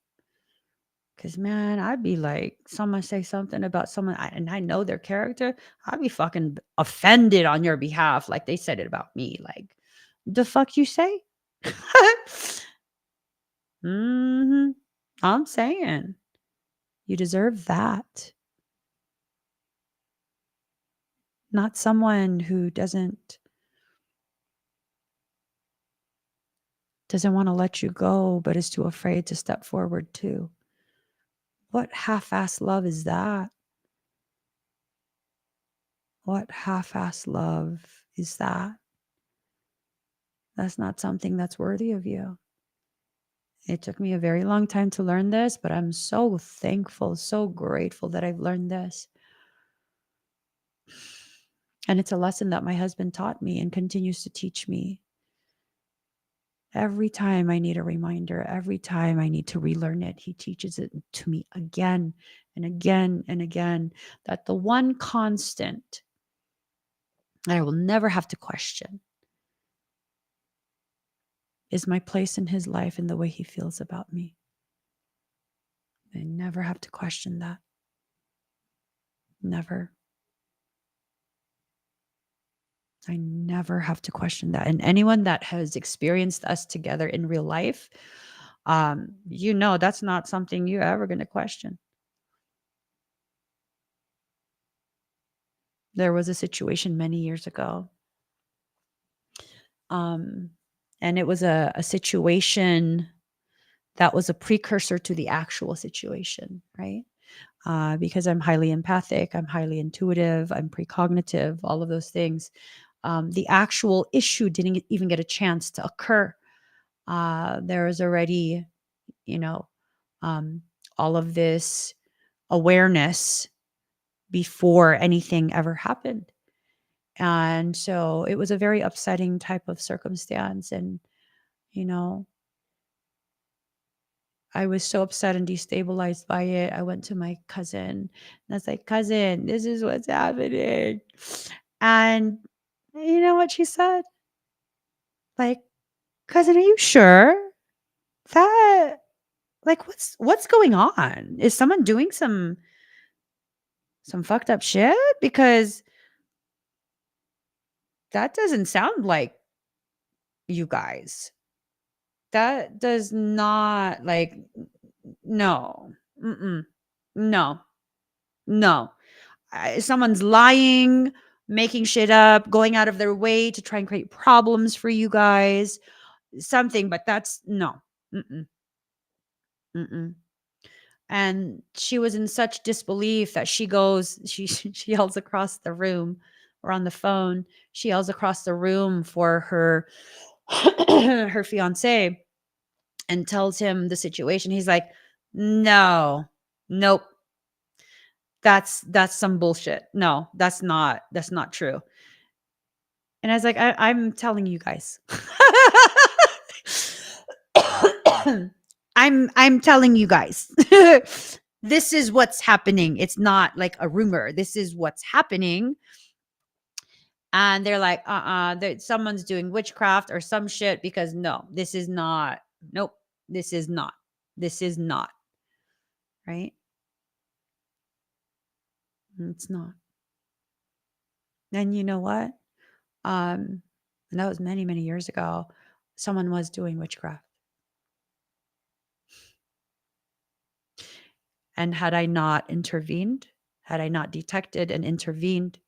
Because, man, I'd be like, someone say something about someone, and I know their character, I'd be fucking offended on your behalf, like they said it about me. Like, the fuck you say? hmm I'm saying you deserve that. Not someone who doesn't want to let you go, but is too afraid to step forward too. What half-ass love is that? What half-ass love is that? That's not something that's worthy of you. It took me a very long time to learn this, but I'm so thankful, so grateful that I've learned this. And it's a lesson that my husband taught me and continues to teach me. Every time I need a reminder, every time I need to relearn it, he teaches it to me again and again and again, that the one constant that I will never have to question is my place in his life and the way he feels about me. I never have to question that. Never. I never have to question that. And anyone that has experienced us together in real life, that's not something you're ever going to question. There was a situation many years ago. And it was a situation that was a precursor to the actual situation, right? Because I'm highly empathic, I'm highly intuitive, I'm precognitive, all of those things. The actual issue didn't even get a chance to occur. There was already, you know, um, all of this awareness before anything ever happened. And so it was a very upsetting type of circumstance. And, you know, I was so upset and destabilized by it. I went to my cousin and I was like, "Cousin, this is what's happening." And you know what she said? Like, "Cousin, are you sure that like what's going on? Is someone doing some fucked up shit? Because that doesn't sound like you guys. That does not like no. Mm-mm. No. No. Someone's lying, making shit up, going out of their way to try and create problems for you guys, something, but that's no. Mm-mm, mm-mm. And she was in such disbelief that she yells across the room or on the phone. She yells across the room for her her fiance and tells him the situation. He's like, "No, nope, that's some bullshit. No, that's not true." And I was like, I'm telling you guys. I'm telling you guys. This is what's happening. It's not like a rumor. This is what's happening. And they're like, that someone's doing witchcraft or some shit because no, this is not. Nope. This is not. This is not. Right? It's not. And you know what? And that was many, many years ago. Someone was doing witchcraft. And had I not intervened, had I not detected and intervened,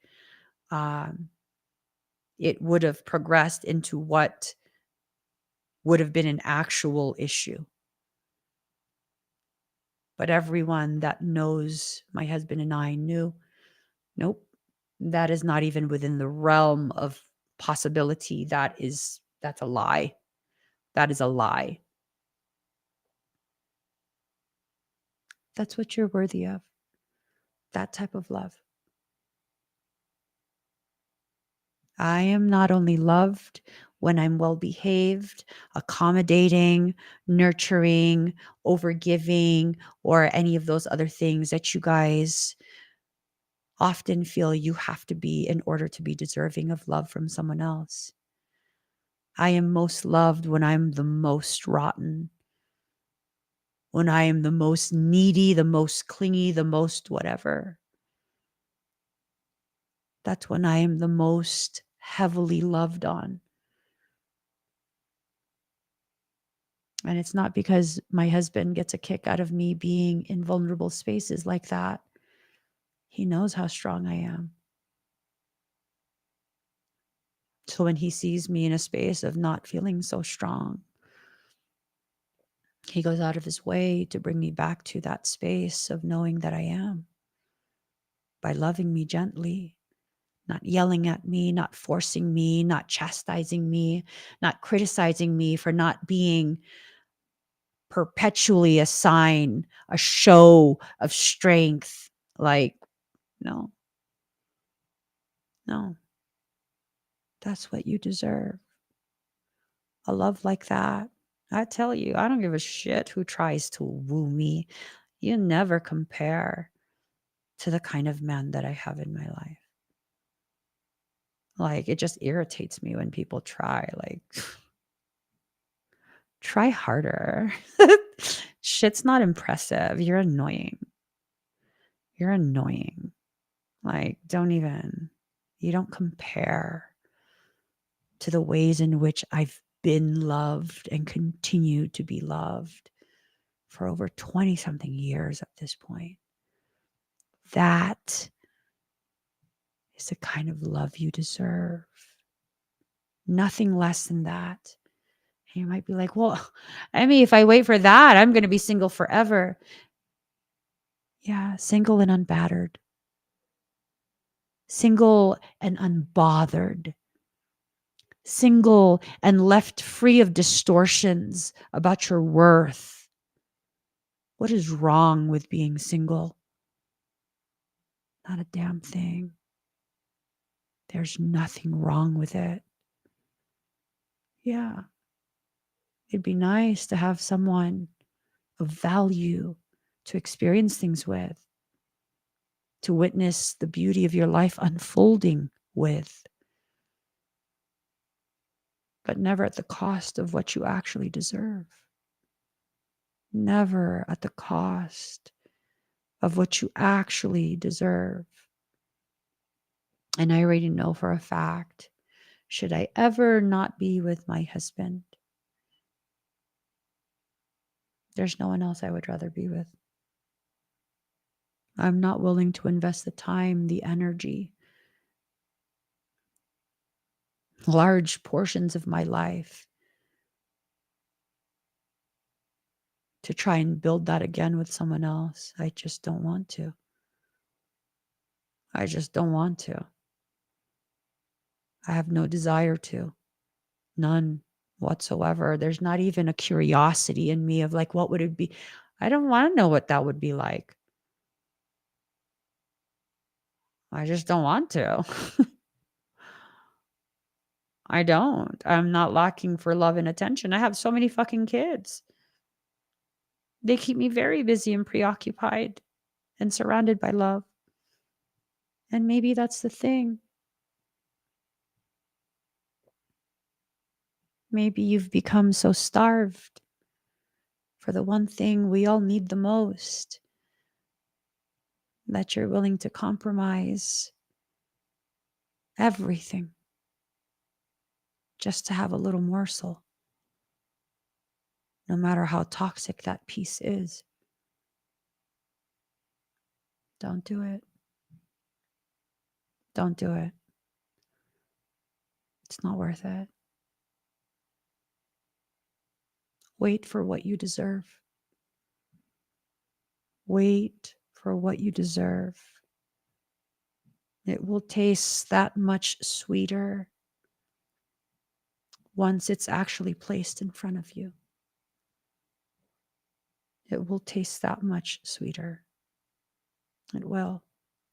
um, it would have progressed into what would have been an actual issue. But everyone that knows my husband and I knew, nope, that is not even within the realm of possibility. That's a lie. That is a lie. That's what you're worthy of. That type of love. I am not only loved when I'm well behaved, accommodating, nurturing, overgiving, or any of those other things that you guys often feel you have to be in order to be deserving of love from someone else. I am most loved when I'm the most rotten, when I am the most needy, the most clingy, the most whatever. That's when I am the most heavily loved on. And it's not because my husband gets a kick out of me being in vulnerable spaces like that. He knows how strong I am. So when he sees me in a space of not feeling so strong, he goes out of his way to bring me back to that space of knowing that I am, by loving me gently, not yelling at me, not forcing me, not chastising me, not criticizing me for not being perpetually a sign, a show of strength. Like, no, no, that's what you deserve. A love like that. I tell you, I don't give a shit who tries to woo me. You never compare to the kind of man that I have in my life. Like, it just irritates me when people try. Like, try harder. Shit's not impressive. You're annoying. You're annoying. Like, you don't compare to the ways in which I've been loved and continue to be loved for over 20 something years at this point. That is the kind of love you deserve. Nothing less than that. And you might be like, well, I mean, if I wait for that, I'm going to be single forever. Yeah, single and unbattered. Single and unbothered. Single and left free of distortions about your worth. What is wrong with being single? Not a damn thing. There's nothing wrong with it. Yeah. It'd be nice to have someone of value to experience things with, to witness the beauty of your life unfolding with, but never at the cost of what you actually deserve. Never at the cost of what you actually deserve. And I already know for a fact, should I ever not be with my husband, there's no one else I would rather be with. I'm not willing to invest the time, the energy, large portions of my life to try and build that again with someone else. I just don't want to. I just don't want to. I have no desire to. None whatsoever. There's not even a curiosity in me of like, what would it be? I don't want to know what that would be like. I just don't want to. I don't. I'm not lacking for love and attention. I have so many fucking kids. They keep me very busy and preoccupied and surrounded by love. And maybe that's the thing. Maybe you've become so starved for the one thing we all need the most that you're willing to compromise everything just to have a little morsel, no matter how toxic that piece is. Don't do it. Don't do it. It's not worth it. Wait for what you deserve. Wait for what you deserve. It will taste that much sweeter once it's actually placed in front of you. It will taste that much sweeter. It will.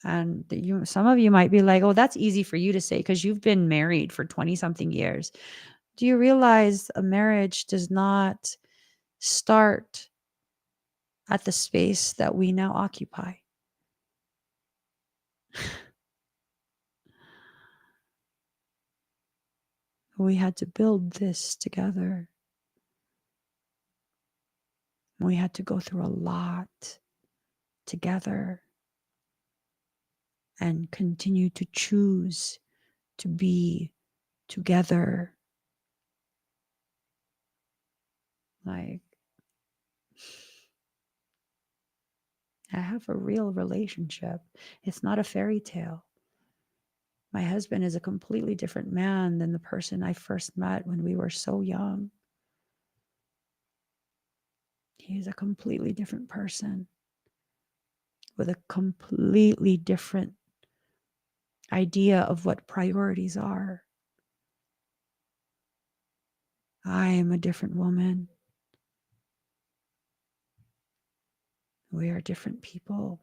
And some of you might be like, oh, that's easy for you to say because you've been married for 20 something years. Do you realize a marriage does not start at the space that we now occupy? We had to build this together. We had to go through a lot together and continue to choose to be together. Like, I have a real relationship. It's not a fairy tale. My husband is a completely different man than the person I first met when we were so young. He's a completely different person with a completely different idea of what priorities are. I am a different woman. We are different people.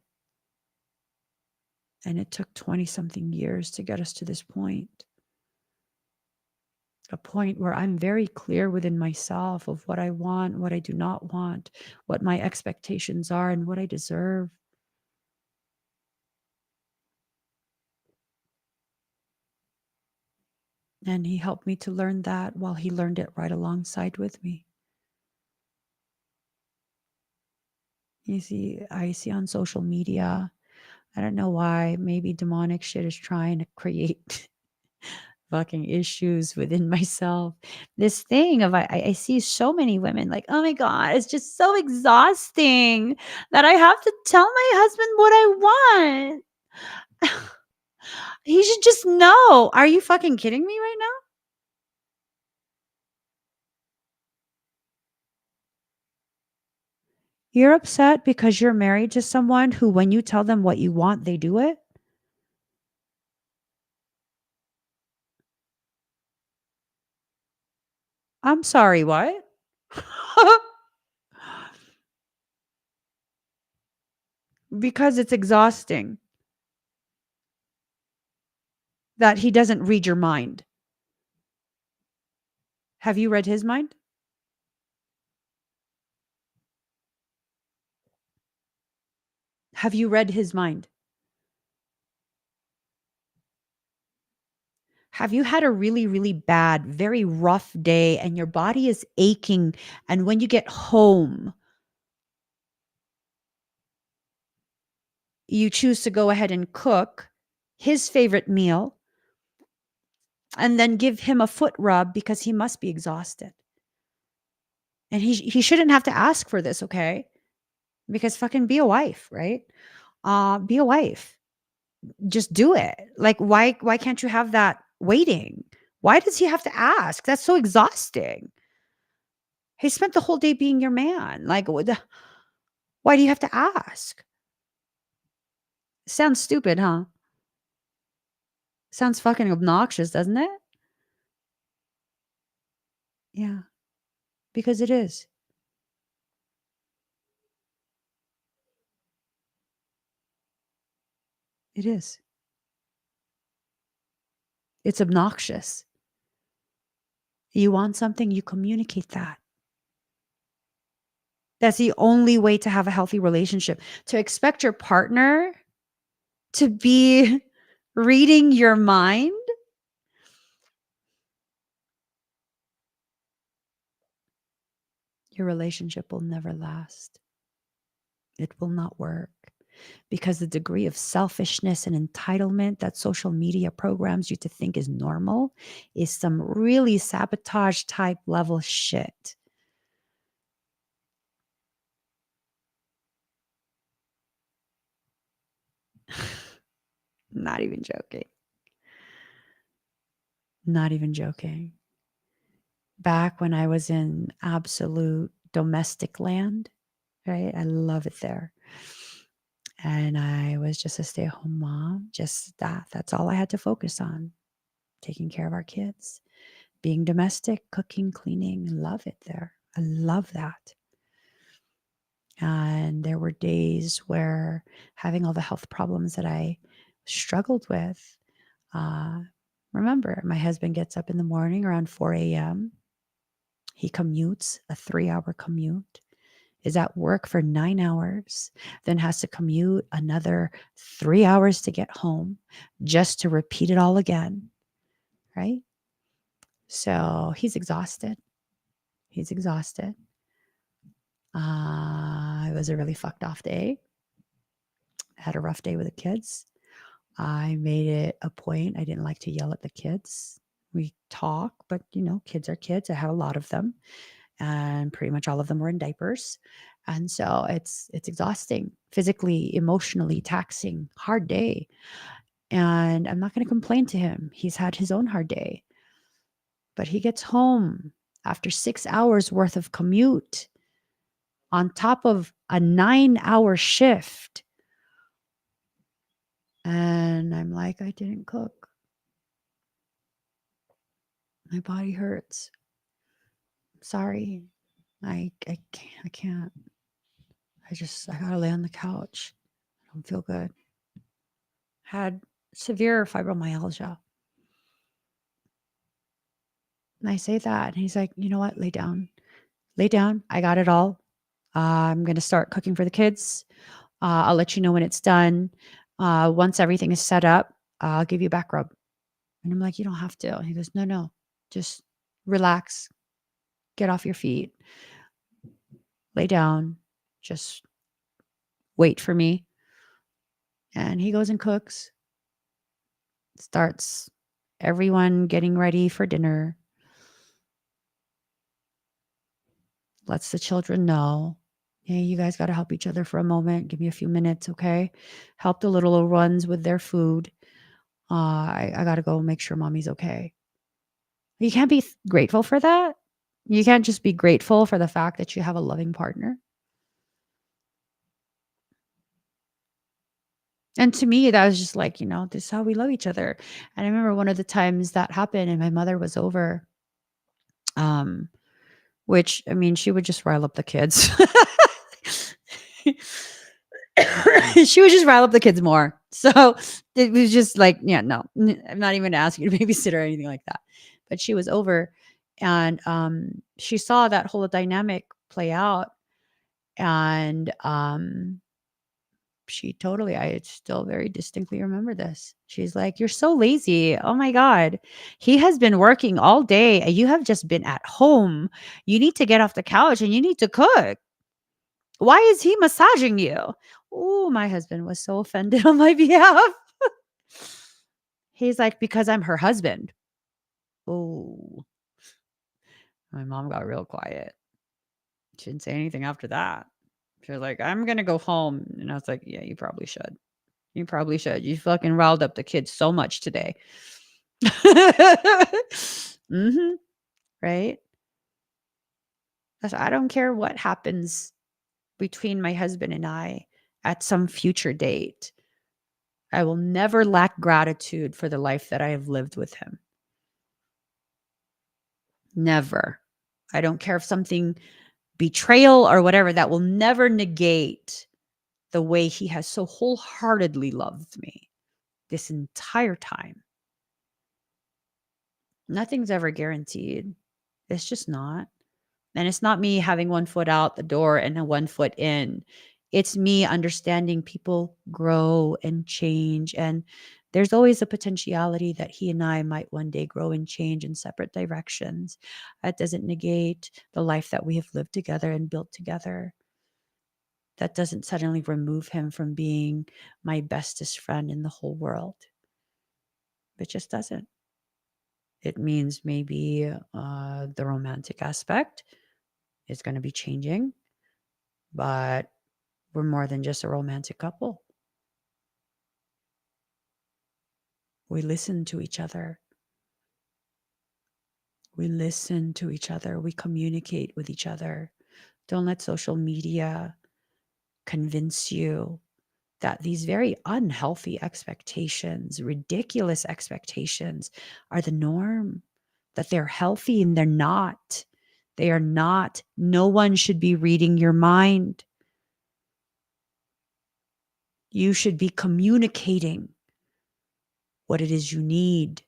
And it took 20 something years to get us to this point. A point where I'm very clear within myself of what I want, what I do not want, what my expectations are, and what I deserve. And he helped me to learn that while he learned it right alongside with me. You see, I see on social media, I don't know why, maybe demonic shit is trying to create fucking issues within myself. This thing of I see so many women like, oh my God, it's just so exhausting that I have to tell my husband what I want. He should just know. Are you fucking kidding me right now? You're upset because you're married to someone who, when you tell them what you want, they do it? I'm sorry, what? Because it's exhausting that he doesn't read your mind. Have you read his mind? Have you read his mind? Have you had a really, really bad, very rough day and your body is aching? And when you get home, you choose to go ahead and cook his favorite meal and then give him a foot rub because he must be exhausted. And he shouldn't have to ask for this, okay? Because fucking be a wife, right? Be a wife. Just do it. Like why can't you have that waiting? Why does he have to ask? That's so exhausting. He spent the whole day being your man. Like why do you have to ask? Sounds stupid, huh? Sounds fucking obnoxious, doesn't it? Yeah, because it is. It is. It's obnoxious. You want something, you communicate that. That's the only way to have a healthy relationship. To expect your partner to be reading your mind, your relationship will never last. It will not work because the degree of selfishness and entitlement that social media programs you to think is normal is some really sabotage type level shit. Not even joking. Not even joking. back when I was in absolute domestic land, right? I love it there. And I was just a stay-at-home mom, just that. That's all I had to focus on, taking care of our kids, being domestic, cooking, cleaning. Love it there. I love that. And there were days where having all the health problems that I struggled with. Uh, remember, my husband gets up in the morning around 4 a.m. He commutes a 3-hour commute, is at work for 9 hours, then has to commute another 3 hours to get home just to repeat it all again, right? So he's exhausted. He's exhausted. It was a really fucked off day. I had a rough day with the kids. I made it a point. I didn't like to yell at the kids. We talk, but kids are kids. I have a lot of them, and pretty much all of them were in diapers. And so it's exhausting, physically, emotionally taxing, hard day. And I'm not going to complain to him. He's had his own hard day. But he gets home after 6 hours worth of commute on top of a 9-hour shift. And I'm like, I didn't cook. My body hurts. Sorry. I can't. I gotta lay on the couch. I don't feel good. Had severe fibromyalgia. And I say that, and he's like, you know what? Lay down. Lay down. I got it all. I'm gonna start cooking for the kids. I'll let you know when it's done. Once everything is set up, I'll give you a back rub. And I'm like, you don't have to. And he goes, no, just relax. Get off your feet. Lay down. Just wait for me. And he goes and cooks. Starts everyone getting ready for dinner. Lets the children know, hey, you guys got to help each other for a moment. Give me a few minutes, okay? Help the little ones with their food. I got to go make sure mommy's okay. You can't be grateful for that. You can't just be grateful for the fact that you have a loving partner. And to me, that was just like, this is how we love each other. And I remember one of the times that happened and my mother was over, um, which, I mean, she would just rile up the kids. She would just rile up the kids more. So it was just like, yeah, no, I'm not even asking you to babysit or anything like that. But she was over and she saw that whole dynamic play out. And I still very distinctly remember this. She's like, you're so lazy. Oh my God. He has been working all day and you have just been at home. You need to get off the couch and you need to cook. Why is he massaging you? Oh, my husband was so offended on my behalf. He's like, because I'm her husband. Oh, my mom got real quiet. She didn't say anything after that. She was like, I'm going to go home. And I was like, yeah, you probably should. You probably should. You fucking riled up the kids so much today. Mm-hmm. Right? I don't care what happens between my husband and I at some future date. I will never lack gratitude for the life that I have lived with him. Never. I don't care if something betrayal or whatever, that will never negate the way he has so wholeheartedly loved me this entire time. Nothing's ever guaranteed. It's just not. And it's not me having one foot out the door and a one foot in. It's me understanding people grow and change. And there's always a potentiality that he and I might one day grow and change in separate directions. That doesn't negate the life that we have lived together and built together. That doesn't suddenly remove him from being my bestest friend in the whole world. It just doesn't. It means maybe the romantic aspect is going to be changing, but we're more than just a romantic couple. We listen to each other. We listen to each other. We communicate with each other. Don't let social media convince you that these very unhealthy expectations, ridiculous expectations, are the norm, that they're healthy, and they're not. They are not. No one should be reading your mind. You should be communicating what it is you need.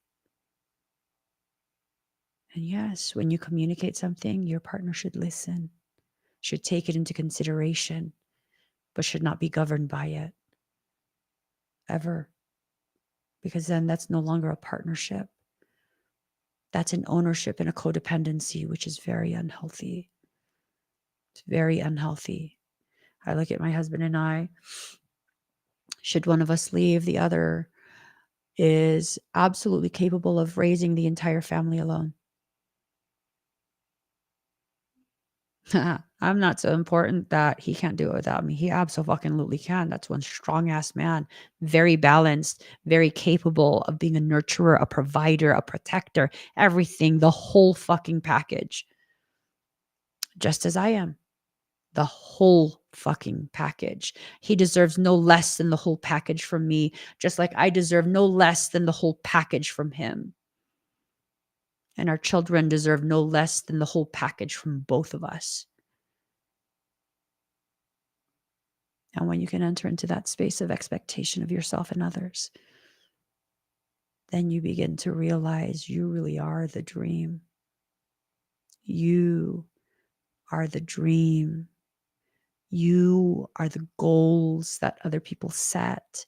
And yes, when you communicate something, your partner should listen, should take it into consideration, but should not be governed by it ever. Because then that's no longer a partnership. That's an ownership and a codependency, which is very unhealthy. It's very unhealthy. I look at my husband and I, should one of us leave, the other is absolutely capable of raising the entire family alone. I'm not so important that he can't do it without me. He absolutely can. That's one strong ass man, very balanced, very capable of being a nurturer, a provider, a protector, everything, the whole fucking package, just as I am. The whole fucking package. He deserves no less than the whole package from me, just like I deserve no less than the whole package from him. And our children deserve no less than the whole package from both of us. And when you can enter into that space of expectation of yourself and others, then you begin to realize you really are the dream. You are the dream. You are the goals that other people set.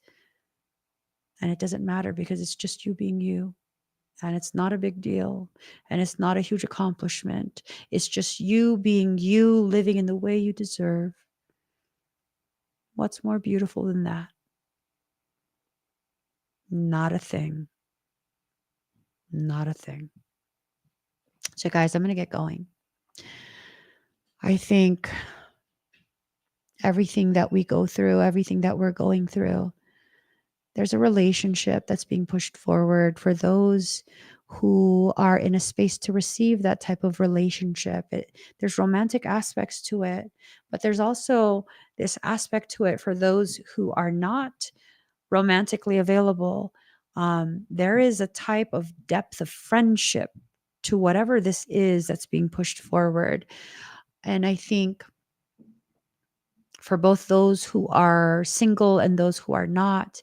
And it doesn't matter because it's just you being you. And it's not a big deal. And it's not a huge accomplishment. It's just you being you, living in the way you deserve. What's more beautiful than that? Not a thing. Not a thing. So, guys, I'm going to get going. I think everything that we go through, everything that we're going through, there's a relationship that's being pushed forward for those who are in a space to receive that type of relationship. There's romantic aspects to it, but there's also this aspect to it for those who are not romantically available. There is a type of depth of friendship to whatever this is that's being pushed forward. And I think for both those who are single and those who are not,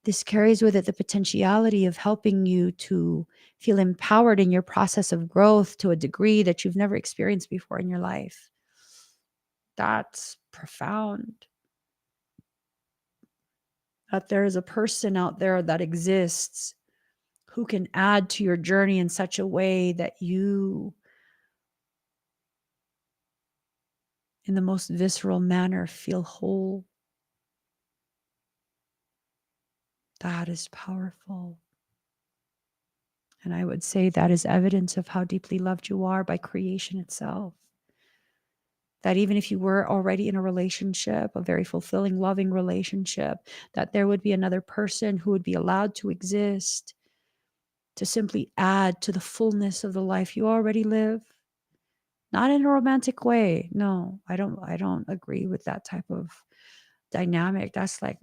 this carries with it the potentiality of helping you to feel empowered in your process of growth to a degree that you've never experienced before in your life. That's profound. That there is a person out there that exists who can add to your journey in such a way that you, in the most visceral manner, feel whole. That is powerful. And I would say that is evidence of how deeply loved you are by creation itself. That even if you were already in a relationship, a very fulfilling, loving relationship, that there would be another person who would be allowed to exist to simply add to the fullness of the life you already live. Not in a romantic way. No, I don't agree with that type of dynamic. That's like,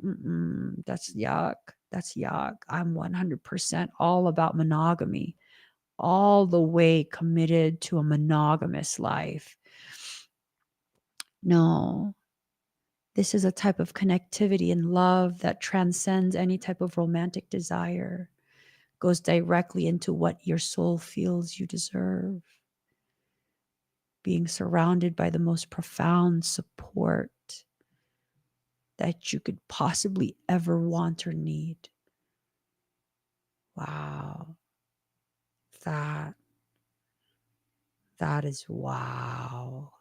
that's yuck. That's yuck. I'm 100% all about monogamy, all the way committed to a monogamous life. No, this is a type of connectivity and love that transcends any type of romantic desire, goes directly into what your soul feels you deserve. Being surrounded by the most profound support that you could possibly ever want or need. Wow. That is wow.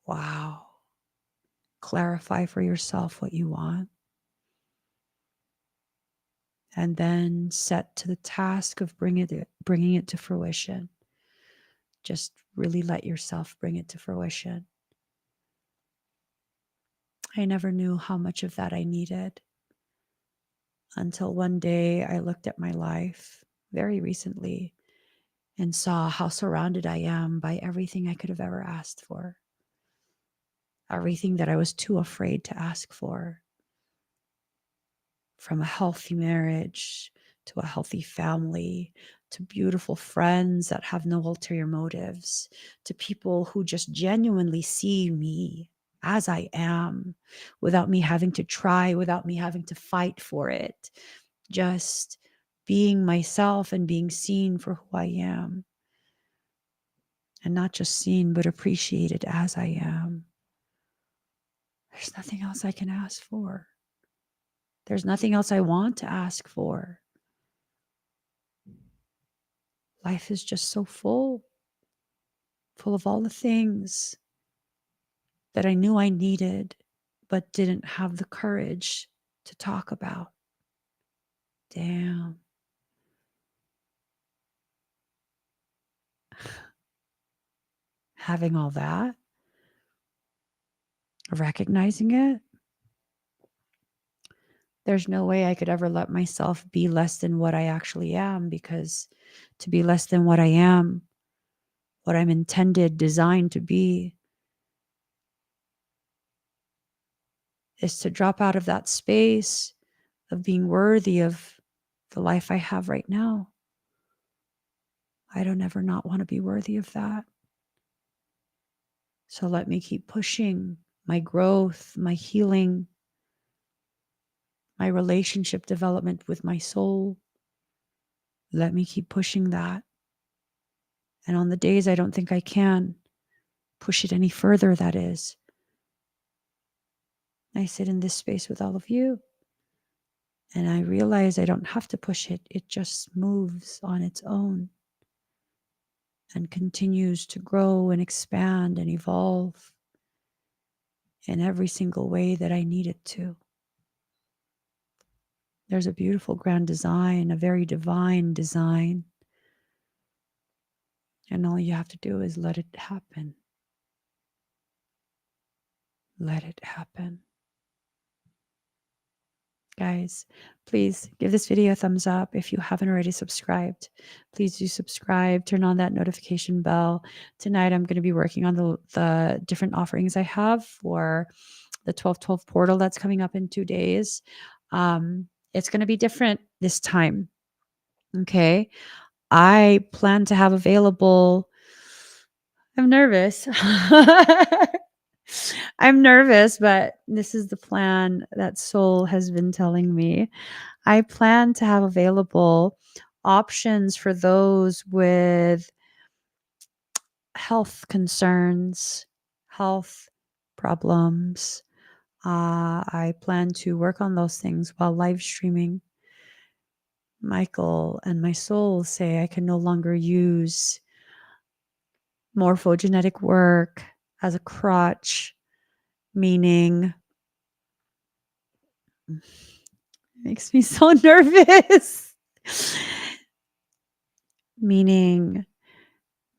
Wow. Clarify for yourself what you want. And then set to the task of bringing it to fruition. Just really let yourself bring it to fruition. I never knew how much of that I needed until one day I looked at my life very recently and saw how surrounded I am by everything I could have ever asked for, everything that I was too afraid to ask for, from a healthy marriage to a healthy family, to beautiful friends that have no ulterior motives, to people who just genuinely see me as I am without me having to try, without me having to fight for it, just being myself and being seen for who I am. And not just seen, but appreciated as I am. There's nothing else I can ask for. There's nothing else I want to ask for. Life is just so full of all the things that I knew I needed, but didn't have the courage to talk about. Damn. Having all that, recognizing it, there's no way I could ever let myself be less than what I actually am, because to be less than what I am, what I'm intended, designed to be, is to drop out of that space of being worthy of the life I have right now. I don't ever not want to be worthy of that. So let me keep pushing my growth, my healing, my relationship development with my soul. Let me keep pushing that. And on the days I don't think I can push it any further, that is, I sit in this space with all of you and I realize I don't have to push it. It just moves on its own and continues to grow and expand and evolve in every single way that I need it to. There's a beautiful grand design, a very divine design. And all you have to do is let it happen. Let it happen. Guys, please give this video a thumbs up. If you haven't already subscribed, please do subscribe. Turn on that notification bell. Tonight, I'm going to be working on the different offerings I have for the 12/12 portal that's coming up in 2 days. It's going to be different this time. Okay. I plan to have available. I'm nervous. I'm nervous, but this is the plan that Soul has been telling me. I plan to have available options for those with health concerns, health problems. I plan to work on those things while live streaming. Michael and my soul say I can no longer use morphogenetic work as a crutch, meaning it makes me so nervous. Meaning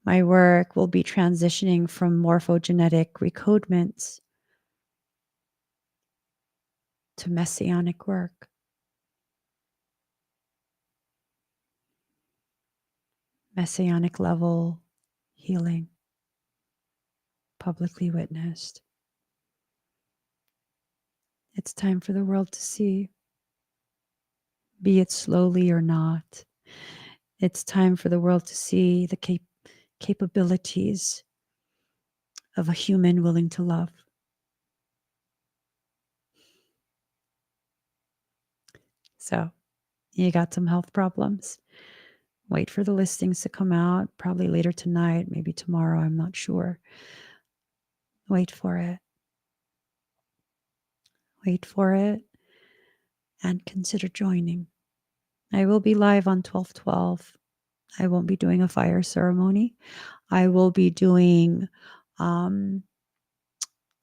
my work will be transitioning from morphogenetic recodements to messianic work. Messianic level healing, publicly witnessed. It's time for the world to see, be it slowly or not. It's time for the world to see the capabilities of a human willing to love. So, you got some health problems? Wait for the listings to come out, probably later tonight, maybe tomorrow, I'm not sure. Wait for it. Wait for it and consider joining. I will be live on 12/12. I won't be doing a fire ceremony. I will be doing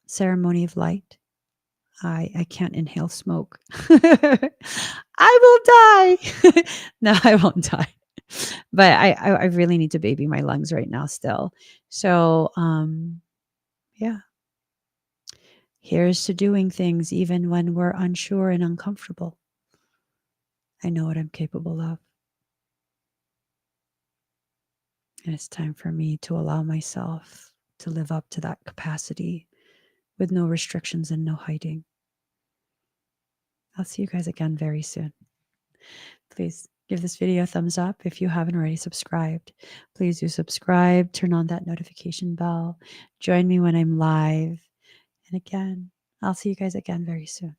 ceremony of light. I can't inhale smoke. I will die. No, I won't die. But I really need to baby my lungs right now still. So yeah. Here's to doing things even when we're unsure and uncomfortable. I know what I'm capable of. And it's time for me to allow myself to live up to that capacity with no restrictions and no hiding. I'll see you guys again very soon. Please give this video a thumbs up if you haven't already subscribed. Please do subscribe, turn on that notification bell, join me when I'm live. And again, I'll see you guys again very soon.